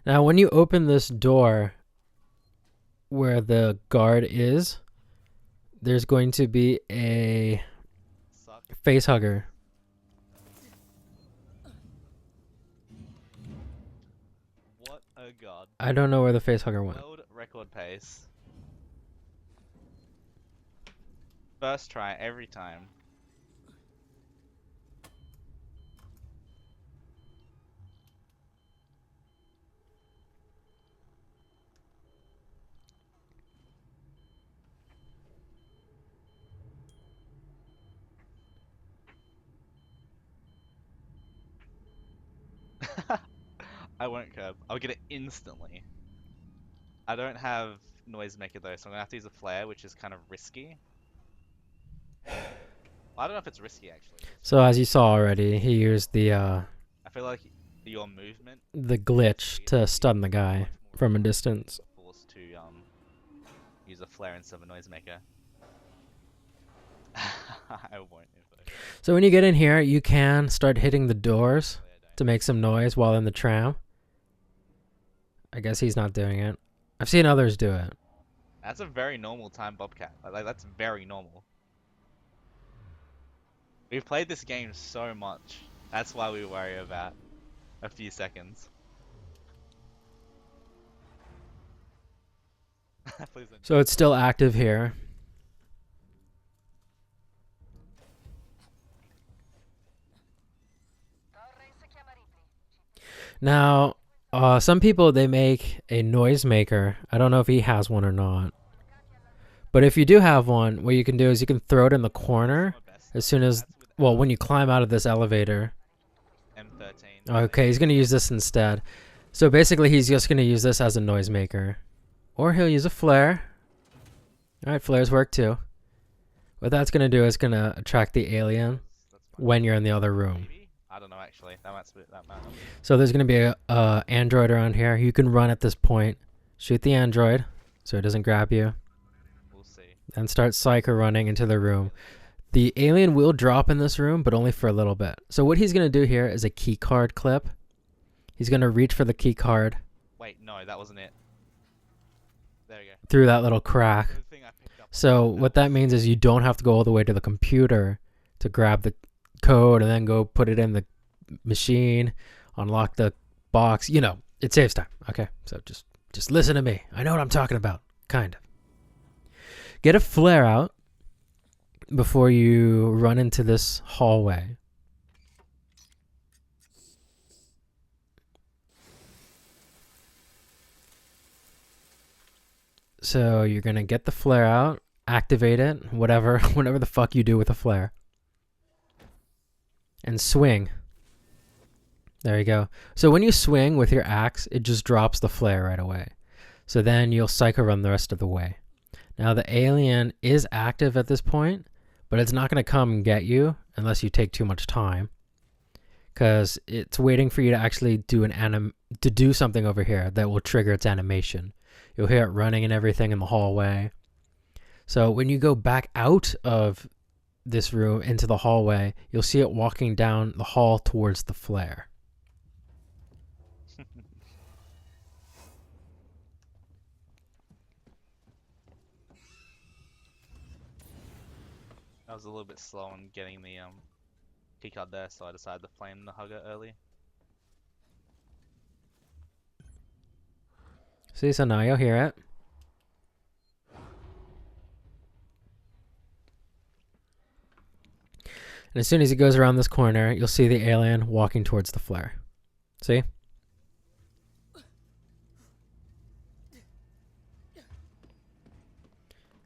Now when you open this door where the guard is, there's going to be a facehugger. What a god. I don't know where the facehugger went. World record pace. First try every time. I won't curb. I'll get it instantly. I don't have noisemaker though, so I'm gonna have to use a flare, which is kind of risky. I don't know if it's risky actually. So as you saw already, he used the I feel like your movement glitch to stun the guy from a distance. forced to use a flare instead of a noisemaker. I won't. So when you get in here, you can start hitting the doors to make some noise while in the tram. I guess he's not doing it. I've seen others do it. That's a very normal time Bobcat. Like that's very normal. We've played this game so much. That's why we worry about a few seconds. Please don't. So it's still active here. Now, some people, they make a noisemaker. I don't know if he has one or not. But if you do have one, what you can do is you can throw it in the corner as soon as, well, when you climb out of this elevator. M13. Okay, he's going to use this instead. So basically, he's just going to use this as a noisemaker. Or he'll use a flare. Alright, flares work too. What that's going to do is going to attract the alien when you're in the other room. Maybe? I don't know actually. That might not be. So there's going to be a android around here. You can run at this point. Shoot the android so it doesn't grab you. We'll see. And start psycho running into the room. The alien will drop in this room, but only for a little bit. So what he's going to do here is a key card clip. He's going to reach for the key card. Wait, no, that wasn't it. There we go. Through that little crack. Good thing I picked up. So what that means is you don't have to go all the way to the computer to grab the code and then go put it in the machine, unlock the box. You know, it saves time. Okay, so just listen to me. I know what I'm talking about. Kind of. Get a flare out before you run into this hallway. So you're going to get the flare out, activate it, whatever the fuck you do with a flare. And swing. There you go. So when you swing with your axe, it just drops the flare right away. So then you'll psycho run the rest of the way. Now the alien is active at this point, but it's not going to come and get you unless you take too much time. Because it's waiting for you to actually do do something over here that will trigger its animation. You'll hear it running and everything in the hallway. So when you go back out of this room into the hallway, you'll see it walking down the hall towards the flare. I was a little bit slow on getting the keycard there, so I decided to flame the hugger early. See, so now you'll hear it. And as soon as he goes around this corner, you'll see the alien walking towards the flare. See?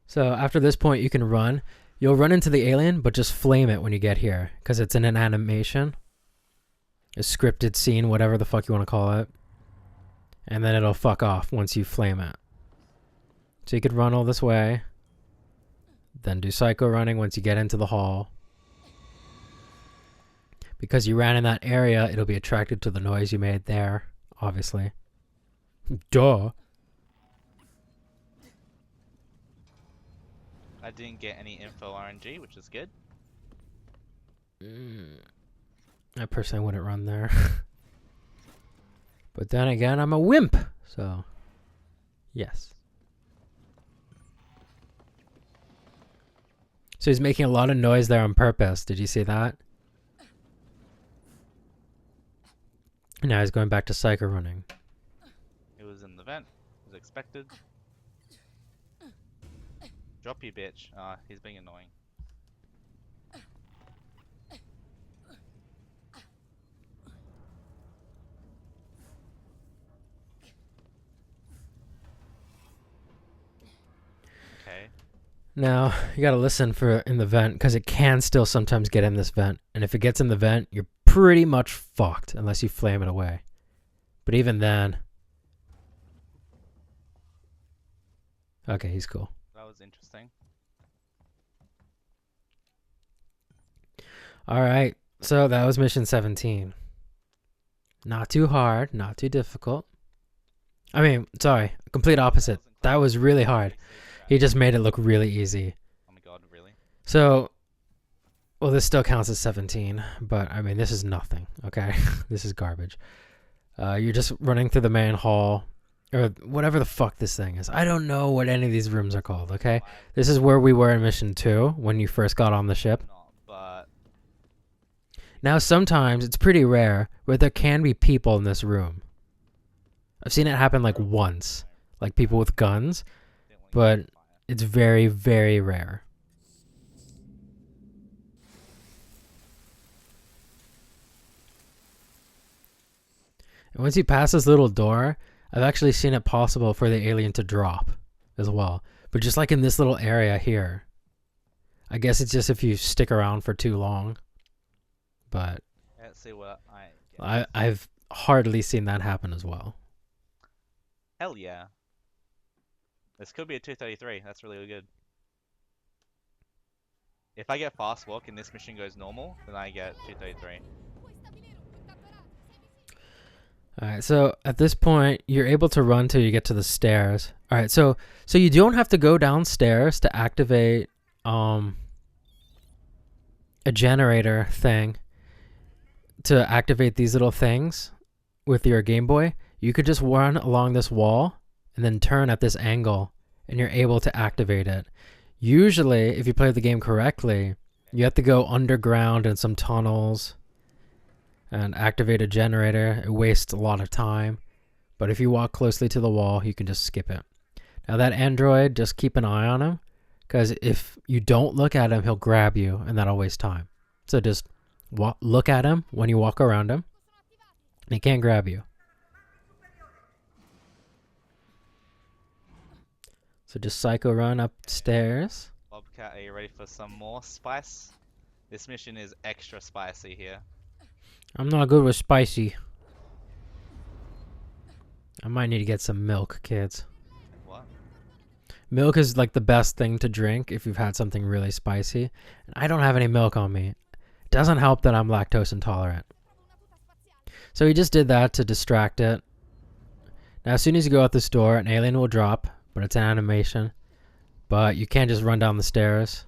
So after this point, you can run. You'll run into the alien, but just flame it when you get here, because it's in an animation. A scripted scene, whatever the fuck you want to call it. And then it'll fuck off once you flame it. So you could run all this way. Then do psycho running once you get into the hall. Because you ran in that area, it'll be attracted to the noise you made there, obviously. Duh. I didn't get any info RNG, which is good. I personally wouldn't run there. But then again, I'm a wimp, so yes. So he's making a lot of noise there on purpose. Did you see that? Now he's going back to psycho running. It was in the vent, as expected. Drop you, bitch. He's being annoying. Okay. Now, you gotta listen for in the vent, because it can still sometimes get in this vent. And if it gets in the vent, you're pretty much fucked, unless you flame it away. But even then... Okay, he's cool. That was interesting. Alright, so that was mission 17. Not too hard, not too difficult. I mean, sorry, complete opposite. That was really hard. He just made it look really easy. Oh my god, really? So, well, this still counts as 17, but I mean, this is nothing, okay? This is garbage. You're just running through the main hall, or whatever the fuck this thing is. I don't know what any of these rooms are called, okay? This is where we were in mission 2, when you first got on the ship. But Now, sometimes, it's pretty rare, but there can be people in this room. I've seen it happen like once, like people with guns, but it's very, very rare. And once you pass this little door, I've actually seen it possible for the alien to drop as well. But just like in this little area here. I guess it's just if you stick around for too long. But let's see what I get. I've hardly seen that happen as well. Hell yeah. This could be a 233. That's really good. If I get fast walk and this mission goes normal, then I get 233. Alright, so at this point, you're able to run till you get to the stairs. Alright, so you don't have to go downstairs to activate a generator thing to activate these little things with your Game Boy. You could just run along this wall and then turn at this angle and you're able to activate it. Usually, if you play the game correctly, you have to go underground in some tunnels and activate a generator. It wastes a lot of time. But if you walk closely to the wall, you can just skip it. Now that android, just keep an eye on him, because if you don't look at him, he'll grab you, and that'll waste time. So just look at him when you walk around him, and he can't grab you. So just psycho run upstairs. Bobcat, are you ready for some more spice? This mission is extra spicy here. I'm not good with spicy. I might need to get some milk, kids. What? Milk is like the best thing to drink if you've had something really spicy. And I don't have any milk on me. It doesn't help that I'm lactose intolerant. So he just did that to distract it. Now as soon as you go out this door, an alien will drop, but it's an animation. But you can't just run down the stairs.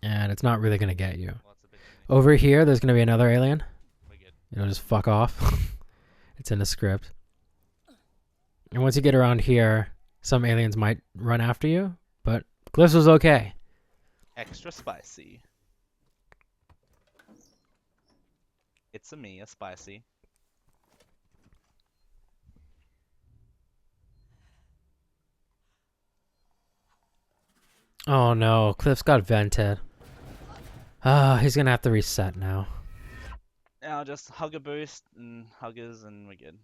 and it's not really gonna get you. Well, it's a bit Over here, there's gonna be another alien. we're good. It'll just fuck off. It's in the script. And once you get around here, some aliens might run after you, but Glyphs was okay. Extra spicy. It's a spicy. Oh no, Cliff's got vented. Ah, he's gonna have to reset now. Now just hug a boost and huggers and we're good.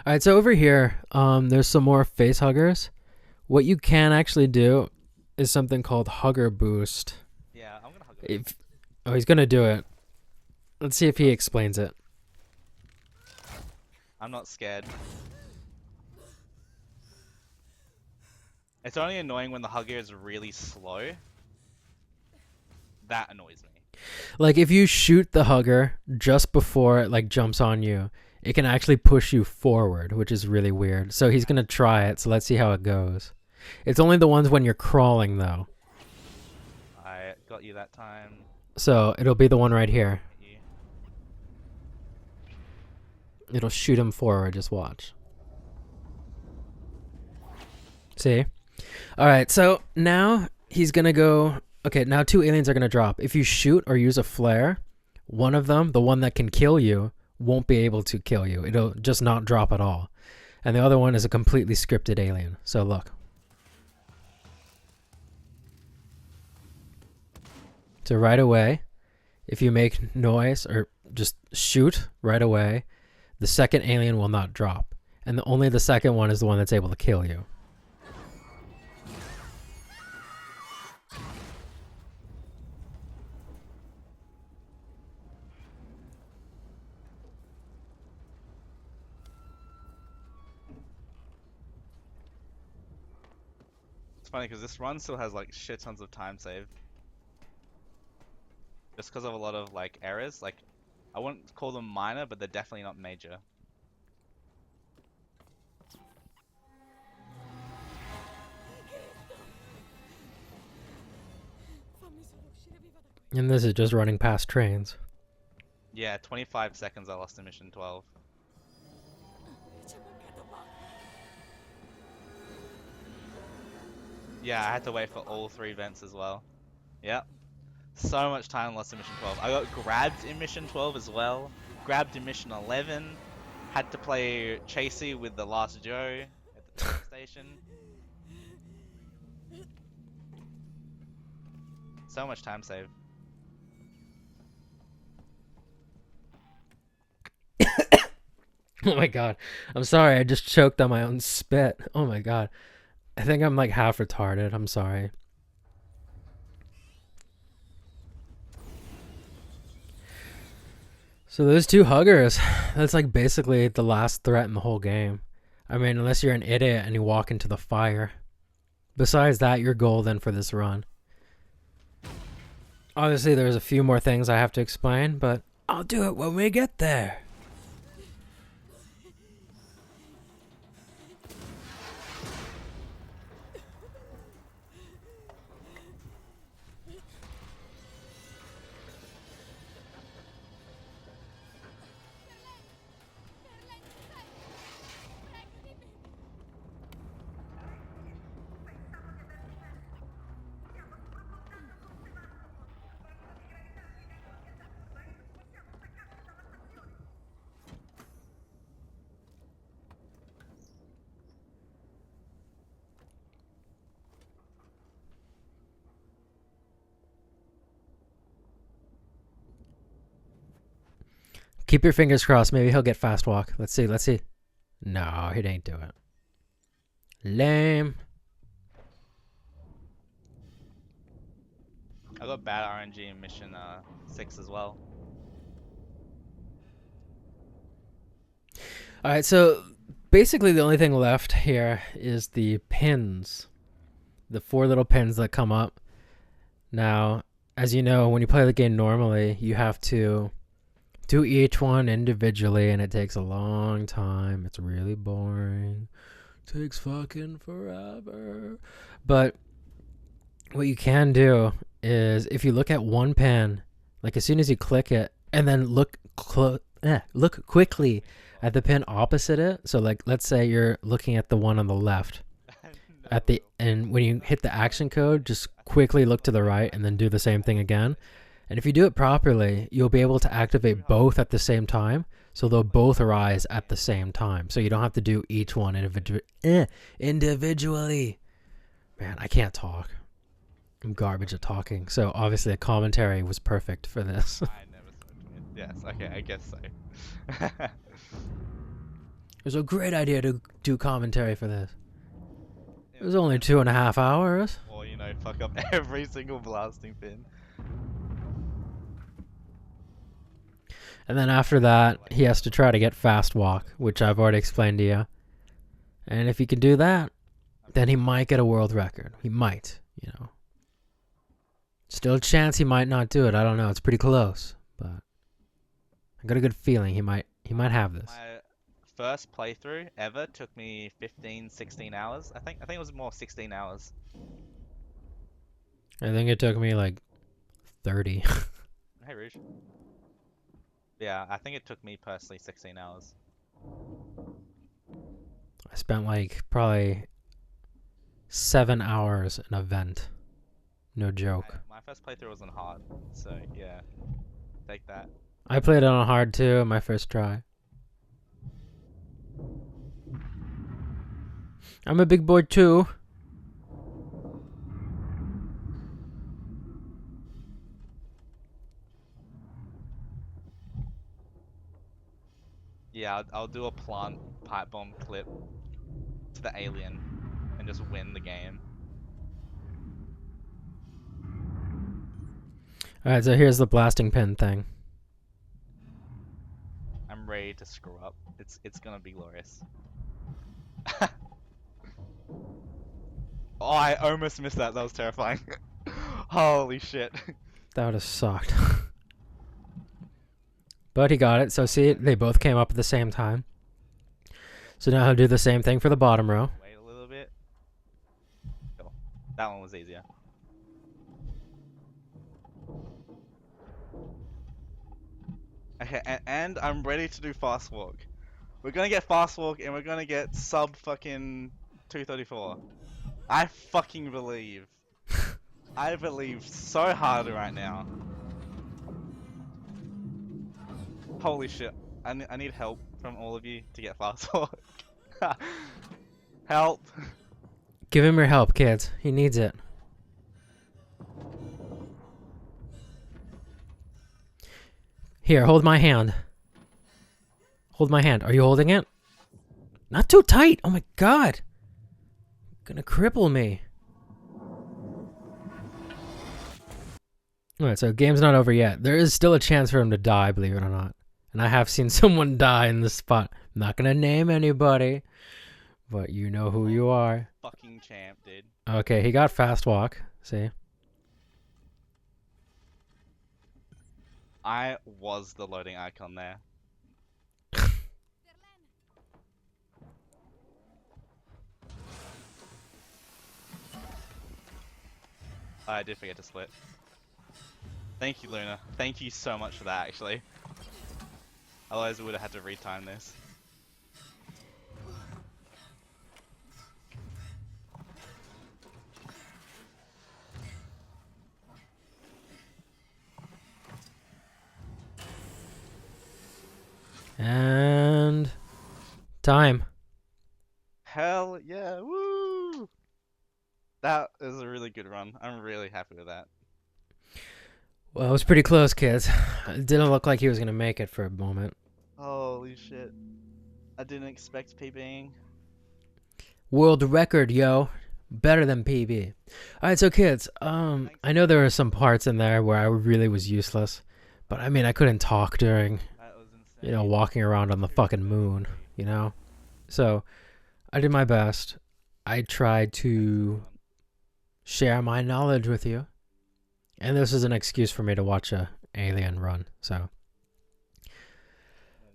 Alright, so over here, there's some more face huggers. What you can actually do is something called hugger boost. Yeah, I'm gonna hug a boost. Oh, he's gonna do it. Let's see if he explains it. I'm not scared. It's only annoying when the hugger is really slow. That annoys me. Like if you shoot the hugger just before it like jumps on you, it can actually push you forward, which is really weird. So he's gonna try it, so let's see how it goes. It's only the ones when you're crawling though. I got you that time. So it'll be the one right here. You. It'll shoot him forward, just watch. See? Alright, so now he's gonna go... Okay, now 2 aliens are gonna drop. If you shoot or use a flare, one of them, the one that can kill you, won't be able to kill you. It'll just not drop at all. And the other one is a completely scripted alien. So look. So right away, if you make noise or just shoot right away, the second alien will not drop. And only the second one is the one that's able to kill you. It's funny because this run still has like shit tons of time save. Just because of a lot of like errors. Like, I wouldn't call them minor, but they're definitely not major. And this is just running past trains. Yeah, 25 seconds I lost in mission 12. Yeah, I had to wait for all 3 vents as well. Yep. So much time lost in mission 12. I got grabbed in mission 12 as well. Grabbed in mission 11. Had to play Chasey with the last Joe at the train station. So much time saved. Oh my god. I'm sorry, I just choked on my own spit. Oh my god. I think I'm like half retarded. I'm sorry. So those 2 huggers, that's like basically the last threat in the whole game. I mean, unless you're an idiot and you walk into the fire. Besides that, you're golden for this run. Obviously, there's a few more things I have to explain, but I'll do it when we get there. Keep your fingers crossed. Maybe he'll get fast walk. Let's see. Let's see. No, he ain't do it. Lame. I got bad RNG in mission 6 as well. All right, so basically the only thing left here is the pins. The 4 little pins that come up. Now, as you know, when you play the game normally, you have to do each one individually, and it takes a long time. It's really boring. Takes fucking forever. But what you can do is, if you look at one pin, like as soon as you click it, and then look quickly at the pin opposite it. So like, let's say you're looking at the one on the left. And when you hit the action code, just quickly look to the right and then do the same thing again. And if you do it properly, you'll be able to activate both at the same time. So they'll both arise at the same time. So you don't have to do each one individually. Man, I can't talk. I'm garbage at talking. So obviously a commentary was perfect for this. I never saw it. Yes, okay, I guess so. It was a great idea to do commentary for this. It was only 2.5 hours. Or, you know, fuck up every single blasting pin. And then after that, he has to try to get fast walk, which I've already explained to you. And if he can do that, then he might get a world record. He might, you know. Still a chance he might not do it. I don't know. It's pretty close, but I got a good feeling he might have this. My first playthrough ever took me 15, 16 hours. I think it was more 16 hours. I think it took me like 30. Hey, Rouge. Yeah, I think it took me personally 16 hours. I spent like probably 7 hours in a vent. No joke. My first playthrough wasn't hard, so yeah, take that. I played it on hard too, my first try. I'm a big boy too. Yeah, I'll do a plant pipe bomb clip to the alien and just win the game. Alright, so here's the blasting pin thing. I'm ready to screw up. It's gonna be glorious. Oh, I almost missed that. That was terrifying. Holy shit. That would have sucked. But he got it. So see, they both came up at the same time. So now he'll do the same thing for the bottom row. Wait a little bit. Cool. That one was easier. Okay, and I'm ready to do fast walk. We're gonna get fast walk and we're gonna get sub fucking 234. I fucking believe. I believe so hard right now. Holy shit. I need help from all of you to get fast walk. Help. Give him your help, kids. He needs it. Here, hold my hand. Hold my hand. Are you holding it? Not too tight. Oh my god. Gonna cripple me. Alright, so game's not over yet. There is still a chance for him to die, believe it or not. And I have seen someone die in this spot. I'm not gonna name anybody, but you know who you are. Fucking champ, dude. Okay, he got fast walk. See? I was the loading icon there. I did forget to split. Thank you, Luna. Thank you so much for that, actually. Otherwise, we would have had to retime this. And time. Hell yeah, woo! That is a really good run. I'm really happy with that. Well, it was pretty close, kids. It didn't look like he was gonna make it for a moment. Holy shit. I didn't expect PBing. World record, yo. Better than PB. Alright, so kids, I know there were some parts in there where I really was useless. But I mean, I couldn't talk during, That was insane. you know, walking around on the fucking moon. you know? So I did my best. I tried to share my knowledge with you. And this is an excuse for me to watch a Alien run. So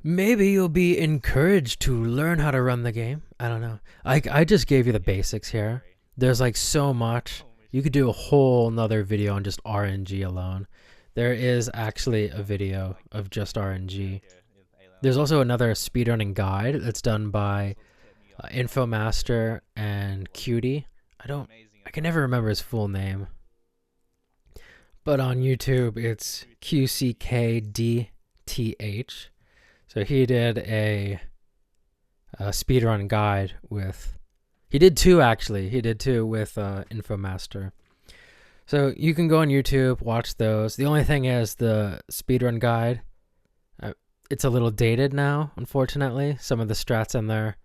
maybe you'll be encouraged to learn how to run the game. I don't know. I just gave you the basics here. There's like so much. You could do a whole nother video on just RNG alone. There is actually a video of just RNG. There's also another speedrunning guide that's done by Infomaster and Cutie. I can never remember his full name. But on YouTube, it's QCKDTH. So he did a speedrun guide with... He did two, actually. He did two with Infomaster. So you can go on YouTube, watch those. The only thing is the speedrun guide, it's a little dated now, unfortunately. Some of the strats in there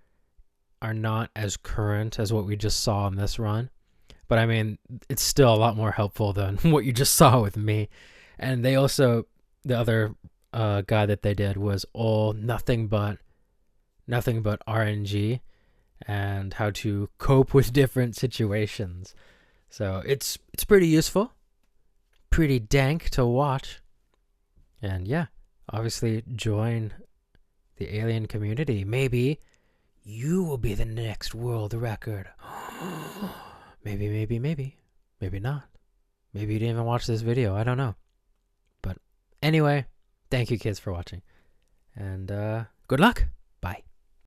are not as current as what we just saw in this run. But I mean, it's still a lot more helpful than what you just saw with me. And they also, the other guide that they did was all nothing but RNG and how to cope with different situations. So it's pretty useful, pretty dank to watch. And yeah, obviously join the Alien community. Maybe you will be the next world record. Maybe not. Maybe you didn't even watch this video. I don't know. But anyway, thank you kids for watching. And good luck.